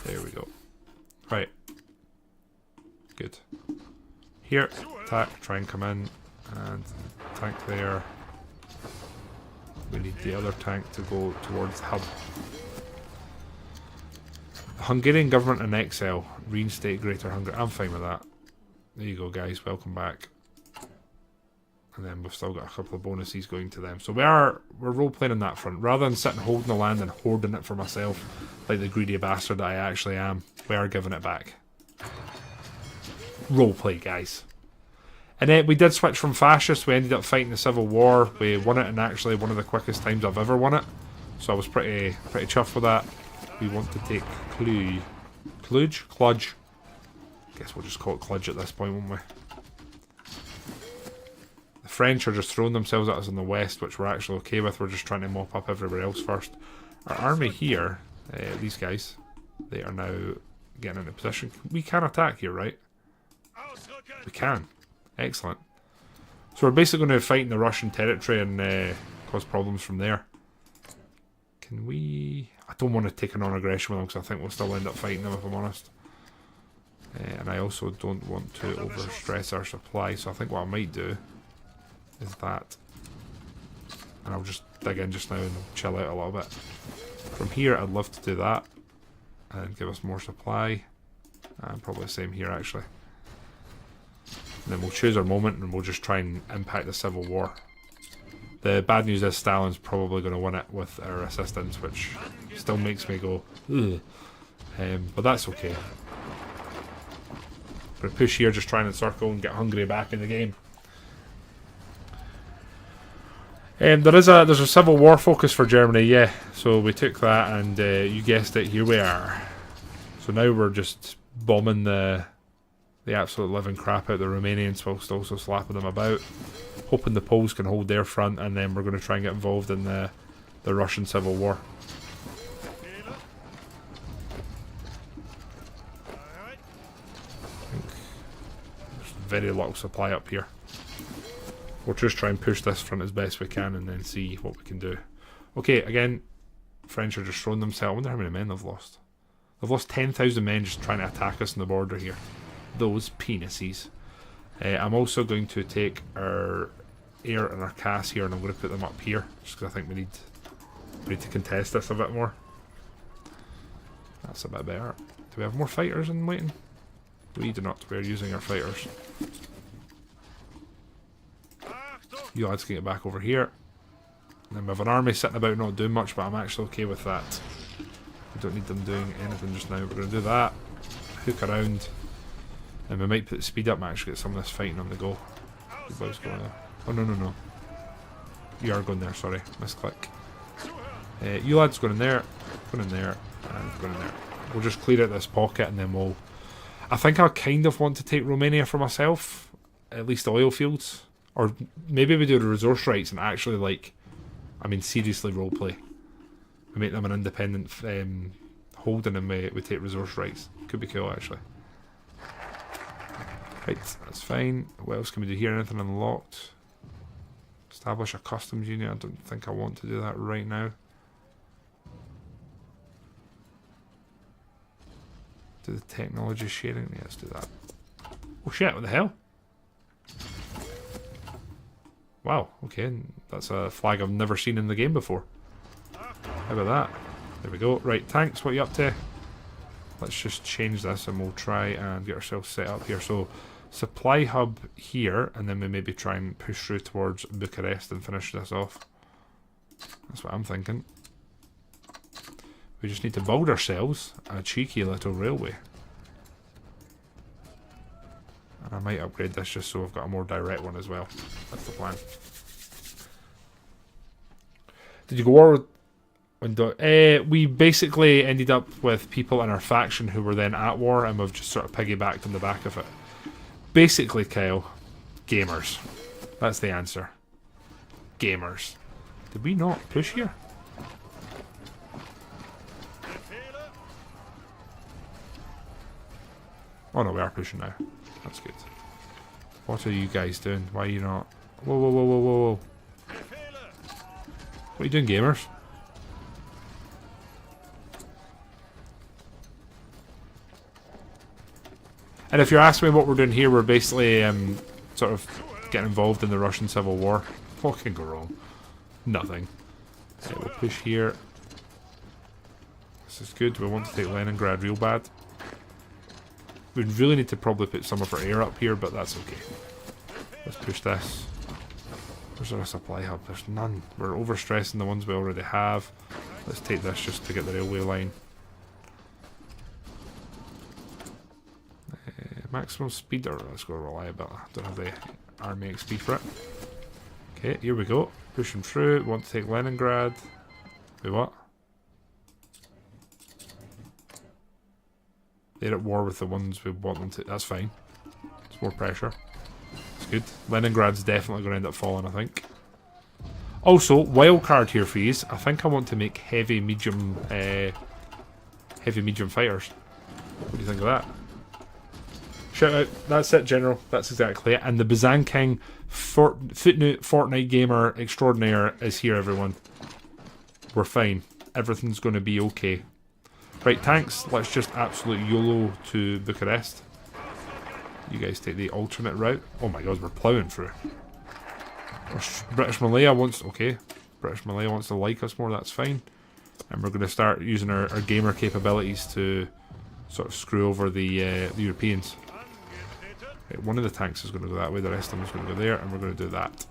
There we go. Right. Good. Here, attack, try and come in. And tank there. We need the other tank to go towards the hub. The Hungarian government in exile. Reinstate Greater Hungary. I'm fine with that. There you go, guys. Welcome back. And then we've still got a couple of bonuses going to them. So we're role-playing on that front. Rather than sitting holding the land and hoarding it for myself, like the greedy bastard that I actually am, we are giving it back. Roleplay, guys. And then we did switch from fascist. We ended up fighting the Civil War. We won it in actually one of the quickest times I've ever won it. So I was pretty chuffed with that. We want to take Cluj? Guess we'll just call it Cluj at this point, won't we? The French are just throwing themselves at us in the west, which we're actually okay with. We're just trying to mop up everywhere else first. Our army here, these guys, they are now getting into position. We can attack here, right? We can. Excellent. So we're basically going to fight in the Russian territory and cause problems from there. Can we... I don't want to take a non-aggression with them because I think we'll still end up fighting them if I'm honest. And I also don't want to overstress our supply, so I think what I might do is that. And I'll just dig in just now and chill out a little bit. From here I'd love to do that and give us more supply. And probably the same here actually. And then we'll choose our moment and we'll just try and impact the Civil War. The bad news is Stalin's probably going to win it with our assistance, which still makes me go, ugh. But that's okay. I'm going to push here, just try and encircle and get Hungary back in the game. There's a Civil War focus for Germany, yeah. So we took that and you guessed it, here we are. So now we're just bombing the absolute living crap out of the Romanians whilst also slapping them about. Hoping the Poles can hold their front, and then we're going to try and get involved in the Russian Civil War. I think there's very little supply up here. We'll just try and push this front as best we can and then see what we can do. Okay, again, French are just throwing themselves. I wonder how many men they've lost. They've lost 10,000 men just trying to attack us on the border here. Those penises. I'm also going to take our air and our CAS here and I'm going to put them up here just because I think we need to contest this a bit more. That's a bit better. Do we have more fighters in waiting? We do not. We're using our fighters. You lads can get back over here. And then we have an army sitting about not doing much, but I'm actually okay with that. We don't need them doing anything just now. We're going to do that. Hook around. And we might put the speed up and actually get some of this fighting on the go. Going there. Oh no. You are going there, sorry. Misclick. You lads going in there, and going in there. We'll just clear out this pocket and then we'll... I think I kind of want to take Romania for myself. At least the oil fields. Or maybe we do the resource rights and actually like... I mean seriously roleplay. We make them an independent holding and we take resource rights. Could be cool actually. Right, that's fine. What else can we do here? Anything unlocked? Establish a customs union. I don't think I want to do that right now. Do the technology sharing? Yeah, let's do that. Oh shit, what the hell? Wow, okay. That's a flag I've never seen in the game before. How about that? There we go. Right, tanks, what are you up to? Let's just change this and we'll try and get ourselves set up here. So, supply hub here, and then we maybe try and push through towards Bucharest and finish this off. That's what I'm thinking. We just need to build ourselves a cheeky little railway. And I might upgrade this just so I've got a more direct one as well. That's the plan. Did you go war with... we basically ended up with people in our faction who were then at war, and we've just sort of piggybacked on the back of it. Basically, Kyle, gamers. That's the answer. Gamers. Did we not push here? Oh no, we are pushing now. That's good. What are you guys doing? Why are you not... Whoa. What are you doing, gamers? And if you're asking me what we're doing here, we're basically sort of getting involved in the Russian Civil War. What can go wrong? Nothing. We'll push here. This is good. We want to take Leningrad real bad. We really need to probably put some of our air up here, but that's okay. Let's push this. Where's our supply hub? There's none. We're overstressing the ones we already have. Let's take this just to get the railway line. Maximum speed, or let's go reliability. Don't have the army XP for it. Okay, here we go. Pushing through. Want to take Leningrad. Wait, what? They're at war with the ones we want them to. That's fine. It's more pressure. It's good. Leningrad's definitely going to end up falling, I think. Also, wildcard here for yous. I think I want to make heavy medium fighters. What do you think of that? Shout out. That's it, General. That's exactly it. And the Byzantine Footnote Fortnite Gamer Extraordinaire is here, everyone. We're fine. Everything's going to be okay. Right, tanks. Let's just absolute YOLO to Bucharest. You guys take the alternate route. Oh my god, we're ploughing through. British Malaya wants... Okay. British Malaya wants to like us more, that's fine. And we're going to start using our gamer capabilities to sort of screw over the Europeans. Right, one of the tanks is going to go that way, the rest of them is going to go there, and we're going to do that.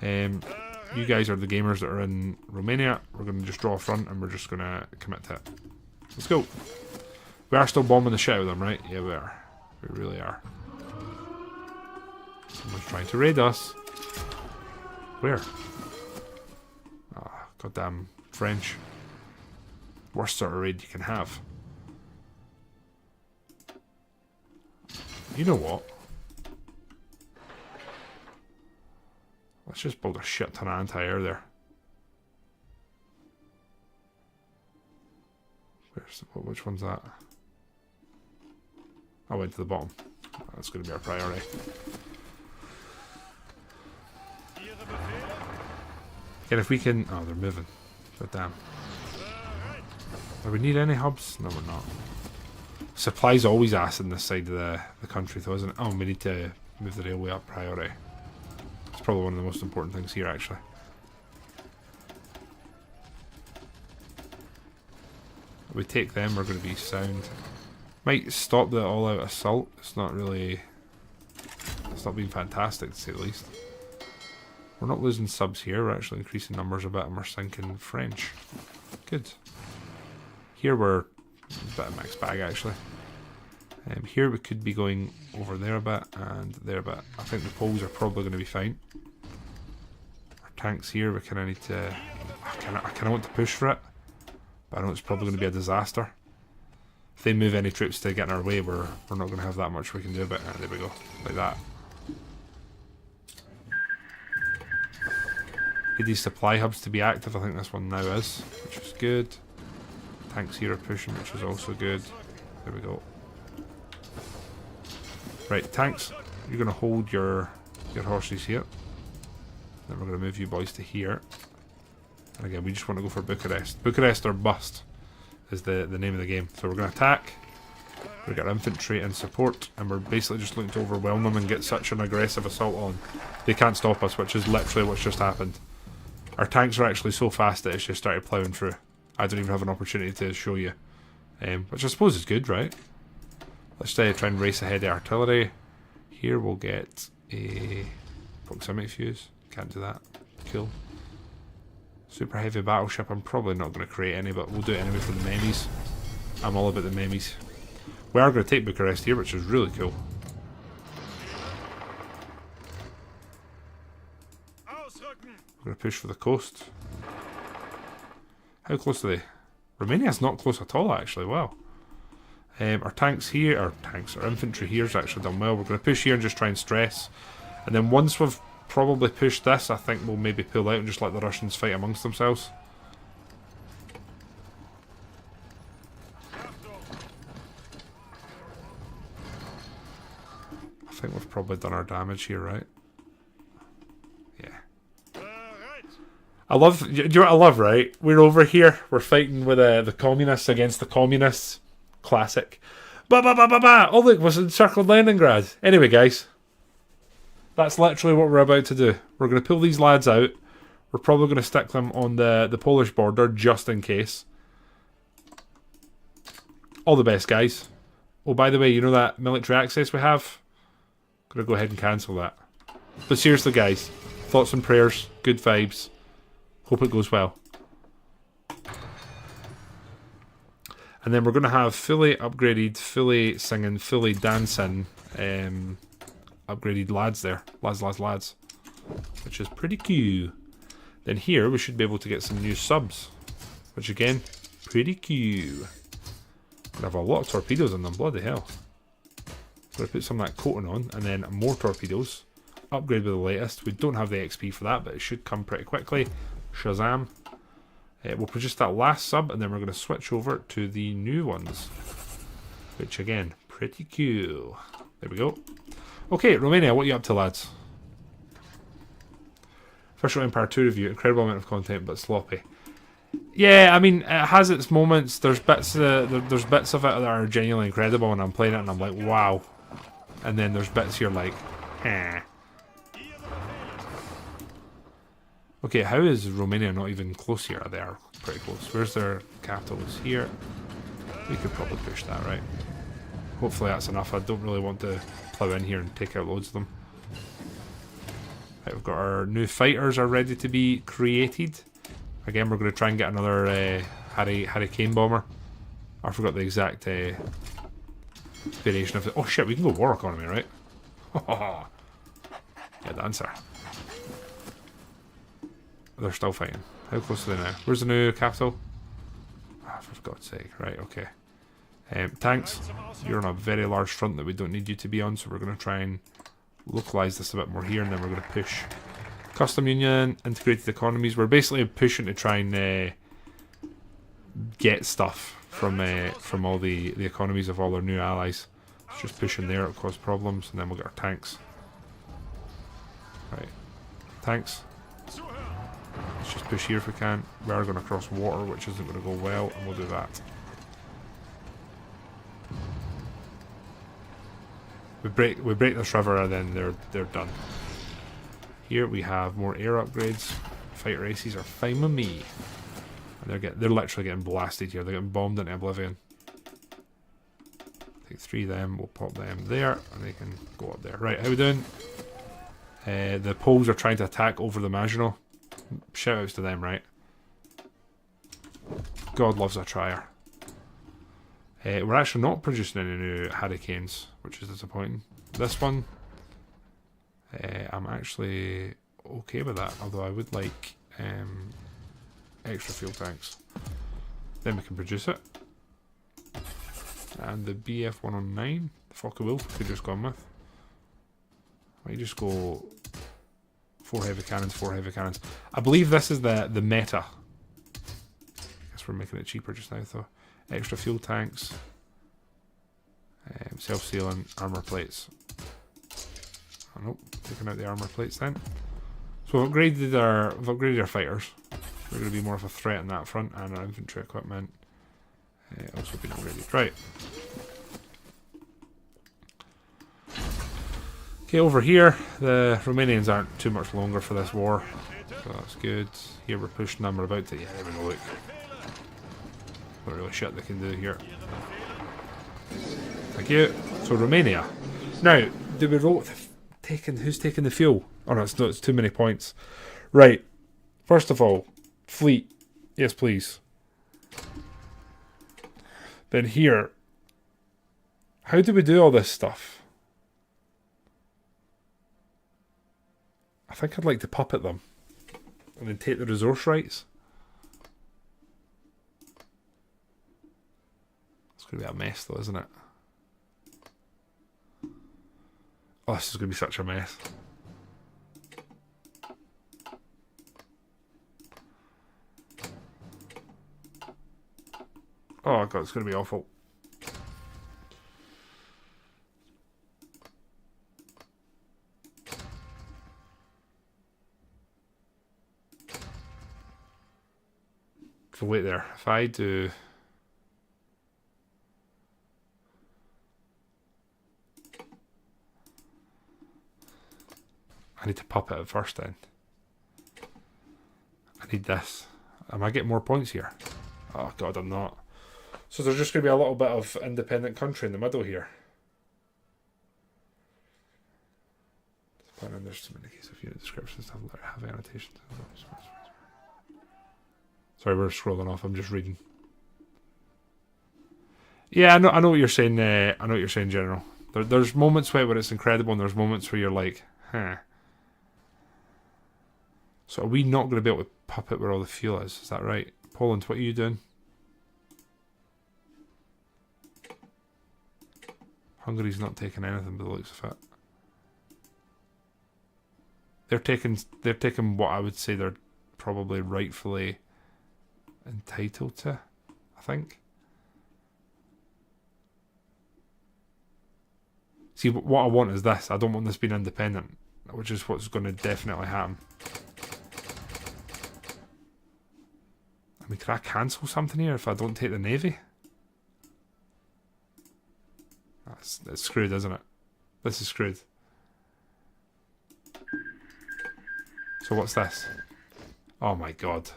You guys are the gamers that are in Romania. We're going to just draw a front, and we're just going to commit to it. Let's go. We are still bombing the shit out of them, right? Yeah, we are. We really are. Someone's trying to raid us. Where? Ah, goddamn French. Worst sort of raid you can have. You know what? Let's just build a shit ton of anti-air there. Which one's that? I went to the bottom. That's going to be our priority. And if we can... Oh, they're moving. God damn. Do we need any hubs? No, we're not. Supply's always ass in this side of the country, though, isn't it? Oh, we need to move the railway up priority. It's probably one of the most important things here, actually. If we take them, we're going to be sound. Might stop the all-out assault. It's not really... It's not been fantastic, to say the least. We're not losing subs here. We're actually increasing numbers a bit, and we're sinking French. Good. Here we're a bit of mixed bag, actually. Here we could be going over there a bit, and there a bit. I think the poles are probably going to be fine. Our tanks here, we kind of need to... I kind of want to push for it, but I know it's probably going to be a disaster. If they move any troops to get in our way, we're not going to have that much we can do about it. There we go. Like that. Need these supply hubs to be active. I think this one now is, which is good. Tanks here are pushing, which is also good. There we go. Right, tanks, you're going to hold your horses here. Then we're going to move you boys to here. And again, we just want to go for Bucharest. Bucharest or bust is the name of the game. So we're going to attack. We've got infantry and support, and we're basically just looking to overwhelm them and get such an aggressive assault on. They can't stop us, which is literally what's just happened. Our tanks are actually so fast that it's just started ploughing through. I don't even have an opportunity to show you. Which I suppose is good, right? Let's try and race ahead the artillery. Here we'll get a proximity fuse. Can't do that. Cool. Super heavy battleship. I'm probably not going to create any, but we'll do it anyway for the memes. I'm all about the memes. We are going to take Bucharest here, which is really cool. We're going to push for the coast. How close are they? Romania's not close at all, actually. Wow. Our tanks here, our infantry here has actually done well. We're going to push here and just try and stress. And then once we've probably pushed this, I think we'll maybe pull out and just let the Russians fight amongst themselves. I think we've probably done our damage here, right? Yeah. I love, do you know what I love, right? We're over here, we're fighting with the communists against the communists. Classic. Ba ba ba ba ba! Oh look, was encircled Leningrad. Anyway, guys. That's literally what we're about to do. We're going to pull these lads out. We're probably going to stick them on the Polish border, just in case. All the best, guys. Oh, by the way, you know that military access we have? I'm going to go ahead and cancel that. But seriously, guys. Thoughts and prayers, good vibes. Hope it goes well. And then we're going to have fully upgraded, fully singing, fully dancing, upgraded lads there. Lads. Which is pretty cool. Then here we should be able to get some new subs. Which again, pretty cool. We have a lot of torpedoes in them, bloody hell. We're going to put some of that coating on, and then more torpedoes. Upgrade with the latest. We don't have the XP for that, but it should come pretty quickly. Shazam. We'll produce that last sub, and then we're going to switch over to the new ones. Which, again, pretty cool. There we go. Okay, Romania, what are you up to, lads? Official Empire 2 review. Incredible amount of content, but sloppy. Yeah, I mean, it has its moments. There's bits there's bits of it that are genuinely incredible, and I'm playing it, and I'm like, wow. And then there's bits you're like, eh. Okay, how is Romania not even close here? They are pretty close. Where's their capitals? Here. We could probably push that, right? Hopefully that's enough. I don't really want to plough in here and take out loads of them. Right, we've got our new fighters are ready to be created. Again, we're going to try and get another Hurricane bomber. I forgot the exact variation of it. Oh shit, we can go war economy, right? Good answer. They're still fighting. How close are they now? Where's the new capital? Ah, for God's sake. Right, okay. Tanks, you're on a very large front that we don't need you to be on, so we're going to try and localise this a bit more here, and then we're going to push custom union, integrated economies. We're basically pushing to try and get stuff from all the economies of all our new allies. It's just pushing there, it'll cause problems, and then we'll get our tanks. Right. Tanks. Let's just push here if we can. We are going to cross water, which isn't going to go well, and we'll do that. We break this river, and then they're done. Here we have more air upgrades. Fighter races are fine with me. And they're literally getting blasted here. They're getting bombed into oblivion. Take 3 of them. We'll pop them there, and they can go up there. Right, how we doing? The Poles are trying to attack over the Maginot. Shoutouts to them, right? God loves a trier. We're actually not producing any new Hurricanes, which is disappointing. This one, I'm actually okay with that, although I would like extra fuel tanks. Then we can produce it. And the BF-109, the fuck I will, could just gone with. Why don't you just go 4 heavy cannons, 4 heavy cannons. I believe this is the meta. I guess we're making it cheaper just now though. Extra fuel tanks. Self-sealing armour plates. Oh, nope, taking out the armour plates then. So we've upgraded our fighters. We're going to be more of a threat on that front, and our infantry equipment also been upgraded. Right. Okay, over here, the Romanians aren't too much longer for this war, so that's good. Here we're pushing them, we're about to, yeah, there we go, look. Not really shit they can do here. Thank you. So Romania. Now, do we roll who's taking the fuel? Oh no, it's too many points. Right. First of all, fleet. Yes, please. Then here. How do we do all this stuff? I think I'd like to puppet them. And then take the resource rights. It's going to be a mess though, isn't it? Oh, this is going to be such a mess. Oh god, it's going to be awful. So wait there, if I do... I need to puppet it first then. I need this. Am I getting more points here? Oh god, I'm not. So there's just going to be a little bit of independent country in the middle here. But then there's some indications of unit descriptions have annotations. Sorry, we're scrolling off. I'm just reading. Yeah, I know what you're saying. I know what you're saying, General. There's moments where it's incredible, and there's moments where you're like, huh. So are we not going to be able to puppet where all the fuel is? Is that right? Poland, what are you doing? Hungary's not taking anything by the looks of it. They're taking what I would say they're probably rightfully entitled to, I think. See, what I want is this. I don't want this being independent, which is what's going to definitely happen. I mean, can I cancel something here if I don't take the Navy? It's screwed, isn't it? This is screwed. So what's this? Oh my god.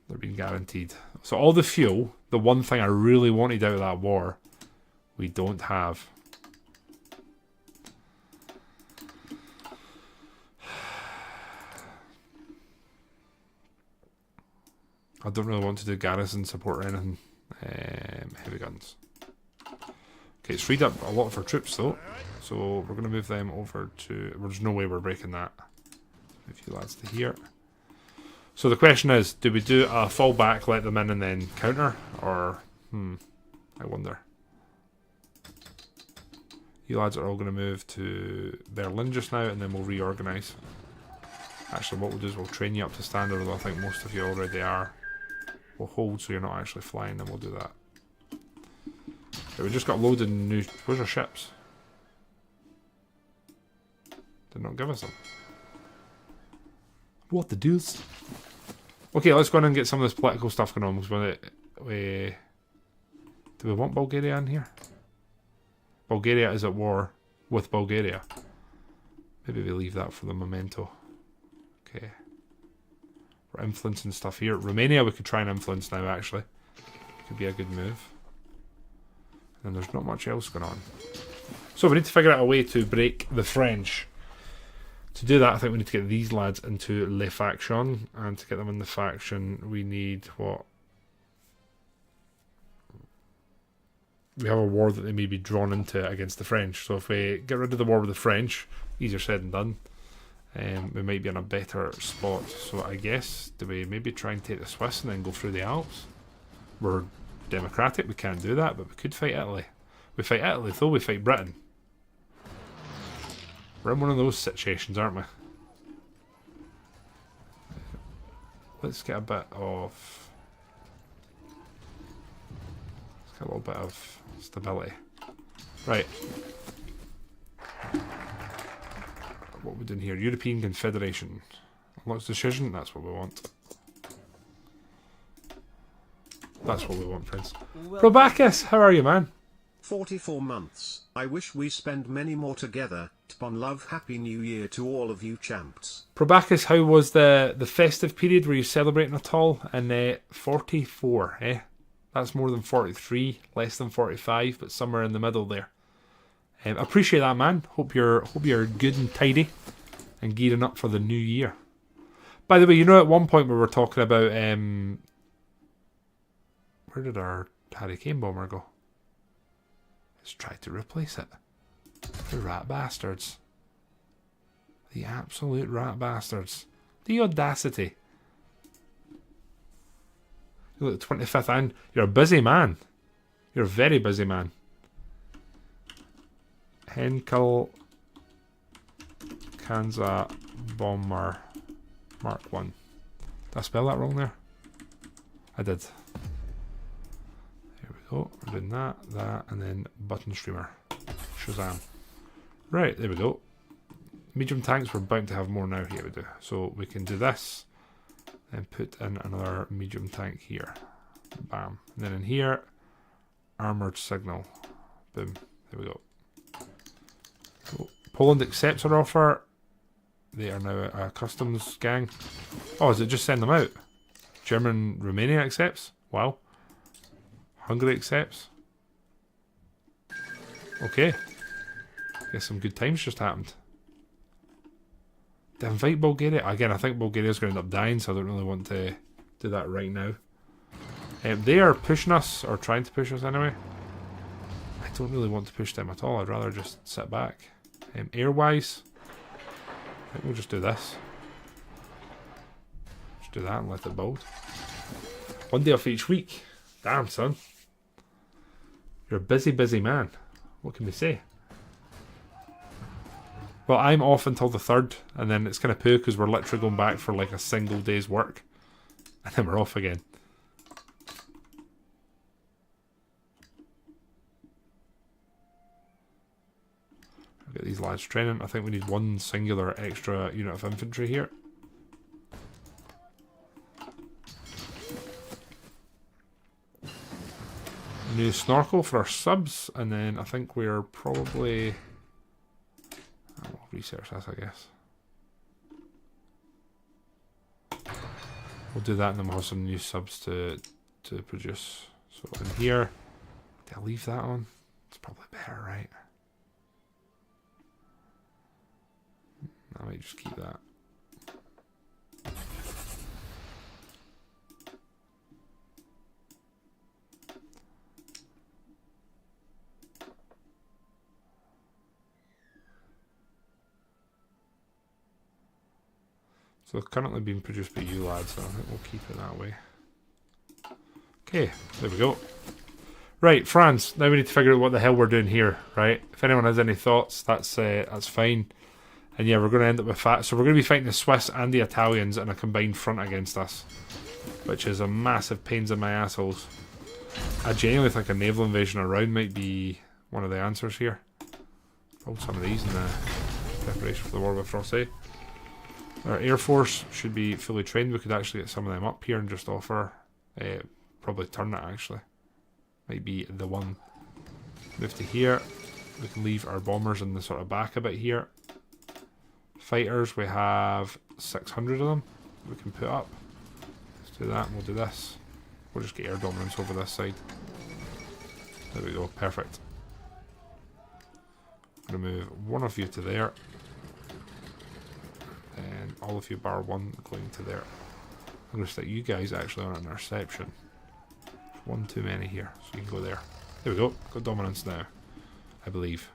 They're being guaranteed. So all the fuel, the one thing I really wanted out of that war, we don't have. I don't really want to do garrison support or anything. Heavy guns. Okay, it's freed up a lot of our troops though. So we're going to move them over to... There's no way we're breaking that. Move you lads to here. So the question is, do we do a fallback, let them in and then counter? Or, I wonder. You lads are all going to move to Berlin just now and then we'll reorganise. Actually, what we'll do is we'll train you up to standard, although I think most of you already are. We'll hold so you're not actually flying, then we'll do that. Okay, we just got loaded new... Where's our ships? Did not give us them. What the deuce? Okay, let's go in and get some of this political stuff going on. Do we want Bulgaria in here? Bulgaria is at war with Bulgaria. Maybe we leave that for the memento. Okay. We're influencing stuff here. Romania we could try and influence now, actually. Could be a good move. And there's not much else going on. So we need to figure out a way to break the French. To do that, I think we need to get these lads into Les Factions. And to get them in the faction, we need what? We have a war that they may be drawn into against the French. So if we get rid of the war with the French, easier said than done. We might be in a better spot. So I guess, do we maybe try and take the Swiss and then go through the Alps? We're democratic, we can't do that, but we could fight Italy. We fight Italy, though we fight Britain. We're in one of those situations, aren't we? Let's get a bit of... Let's get a little bit of stability. Right. What are we doing here? European Confederation. Unlocks decision, that's what we want. That's what we want, Prince. Probacus, how are you, man? 44 months. I wish we spend many more together. Tpon love, happy new year to all of you champs. Probacus, how was the festive period? Were you celebrating at all? And 44, eh? That's more than 43, less than 45, but somewhere in the middle there. Appreciate that, man. Hope you're good and tidy and gearing up for the new year. By the way, you know at one point we were talking about where did our Hurricane Bomber go? Let's try to replace it. The rat bastards. The absolute rat bastards. The audacity. You look at the 25th and you're a busy man. You're a very busy man. Henkel Kanza Bomber Mark 1. Did I spell that wrong there? I did. There we go. We're doing that, and then button streamer. Shazam. Right, there we go. Medium tanks, we're bound to have more now. Here we do. So we can do this and put in another medium tank here. Bam. And then in here, armoured signal. Boom. There we go. So Poland accepts our offer. They are now a customs gang. Oh, does it just send them out? German, Romania accepts? Wow. Hungary accepts? Okay. guess some good times just happened. To invite Bulgaria. Again, I think Bulgaria's going to end up dying, so I don't really want to do that right now. They are pushing us, or trying to push us anyway. I don't really want to push them at all. I'd rather just sit back. Air-wise, I think we'll just do this. Just do that and let it build. One day off each week. Damn, son. You're a busy, busy man. What can we say? Well, I'm off until the 3rd, and then it's kind of poo because we're literally going back for like a single day's work. And then we're off again. I'll get these lads training. I think we need one singular extra unit of infantry here. New snorkel for our subs, and then I think we're probably... I'll research this, I guess. We'll do that, and then we'll have some new subs to produce. So in here, do I leave that on? It's probably better, right? I might just keep that. So it's currently being produced by you lads, so I think we'll keep it that way. Okay, there we go. Right, France. Now we need to figure out what the hell we're doing here, right? If anyone has any thoughts, that's fine. And yeah, we're going to end up with so we're going to be fighting the Swiss and the Italians in a combined front against us, which is a massive pains in my assholes. I genuinely think a naval invasion around might be one of the answers here. Build some of these in the preparation for the war with Francais. Our Air Force should be fully trained. We could actually get some of them up here and just offer, probably turn it actually. Might be the one. Move to here. We can leave our bombers in the sort of back a bit here. Fighters, we have 600 of them we can put up. Let's do that and we'll do this. We'll just get air dominance over this side. There we go, perfect. I'm going to move one of you to there. And all of you bar one going to there. I'm going to stick you guys actually on an interception. One too many here, so you can go there. There we go, got dominance now, I believe.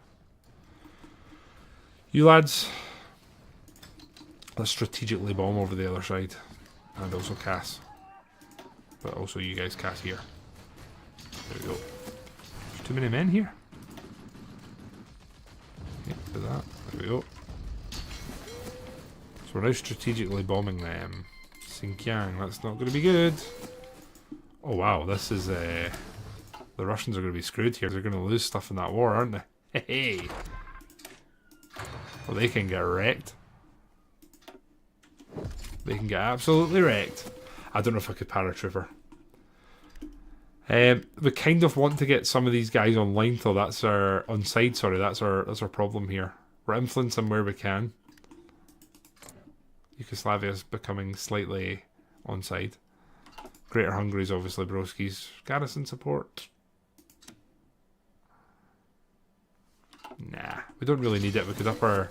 You lads, let's strategically bomb over the other side. And also Cass. But also you guys Cass here. There we go. There's too many men here. Okay, do that. There we go. So we're now strategically bombing them. Xinjiang, that's not going to be good. Oh wow, this is the Russians are going to be screwed here. They're going to lose stuff in that war, aren't they? Hey. Well, they can get wrecked. They can get absolutely wrecked. I don't know if I could paratrooper. We kind of want to get some of these guys online though. That's our on side. Sorry, that's our problem here. We're influencing where we can. Yugoslavia is becoming slightly on side. Greater Hungary is obviously Broski's garrison support. Nah, we don't really need it. We could up our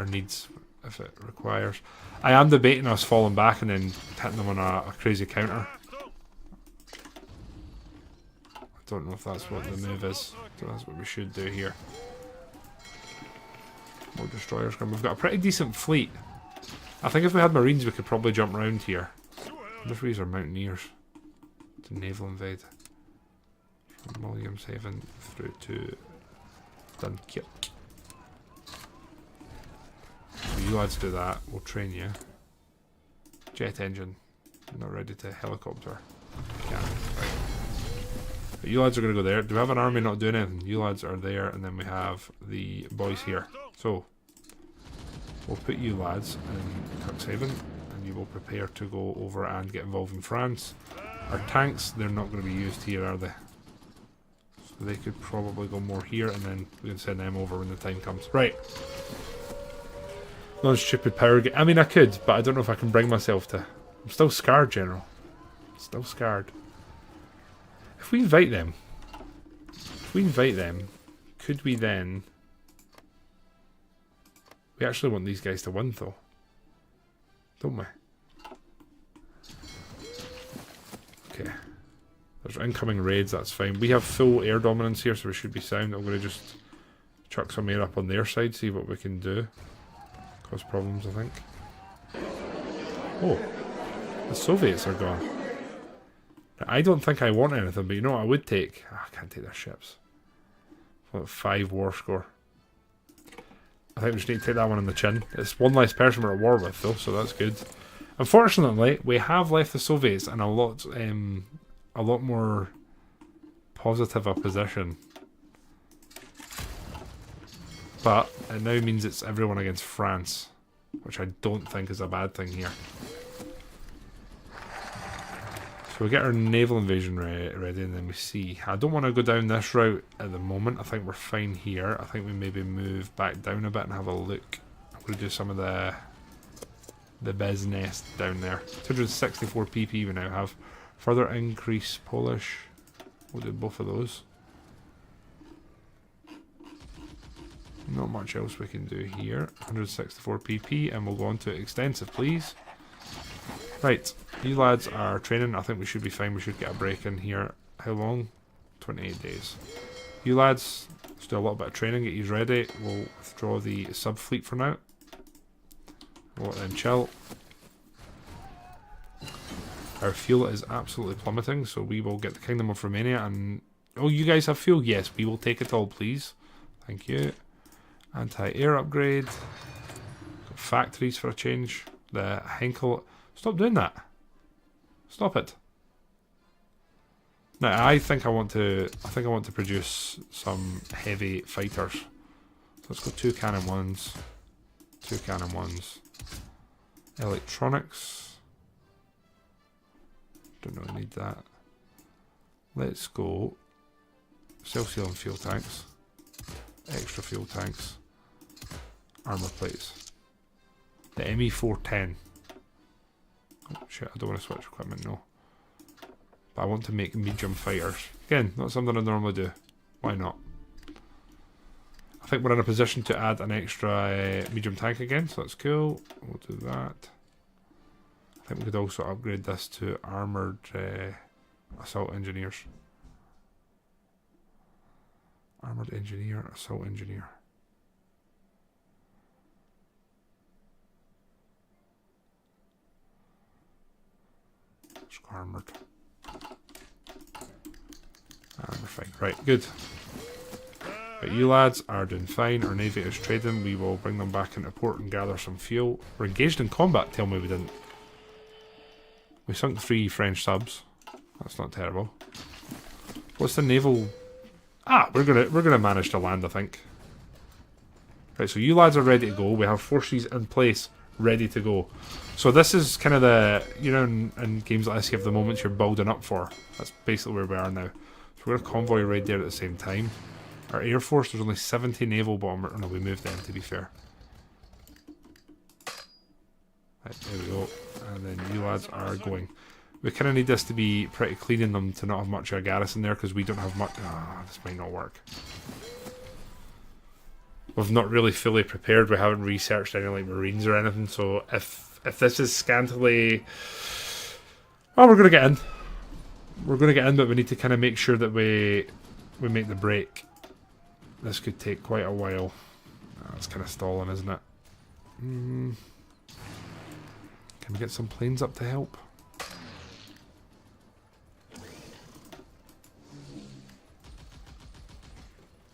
needs if it requires. I am debating us falling back and then hitting them on a crazy counter. I don't know if that's what the move is. So that's what we should do here. More destroyers come. We've got a pretty decent fleet. I think if we had marines we could probably jump around here. What if these are mountaineers? To naval invade. From Williamshaven through to Dunkirk. So you lads do that. We'll train you. Jet engine. Not ready to helicopter. Can't. Right. But you lads are going to go there. Do we have an army not doing anything? You lads are there, and then we have the boys here. So, we'll put you lads in Cuxhaven, and you will prepare to go over and get involved in France. Our tanks, they're not going to be used here, are they? So they could probably go more here, and then we can send them over when the time comes. Right. Non-stupid power game. I mean, I could, but I don't know if I can bring myself to. I'm still scarred, General. Still scarred. If we invite them, we invite them, could we then... We actually want these guys to win though. Don't we? Okay. There's incoming raids, that's fine. We have full air dominance here, so we should be sound. I'm going to just chuck some air up on their side, see what we can do. Cause problems, I think. Oh. The Soviets are gone. Now, I don't think I want anything, but you know what I would take? Oh, I can't take their ships. 5 war score. I think we just need to take that one on the chin. It's one less person we're at war with though, so that's good. Unfortunately, we have left the Soviets in a lot more positive a position. But it now means it's everyone against France, which I don't think is a bad thing here. So we get our naval invasion ready, and then we see. I don't want to go down this route at the moment. I think we're fine here. I think we maybe move back down a bit and have a look. I'm going to do some of the business down there. 264 PP we now have. Further increase Polish. We'll do both of those. Not much else we can do here. 164 PP, and we'll go on to extensive, please. Right, you lads are training. I think we should be fine. We should get a break in here. How long? 28 days. You lads, let's do a little bit of training, get you ready. We'll withdraw the sub-fleet for now. We'll then chill. Our fuel is absolutely plummeting, so we will get the Kingdom of Romania and... Oh, you guys have fuel? Yes, we will take it all, please. Thank you. Anti-air upgrade. Got factories for a change. The Henkel... Stop doing that. Stop it. Now, I think I want to produce some heavy fighters. So let's go 2 cannon 1s. 2 cannon 1s. Electronics. Don't really need that. Let's go self-sealing fuel tanks. Extra fuel tanks. Armor plates. The ME410. Oh shit, I don't want to switch equipment, no. But I want to make medium fighters. Again, not something I normally do. Why not? I think we're in a position to add an extra medium tank again, so that's cool. We'll do that. I think we could also upgrade this to armoured assault engineers. Armoured engineer, assault engineer. Armoured. And we're fine. Right, good. But you lads are doing fine. Our navy is trading. We will bring them back into port and gather some fuel. We're engaged in combat. Tell me we didn't. We sunk 3 French subs. That's not terrible. What's the naval? Ah, we're gonna manage to land, I think. Right, so you lads are ready to go. We have forces in place, ready to go. So this is kind of the, you know, in games like this, you have the moments you're building up for. That's basically where we are now. So we're going to convoy raid there at the same time. Our air force, there's only 70 naval bombers. No, we moved them, to be fair. Right, there we go. And then you lads are going. We kind of need this to be pretty clean in them to not have much of a garrison there, because we don't have much. Ah, this might not work. We've not really fully prepared. We haven't researched any like marines or anything. So if this is scantily, well, we're gonna get in. We're gonna get in, but we need to kind of make sure that we make the break. This could take quite a while. That's kind of stalling, isn't it? Can we get some planes up to help?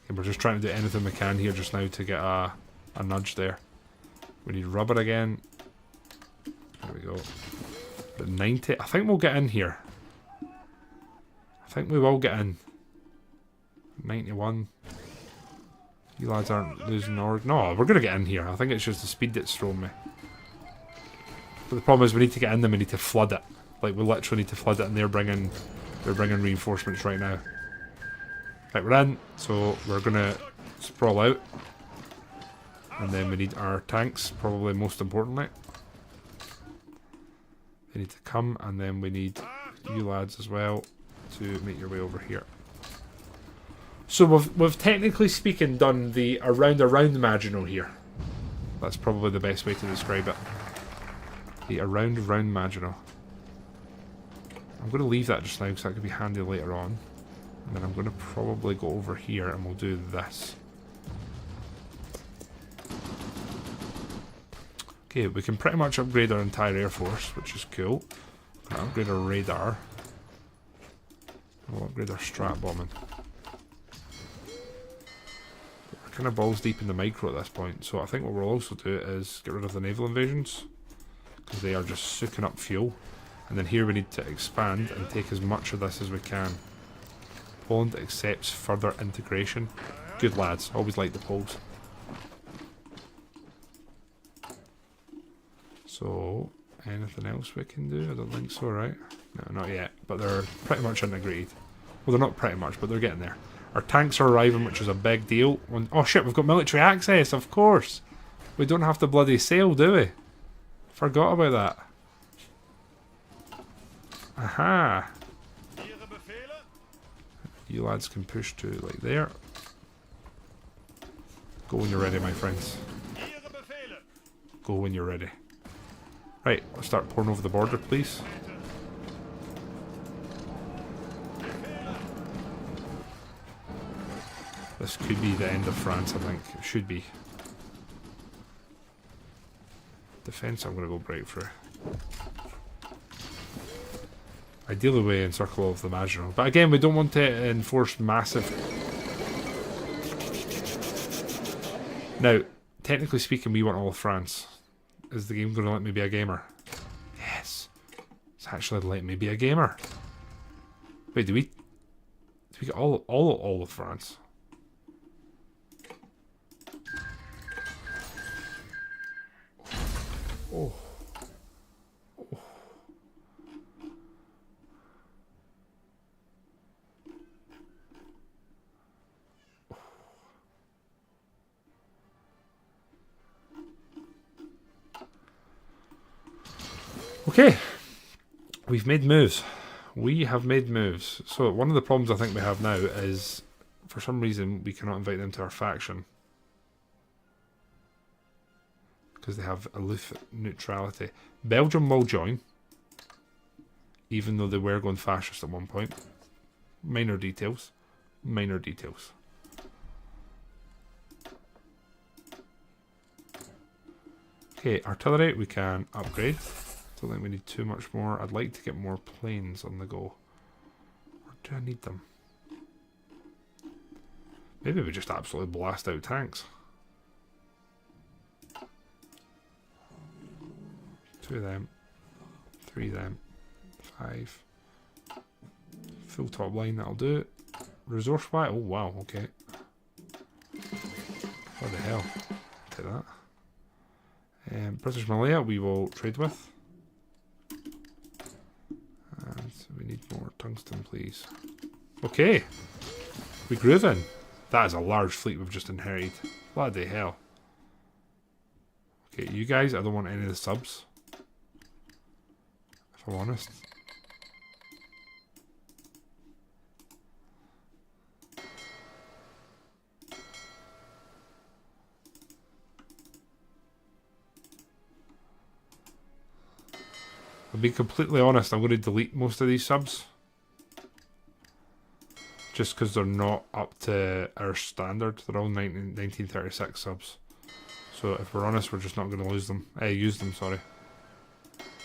We're just trying to do anything we can here just now to get a nudge there. We need rubber again. There we go. But 90. I think we'll get in here. I think we will get in. 91. You lads aren't losing order. No, we're going to get in here. I think it's just the speed that's thrown me. But the problem is we need to get in them. We need to flood it. Like, we literally need to flood it, and they're bringing reinforcements right now. Right, we're in, so we're gonna sprawl out. And then we need our tanks, probably most importantly. They need to come, and then we need you lads as well to make your way over here. So we've technically speaking done the around Maginot here. That's probably the best way to describe it. The around Maginot. I'm going to leave that just now because that could be handy later on. And then I'm going to probably go over here and we'll do this. Okay, we can pretty much upgrade our entire Air Force, which is cool. We're going to upgrade our radar. We'll upgrade our strat bombing. We're kind of balls deep in the micro at this point, so I think what we'll also do is get rid of the naval invasions, because they are just soaking up fuel. And then here we need to expand and take as much of this as we can. Poland accepts further integration. Good lads, always like the Poles. So, anything else we can do? I don't think so, right? No, not yet. But they're pretty much integrated. Well, they're not pretty much, but they're getting there. Our tanks are arriving, which is a big deal. Oh shit, we've got military access, of course! We don't have to bloody sail, do we? Forgot about that. Aha! You lads can push to like there. Go when you're ready, my friends. Go when you're ready. Right, let's start pouring over the border, please. This could be the end of France, I think. It should be. Defence, I'm going to go break through. Ideally we encircle all of the Maginot. But again, we don't want to enforce massive... Now, technically speaking, we want all of France. Is the game going to let me be a gamer? Yes. It's actually letting me be a gamer. Wait, do we get all of France? Oh. Oh. Okay, we've made moves. We have made moves. So one of the problems I think we have now is, for some reason, we cannot invite them to our faction. Because they have aloof neutrality. Belgium will join, even though they were going fascist at one point. Minor details. Minor details. Okay, artillery we can upgrade. Don't think we need too much more. I'd like to get more planes on the go. Or do I need them? Maybe we just absolutely blast out tanks. 2 of them. 3 of them. 5. Full top line, that'll do it. Resource buy? Oh wow, okay. What the hell? Take that. British Malaya we will trade with. And we need more tungsten, please. Okay. We grooving. That is a large fleet we've just inherited. Bloody hell. Okay, you guys, I don't want any of the subs. If I'm honest. I'll be completely honest, I'm going to delete most of these subs. Just because they're not up to our standard. They're all 1936 subs. So if we're honest, we're just not going to use them, sorry.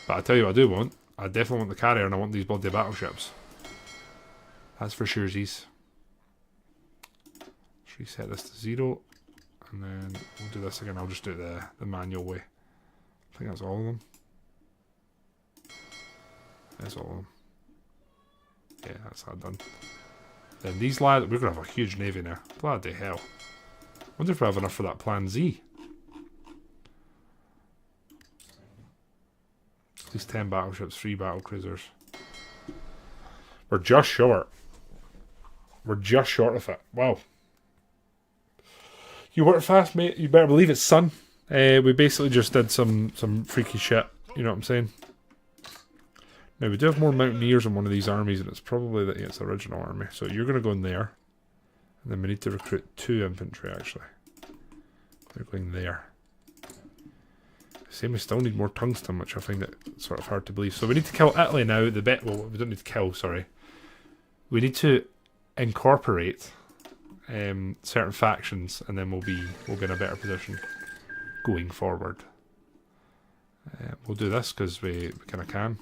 But I tell you what I do want. I definitely want the carrier and I want these bloody battleships. That's for surezies. Let's reset this to 0. And then we'll do this again. I'll just do it the manual way. I think that's all of them. That's all of them. Yeah, that's that done. Then these lads, we're going to have a huge navy now. Bloody hell. Wonder if we have enough for that plan Z. At least 10 battleships, 3 battle cruisers. We're just short. We're just short of it. Wow. You work fast, mate. You better believe it, son. We basically just did some freaky shit. You know what I'm saying? Now, we do have more mountaineers in one of these armies, and it's probably its original army. So you're going to go in there. And then we need to recruit 2 infantry actually. They're going there. Same, we still need more tungsten, which I find it sort of hard to believe. So we need to kill Italy now. Well, we don't need to kill, sorry. We need to incorporate certain factions, and then we'll be in a better position going forward. We'll do this because we kind of can.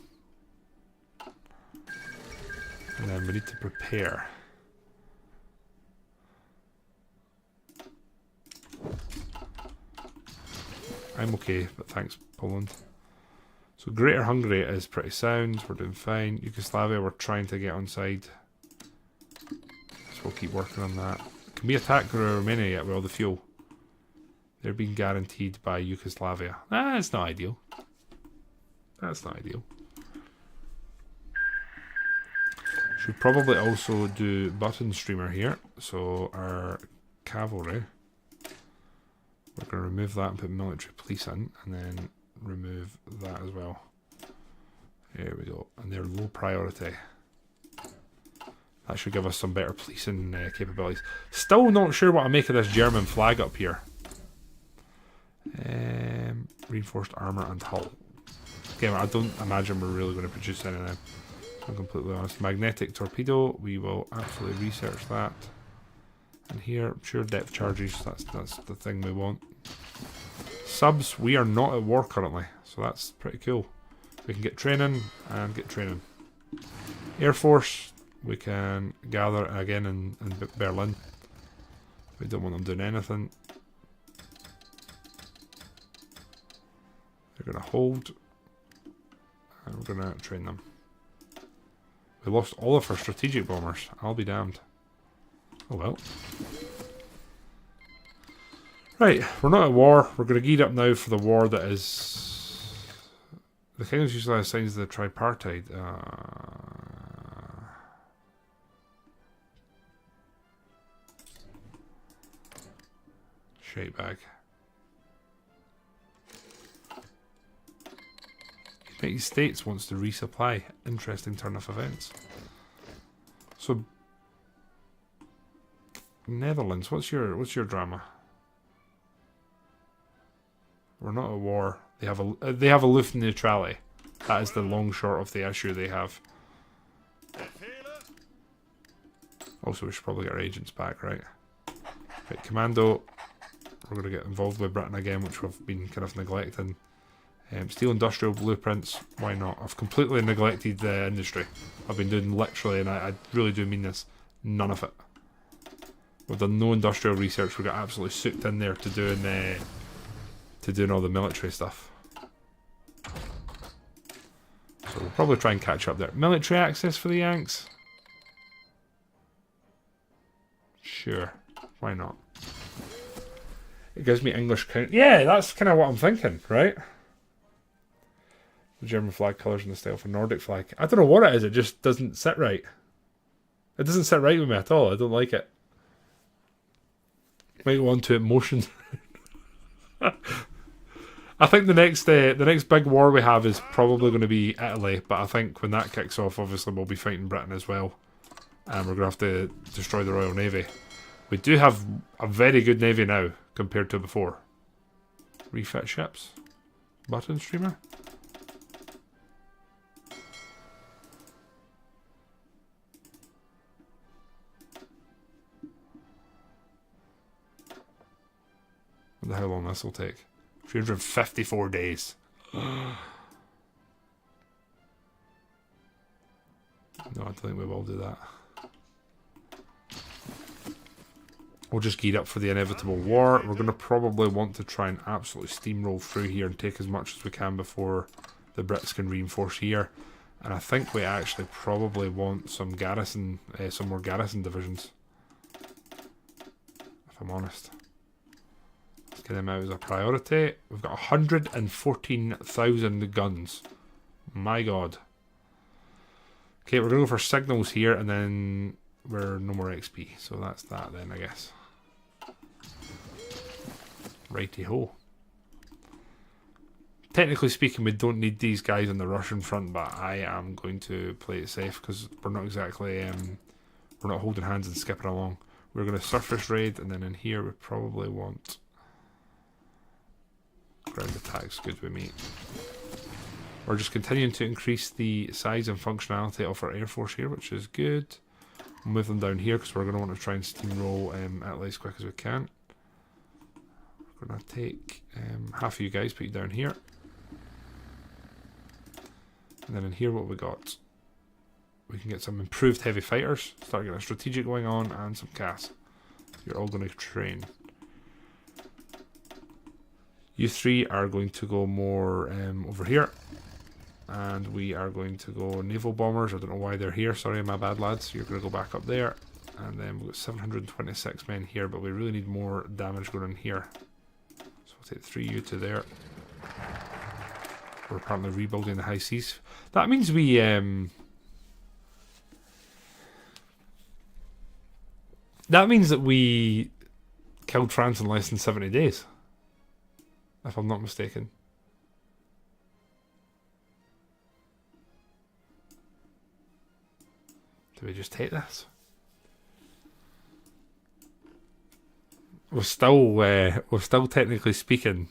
And then we need to prepare. I'm okay, but thanks, Poland. So Greater Hungary is pretty sound. We're doing fine. Yugoslavia, we're trying to get on side. So we'll keep working on that. Can we attack Romania yet with all the fuel? They're being guaranteed by Yugoslavia. That's not ideal. That's not ideal. Should probably also do button streamer here. So our cavalry, we're going to remove that and put military police in, and then remove that as well. There we go. And they're low priority. That should give us some better policing capabilities. Still not sure what I make of this German flag up here. Reinforced armour and hull. Okay, well, I don't imagine we're really going to produce any of them. I'm completely honest. Magnetic torpedo, we will absolutely research that. And here, pure depth charges, that's the thing we want. Subs, we are not at war currently, so that's pretty cool. We can get training and get training. Air Force, we can gather again in Berlin. We don't want them doing anything. They're going to hold, and we're going to train them. We lost all of our strategic bombers. I'll be damned. Oh well. Right, we're not at war. We're going to gear up now for the war that is... The kingdoms usually assigns the tripartite. Shite bag. United States wants to resupply. Interesting turn of events. So Netherlands, what's your drama? We're not at war. They have aloof neutrality. That is the long short of the issue they have. Also, we should probably get our agents back, right? Right, Commando. We're going to get involved with Britain again, which we've been kind of neglecting. Steel industrial blueprints, why not? I've completely neglected the industry. I've been doing literally, and I really do mean this, none of it. We've done no industrial research. We got absolutely soaked in there to doing all the military stuff. So we'll probably try and catch up there. Military access for the Yanks? Sure, why not? It gives me English count. Yeah, that's kind of what I'm thinking, right? The German flag colours and the style for Nordic flag. I don't know what it is, it just doesn't sit right. It doesn't sit right with me at all. I don't like it. Might go on to emotions. I think the next big war we have is probably going to be Italy, but I think when that kicks off, obviously we'll be fighting Britain as well, and we're going to have to destroy the Royal Navy. We do have a very good navy now compared to before. Refit ships, button streamer. I wonder how long this will take. 354 days. No, I don't think we will do that. We'll just gear up for the inevitable war. We're going to probably want to try and absolutely steamroll through here and take as much as we can before the Brits can reinforce here. And I think we actually probably want some garrison, some more garrison divisions. If I'm honest. Let's get them out as a priority. We've got 114,000 guns. My god. Okay, we're going to go for signals here, and then we're no more XP. So that's that then, I guess. Righty-ho. Technically speaking, we don't need these guys on the Russian front, but I am going to play it safe because we're not exactly we're not holding hands and skipping along. We're going to surface raid, and then in here we probably want ground attacks. Good with me. We're just continuing to increase the size and functionality of our Air Force here, which is good. We'll move them down here because we're going to want to try and steamroll Italy as quick as we can. We're going to take half of you guys, put you down here. And then in here, what we got? We can get some improved heavy fighters, start getting a strategic going on, and some CAS. You're all going to train. You three are going to go more over here. And we are going to go naval bombers. I don't know why they're here. Sorry, my bad, lads. You're going to go back up there. And then we've got 726 men here, but we really need more damage going on here. So we'll take 3 U to there. We're apparently rebuilding the high seas. That means we... that means that we killed France in less than 70 days. If I'm not mistaken. Do we just take this? We're still technically speaking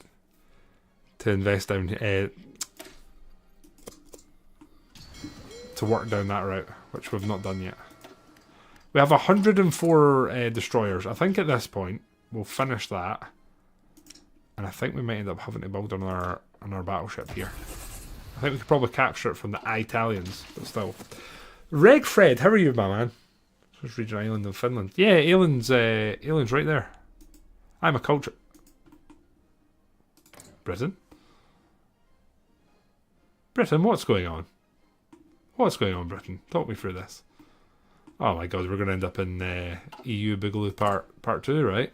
to invest down to work down that route, which we've not done yet. We have 104 destroyers. I think at this point we'll finish that, and I think we might end up having to build on our battleship here. I think we could probably capture it from the Italians, but still. Reg Fred, how are you, my man? This region island of Finland. Yeah, Ailen's right there. I'm a culture. Britain? Britain, what's going on? What's going on, Britain? Talk me through this. Oh my god, we're going to end up in EU Boogaloo part 2, right?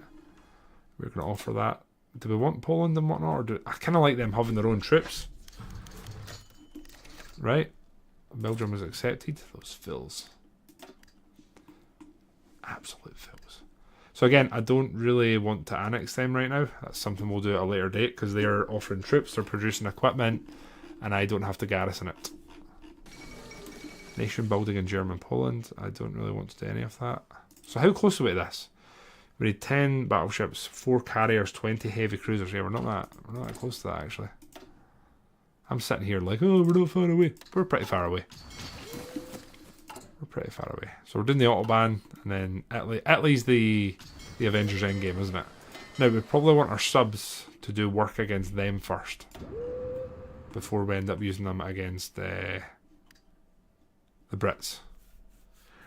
We're going to offer that. Do we want Poland and whatnot? Or I kind of like them having their own troops. Right? Belgium was accepted. Those fills. Absolute fills. So again, I don't really want to annex them right now. That's something we'll do at a later date because they are offering troops, they're producing equipment, and I don't have to garrison it. Nation building in German Poland. I don't really want to do any of that. So how close are we to this? We need 10 battleships, 4 carriers, 20 heavy cruisers. Yeah, we're not that close to that actually. I'm sitting here like, oh, we're not far away. We're pretty far away. We're pretty far away. So we're doing the Autobahn, and then Italy's the Avengers Endgame, isn't it? Now, we probably want our subs to do work against them first, before we end up using them against the Brits.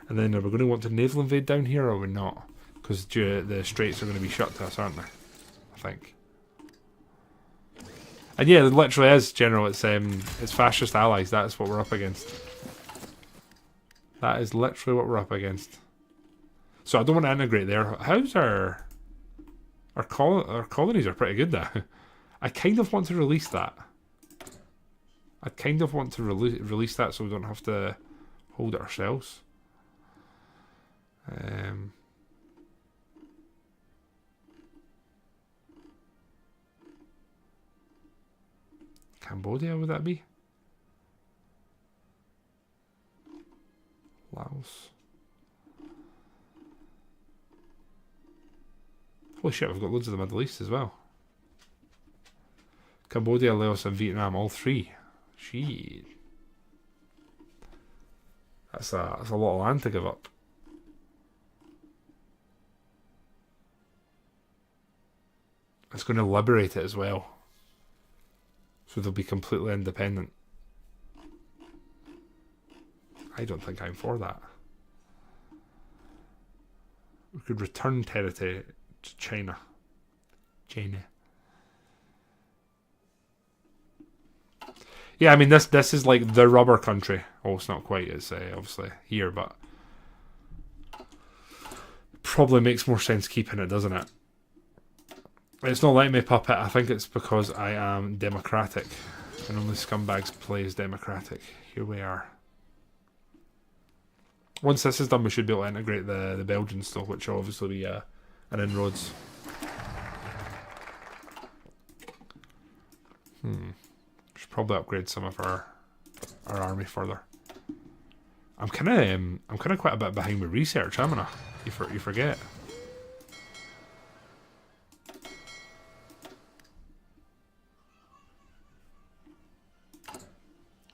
And then are we going to want to naval invade down here, or are we not? Because the straits are going to be shut to us, aren't they? I think. And yeah, it literally is, General. It's fascist allies. That's what we're up against. That is literally what we're up against. So I don't want to integrate there. How's our colonies are pretty good now. I kind of want to release that. I kind of want to release that so we don't have to hold it ourselves. Cambodia, would that be? Laos. Holy shit, we've got loads of the Middle East as well. Cambodia, Laos and Vietnam, all 3. Shit. That's a lot of land to give up. It's going to liberate it as well. So they'll be completely independent. I don't think I'm for that. We could return territory to China. Yeah, I mean this is like the rubber country. Oh, it's not quite. It's obviously here, but probably makes more sense keeping it, doesn't it? It's not like me, puppet. I think it's because I am democratic, and only scumbags play as democratic. Here we are. Once this is done, we should be able to integrate the Belgian stuff, which will obviously be an inroads. Should probably upgrade some of our army further. I'm kind of quite a bit behind with research, am I? You forget.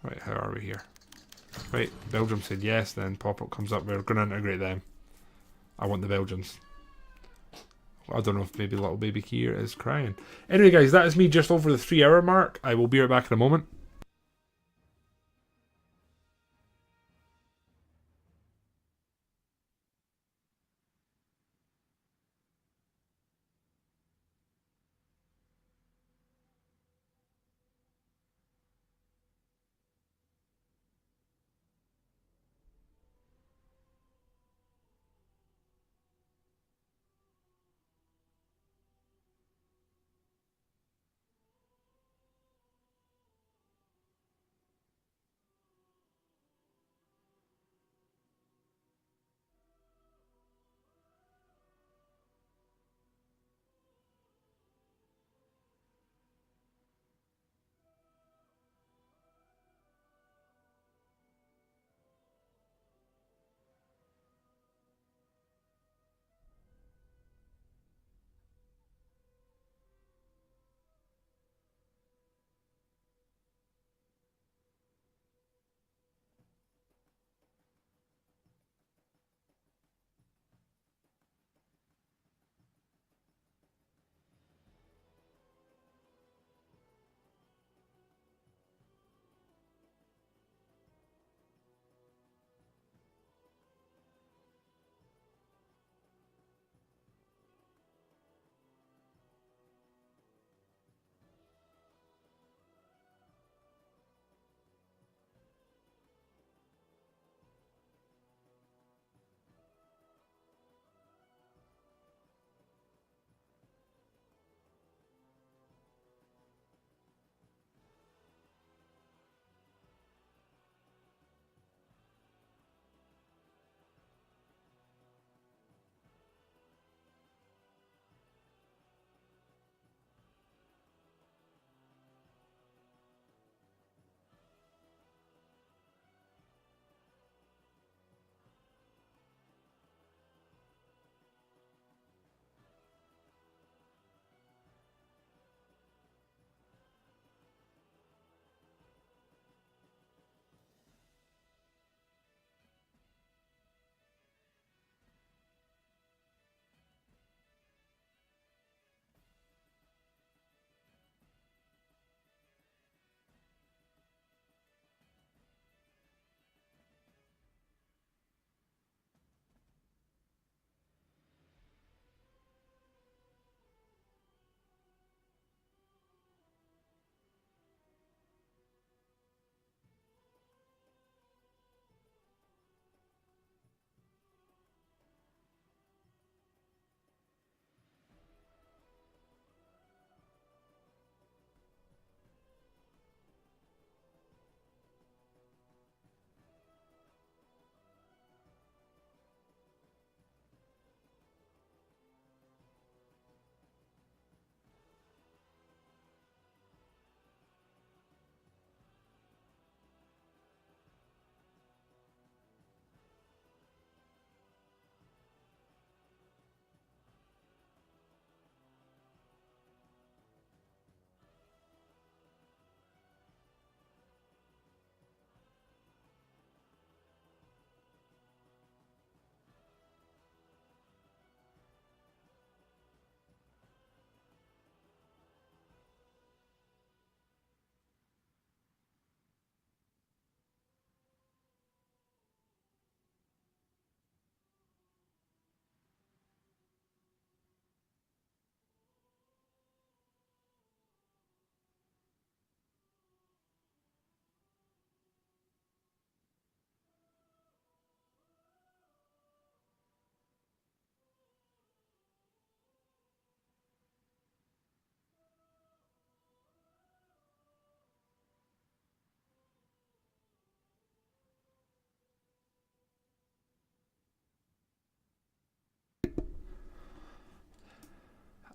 Right, how are we here? Right, Belgium said yes, then pop-up comes up, we're going to integrate them. I want the Belgians. I don't know if maybe little baby Kier is crying. Anyway guys, that is me just over the 3 hour mark. I will be right back in a moment.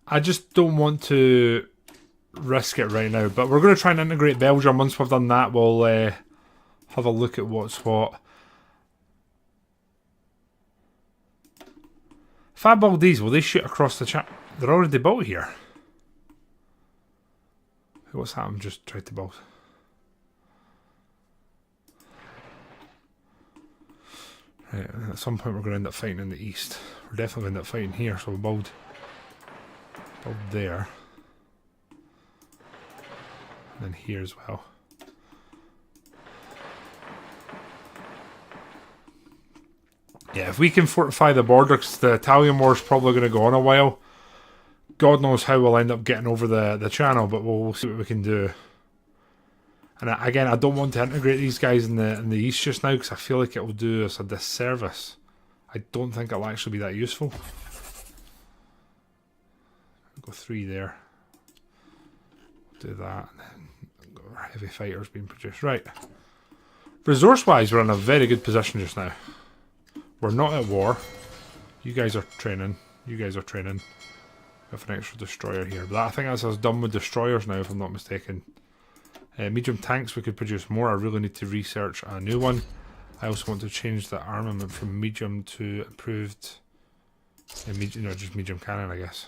I just don't want to risk it right now, but we're going to try and integrate Belgium. Once we've done that, we'll have a look at what's what. Fab Baldies, will they shoot across the chat? They're already built here. What's that? I'm just trying to build. Right, at some point we're going to end up fighting in the east. We're definitely going to end up fighting here, so we'll build there. And then here as well. Yeah, if we can fortify the border, because the Italian war's probably going to go on a while. God knows how we'll end up getting over the channel, but we'll see what we can do. And again, I don't want to integrate these guys in the east just now, because I feel like it will do us a disservice. I don't think it'll actually be that useful. Go 3 there. Do that, and then got our heavy fighters being produced. Right. Resource-wise, we're in a very good position just now. We're not at war. You guys are training. You guys are training. We have an extra destroyer here. But I think that's us done with destroyers now, if I'm not mistaken. Medium tanks, we could produce more. I really need to research a new one. I also want to change the armament from medium to improved. Just medium cannon, I guess.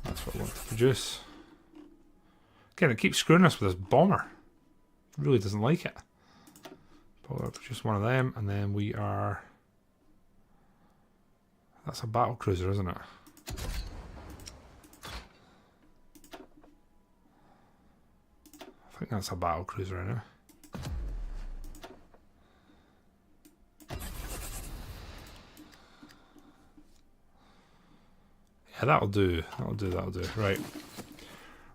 That's what I want to produce. Again, it keeps screwing us with this bomber. It really doesn't like it. But we'll produce one of them, and then we are... That's a battle cruiser, isn't it? I think that's a battle cruiser, I know. Yeah, that'll do. That'll do. Right.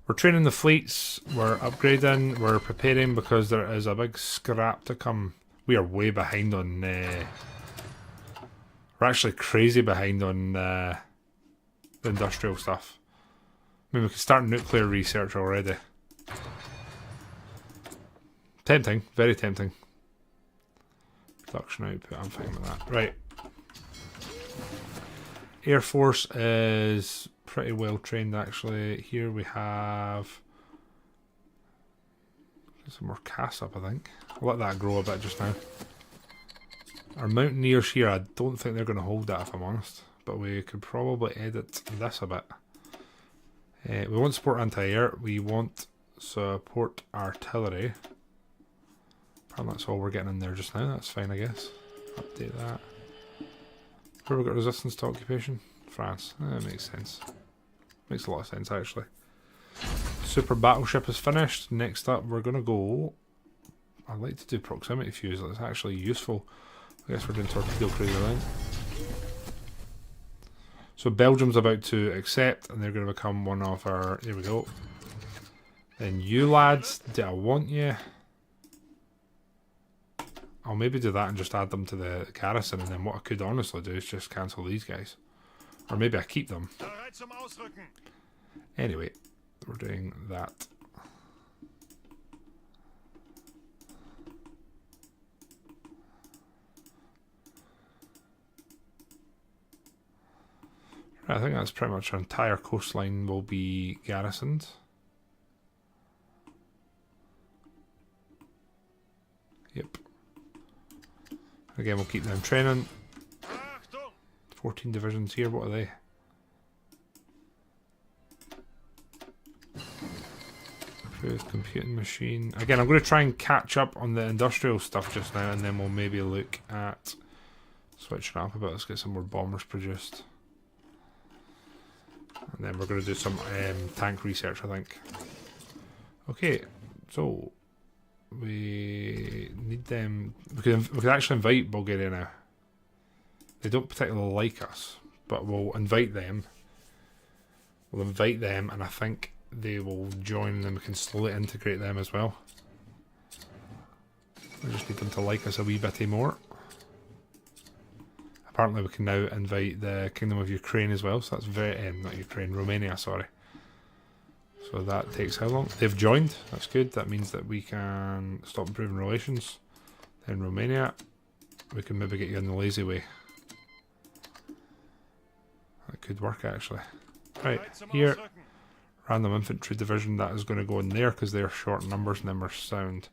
We're training the fleets. We're upgrading. We're preparing because there is a big scrap to come. We are way behind on... we're actually crazy behind on the industrial stuff. I mean, we could start nuclear research already. Tempting. Very tempting. Production output. I'm fine with that. Right. Air Force is pretty well trained actually. Here we have some more cast up, I think. I'll let that grow a bit just now. Our Mountaineers here, I don't think they're going to hold that if I'm honest. But we could probably edit this a bit. We want support anti-air. We want support artillery. Apparently that's all we're getting in there just now. That's fine, I guess. Update that. Where we got resistance to occupation? France. That makes sense. Makes a lot of sense, actually. Super battleship is finished. Next up, we're going to go... I'd like to do proximity fuse. That's actually useful. I guess we're doing torpedo cruiser then. So Belgium's about to accept, and they're going to become one of our... There we go. Then you lads, do I want you? I'll maybe do that and just add them to the garrison, and then what I could honestly do is just cancel these guys. Or maybe I keep them. Anyway, we're doing that. I think that's pretty much our entire coastline will be garrisoned. Yep. Again, we'll keep them training. 14 divisions here, what are they? Improved computing machine. Again, I'm going to try and catch up on the industrial stuff just now, and then we'll maybe look at switching up a bit. Let's get some more bombers produced. And then we're going to do some tank research, I think. Okay, so we need them. We could actually invite Bulgaria now. They don't particularly like us, but we'll invite them. We'll invite them, and I think they will join, and then we can slowly integrate them as well. We just need them to like us a wee bit more. Apparently we can now invite the Kingdom of Ukraine as well, so that's very... not Ukraine, Romania, sorry. So that takes how long? They've joined, that's good. That means that we can stop improving relations. Then Romania, we can maybe get you in the lazy way. That could work actually. Right, here, random infantry division, that is going to go in there because they're short numbers and then we're sound.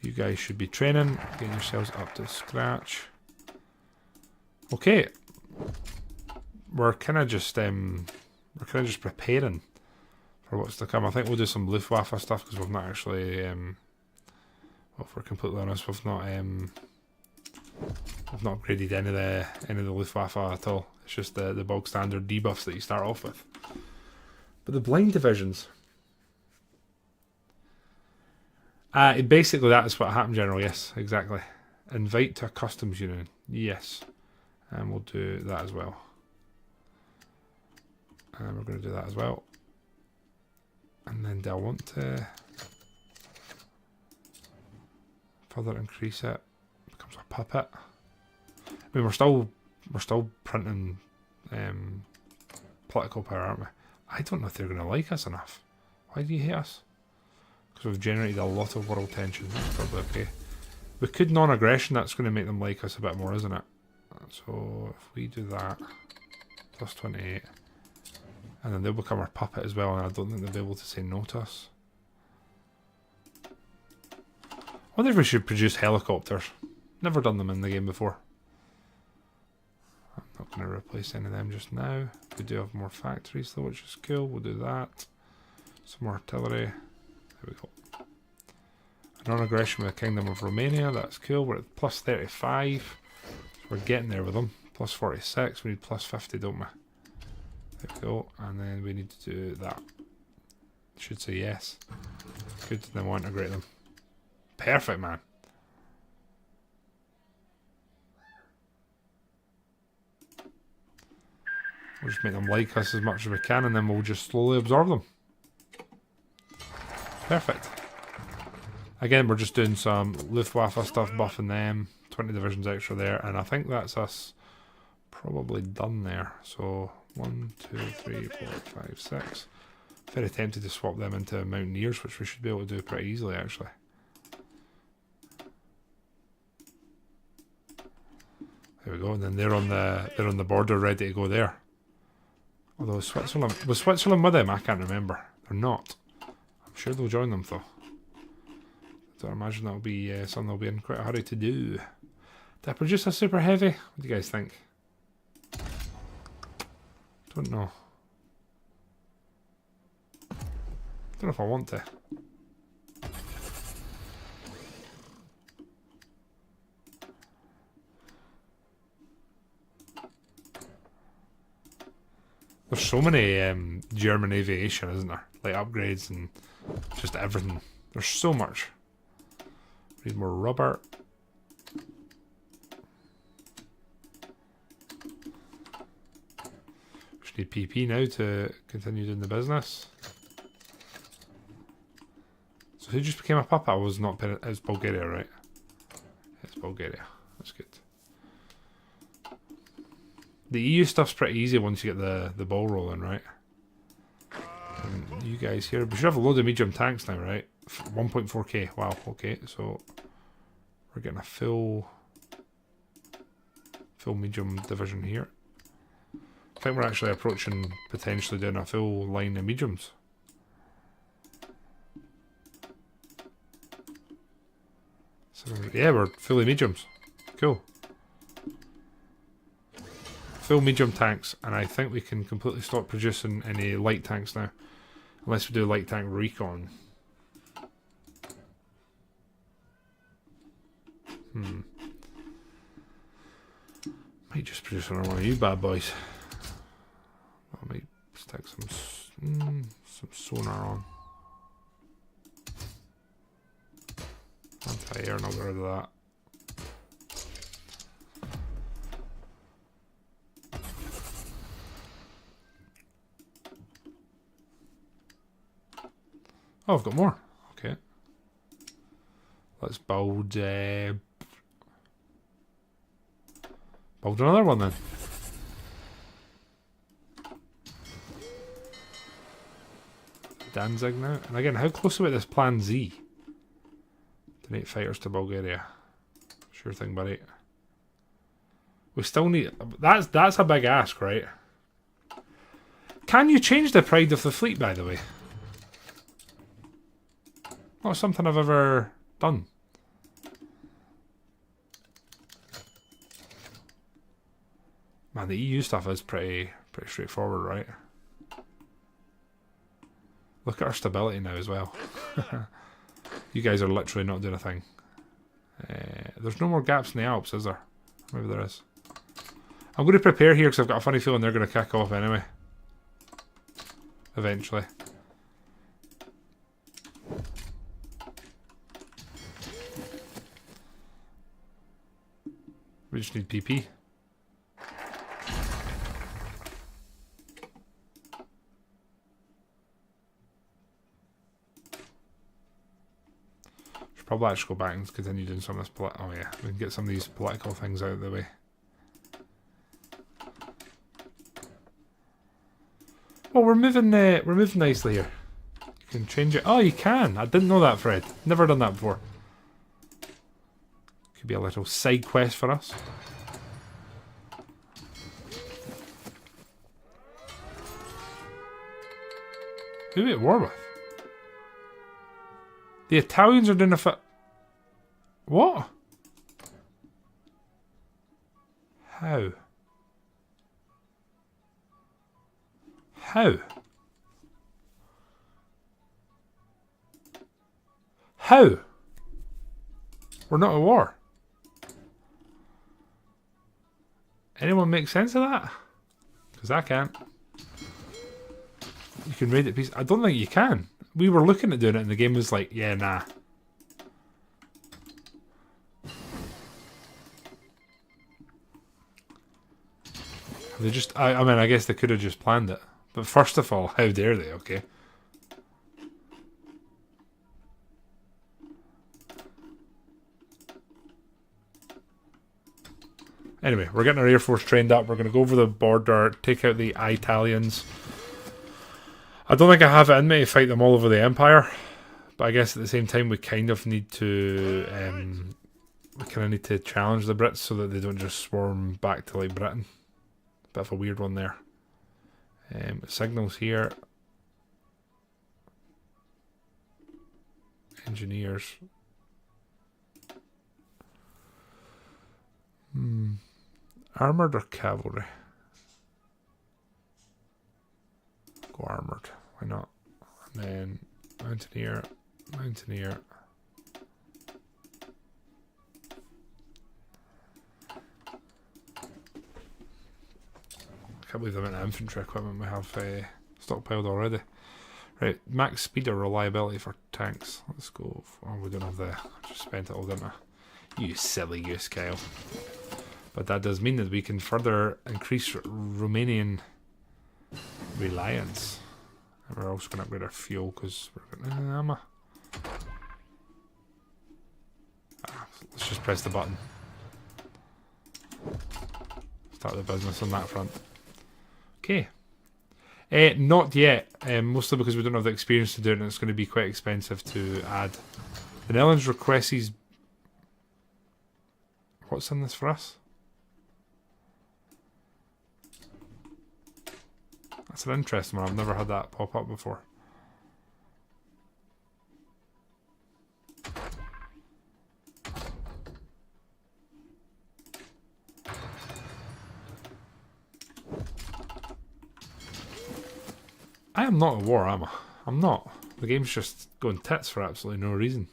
You guys should be training, getting yourselves up to scratch. Okay, we're kind of just preparing for what's to come. I think we'll do some Luftwaffe stuff because we've not actually, well, if we're completely honest, we've not I've not upgraded any of the Luftwaffe at all. It's just the bog standard debuffs that you start off with. But the blind divisions. Basically that is what happened, General. Yes, exactly. Invite to a customs union. Yes. And we'll do that as well. And we're going to do that as well. And then do I want to further increase it? Becomes a puppet. I mean, we're still printing political power, aren't we? I don't know if they're going to like us enough. Why do you hate us? Because we've generated a lot of world tension. That's probably okay. We could non-aggression. That's going to make them like us a bit more, isn't it? So if we do that, plus 28, and then they'll become our puppet as well, and I don't think they'll be able to say no to us. I wonder if we should produce helicopters. Never done them in the game before. I'm not going to replace any of them just now. We do have more factories though, which is cool. We'll do that. Some more artillery. There we go. Non-aggression with the Kingdom of Romania. That's cool. We're at plus 35. So we're getting there with them. Plus 46. We need plus 50, don't we? There we go. And then we need to do that. Should say yes. Good. Then we'll integrate them. Perfect, man. We'll just make them like us as much as we can, and then we'll just slowly absorb them. Perfect. Again, we're just doing some Luftwaffe stuff, buffing them. 20 divisions extra there, and I think that's us probably done there. So 1, 2, 3, 4, 5, 6. Very tempted to swap them into Mountaineers, which we should be able to do pretty easily, actually. There we go, and then they're on the border, ready to go there. Although Switzerland was Switzerland with them, I can't remember. They're not. I'm sure they'll join them though. So I imagine that'll be something they'll be in quite a hurry to do. Did I produce a super heavy? What do you guys think? Don't know. Don't know if I want to. There's so many German aviation, isn't there? Like upgrades and just everything. There's so much. We need more rubber. We just need PP now to continue doing the business. So who just became a puppet? I was not paying. It's Bulgaria, right? It's Bulgaria. That's good. The EU stuff's pretty easy once you get the ball rolling, right? And you guys here, we should have a load of medium tanks now, right? 1.4k. Wow. Okay, so we're getting a full medium division here. I think we're actually approaching potentially doing a full line of mediums. So yeah, we're fully mediums. Cool. Full medium tanks, and I think we can completely stop producing any light tanks now, unless we do light tank recon. Might just produce another one of you bad boys. I might stick some sonar on. Anti-air, not get rid of that. Oh, I've got more. Okay. Let's build another one then. Danzig now. And again, how close are we to this Plan Z? Donate fighters to Bulgaria. Sure thing, buddy. We still need... That's a big ask, right? Can you change the pride of the fleet, by the way? Not something I've ever done. Man, the EU stuff is pretty straightforward, right? Look at our stability now as well. You guys are literally not doing a thing. There's no more gaps in the Alps, is there? Maybe there is. I'm going to prepare here because I've got a funny feeling they're going to kick off anyway. Eventually. We just need PP. Should probably actually go back and continue doing some of this. Oh yeah, we can get some of these political things out of the way. Oh, we're moving nicely here. You can change it. Oh, you can. I didn't know that, Fred. Never done that before. Could be a little side quest for us. Who are we at war with? The Italians are doing a What? How? How? How? We're not at war. Anyone make sense of that? Because I can't. You can raid it piece. I don't think you can. We were looking at doing it and the game was like, yeah, nah. They just, I mean, I guess they could have just planned it. But first of all, how dare they, okay? Anyway, we're getting our Air Force trained up. We're going to go over the border, take out the Italians. I don't think I have it in me to fight them all over the Empire. But I guess at the same time, we kind of need to... we kind of need to challenge the Brits so that they don't just swarm back to, like, Britain. Bit of a weird one there. Signals here. Engineers. Armoured or cavalry? Go armoured. Why not? And then mountaineer. Mountaineer. I can't believe the amount of infantry equipment we have stockpiled already. Right, max speed or reliability for tanks. Let's go. Oh, we don't have the. I just spent it all, didn't I? You silly goose, Kyle. But that does mean that we can further increase Romanian reliance. And we're also going to upgrade our fuel because we're going to. Let's just press the button. Start the business on that front. Okay. Not yet, mostly because we don't have the experience to do it and it's going to be quite expensive to add. The Netherlands requests these... What's in this for us? That's an interesting one. I've never had that pop up before. I am not at war, am I? I'm not. The game's just going tits for absolutely no reason.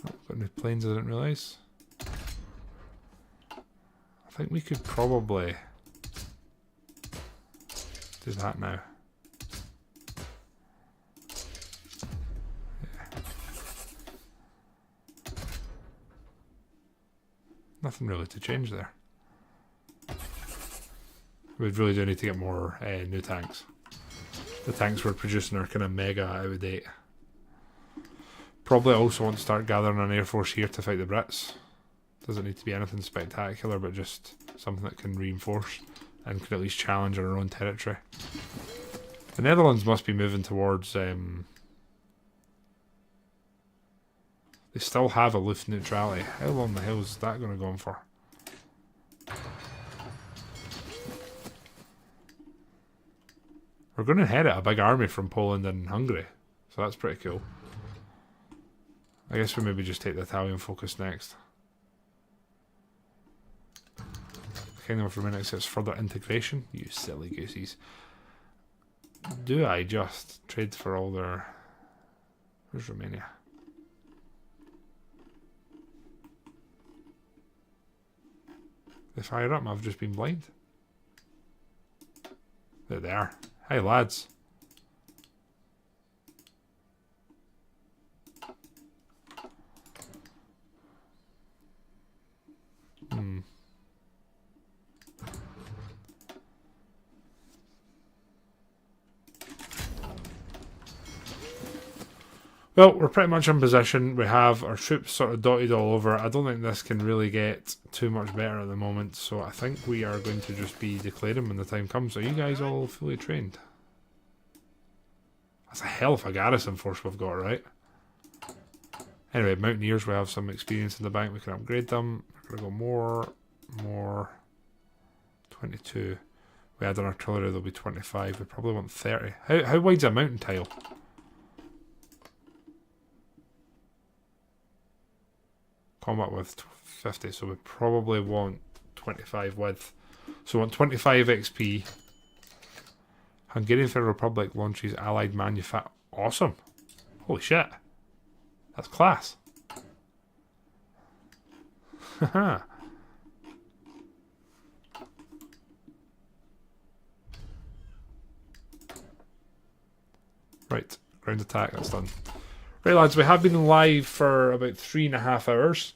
Oh, got any planes I didn't realise. I think we could probably do that now. Yeah. Nothing really to change there. We really do need to get more new tanks. The tanks we're producing are kind of mega out of date. Probably also want to start gathering an air force here to fight the Brits. Doesn't need to be anything spectacular, but just something that can reinforce and can at least challenge our own territory. The Netherlands must be moving towards... they still have aloof neutrality. How long the hell is that going to go on for? We're going to inherit a big army from Poland and Hungary, so that's pretty cool. I guess we maybe just take the Italian focus next. Kingdom of Romania accepts further integration. You silly goosies. Do I just trade for all their... Where's Romania? They fire up. I've just been blind. There they are. Hey lads. Well, we're pretty much in position. We have our troops sort of dotted all over. I don't think this can really get too much better at the moment, so I think we are going to just be declaring when the time comes. Are you guys all fully trained? That's a hell of a garrison force we've got, right? Anyway, Mountaineers, we have some experience in the bank. We can upgrade them. We're going to go more. 22. We add an artillery, there'll be 25. We probably want 30. How wide's a mountain tile? Combat width 50, so we probably want 25 width. So we want 25 XP. Hungarian Federal Republic launches Allied Manufacture. Awesome. Holy shit. That's class. Haha. Right, ground attack, that's done. Right lads, we have been live for about 3.5 hours.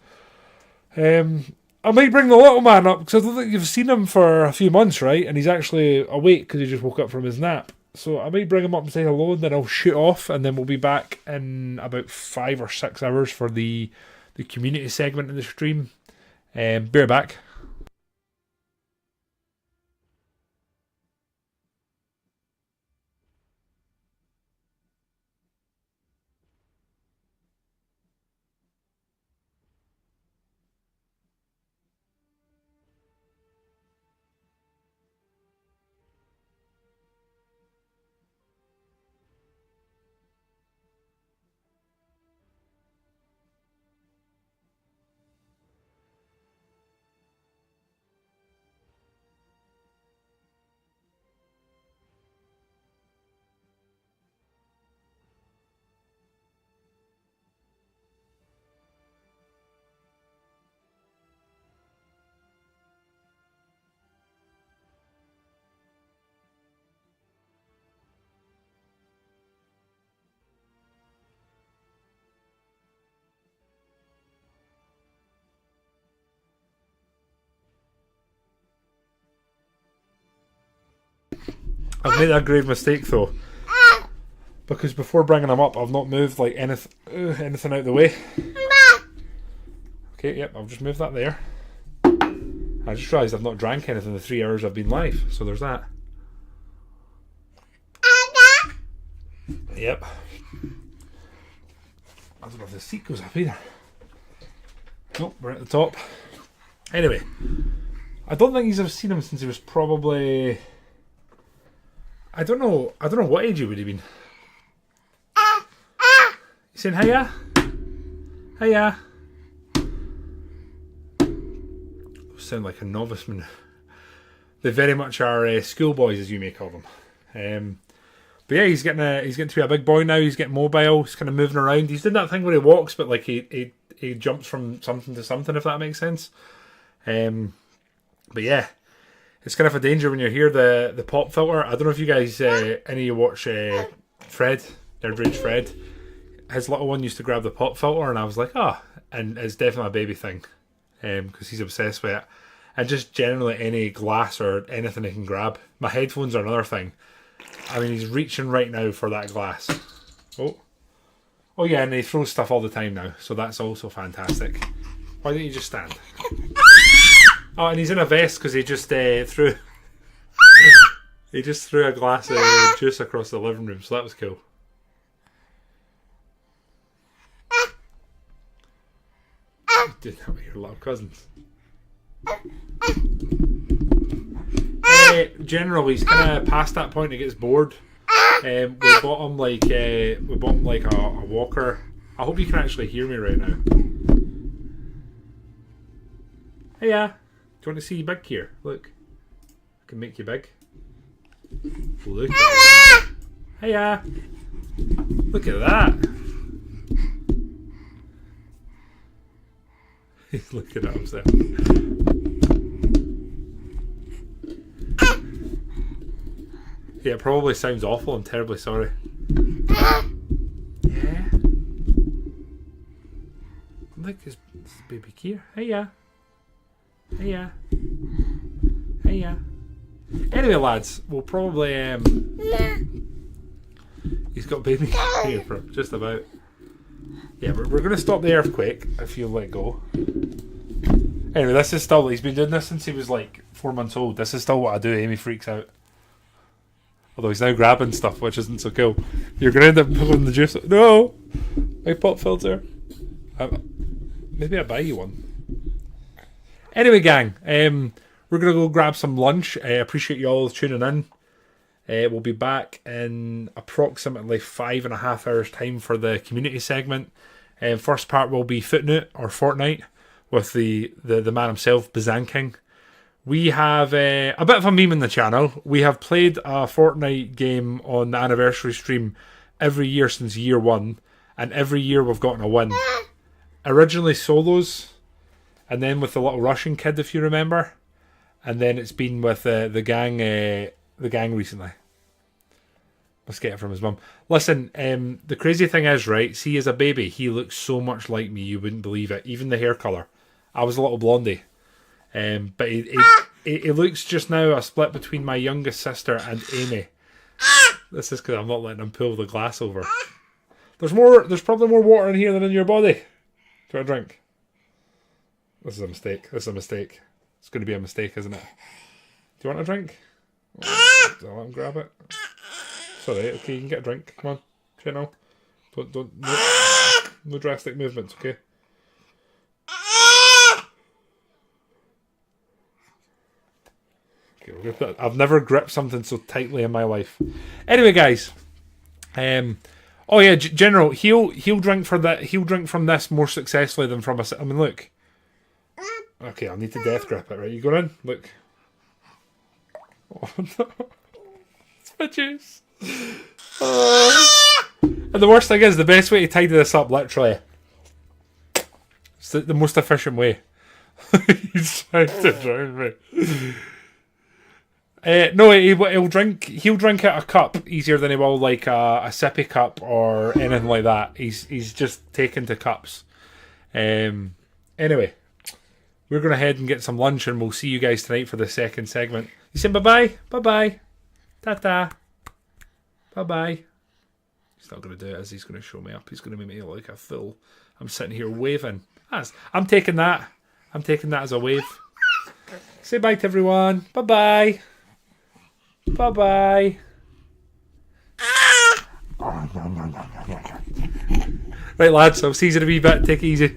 I might bring the little man up, because I don't think you've seen him for a few months, right? And he's actually awake, because he just woke up from his nap. So I might bring him up and say hello, and then I'll shoot off, and then we'll be back in about 5 or 6 hours for the community segment in the stream. Bear back. I've made a grave mistake though, because before bringing him up, I've not moved like anything out of the way. Okay, yep, I'll just move that there. I just realised I've not drank anything in the 3 hours I've been live, so there's that. Yep. I don't know if the seat goes up either. Nope, we're at the top. Anyway, I don't think I've seen him since he was probably... I don't know what age he would have been. You saying hiya? Hiya. Sound like a novice man. They very much are schoolboys, as you may call them. But yeah, he's getting to be a big boy now. He's getting mobile. He's kind of moving around. He's doing that thing where he walks, but like he jumps from something to something, if that makes sense. But yeah. It's kind of a danger when you hear the pop filter. I don't know if you guys, any of you watch Fred, Nerdbridge Fred. His little one used to grab the pop filter, and I was like, oh. And it's definitely a baby thing, because he's obsessed with it. And just generally any glass or anything he can grab. My headphones are another thing. I mean, he's reaching right now for that glass. Oh yeah, and he throws stuff all the time now, so that's also fantastic. Why don't you just stand? Oh, and he's in a vest because he just threw a glass of juice across the living room, so that was cool. Doing that with your little cousins. Generally, he's kind of past that point. He gets bored. We bought him like a walker. I hope you can actually hear me right now. Hiya. Do you want to see big here? Look. I can make you big. Look at that. Hiya. Look at that. He's looking at himself. Yeah, it probably sounds awful. I'm terribly sorry. Yeah. Look, it's baby Kier. Hiya. Hiya. Hiya. Anyway, lads, we'll probably he's got baby Kier for him, just about. Yeah, we're going to stop the earthquake if you'll let go. Anyway, this is still, he's been doing this since he was like 4 months old. This is still what I do. Amy freaks out. Although he's now grabbing stuff, which isn't so cool. You're going to end up pulling the juice. No! My pop filter. Maybe I'll buy you one. Anyway, gang, we're going to go grab some lunch. I appreciate you all tuning in. We'll be back in approximately 5.5 hours time for the community segment. First part will be Footnote or Fortnite with the man himself, Bazan King. We have a bit of a meme in the channel. We have played a Fortnite game on the anniversary stream every year since year one, and every year we've gotten a win. Originally solos, and then with the little Russian kid, if you remember, and then it's been with the gang recently. Let's get it from his mum. Listen, the crazy thing is, right, see, as a baby, he looks so much like me, you wouldn't believe it. Even the hair colour. I was a little blondie. But he looks just now a split between my youngest sister and Amy. This is because I'm not letting him pull the glass over. There's probably more water in here than in your body. Do you want a drink? This is a mistake. It's going to be a mistake, isn't it? Do you want a drink? I'll let him grab it. Sorry, okay, you can get a drink. Come on, channel. No drastic movements, okay? Okay, I've never gripped something so tightly in my life. Anyway, guys. Oh yeah, General, he'll drink for that. He'll drink from this more successfully than from us. I mean, look. Okay, I'll need to death grip it. Right, you go in. Look. Oh no, it's my juice. And the worst thing is, the best way to tidy this up, literally, it's the most efficient way. He's trying to drown me. No, he'll drink out a cup easier than he will like a sippy cup or anything like that. He's just taken to cups. Anyway, we're going to head and get some lunch, and we'll see you guys tonight for the second segment. You saying bye-bye? Bye-bye. Ta-ta. Bye-bye. He's not going to do it, as he's going to show me up. He's going to make me look like a fool. I'm sitting here waving. I'm taking that. I'm taking that as a wave. Say bye to everyone. Bye-bye. Bye-bye. Right, lads, I'll see you in a wee bit. Take it easy.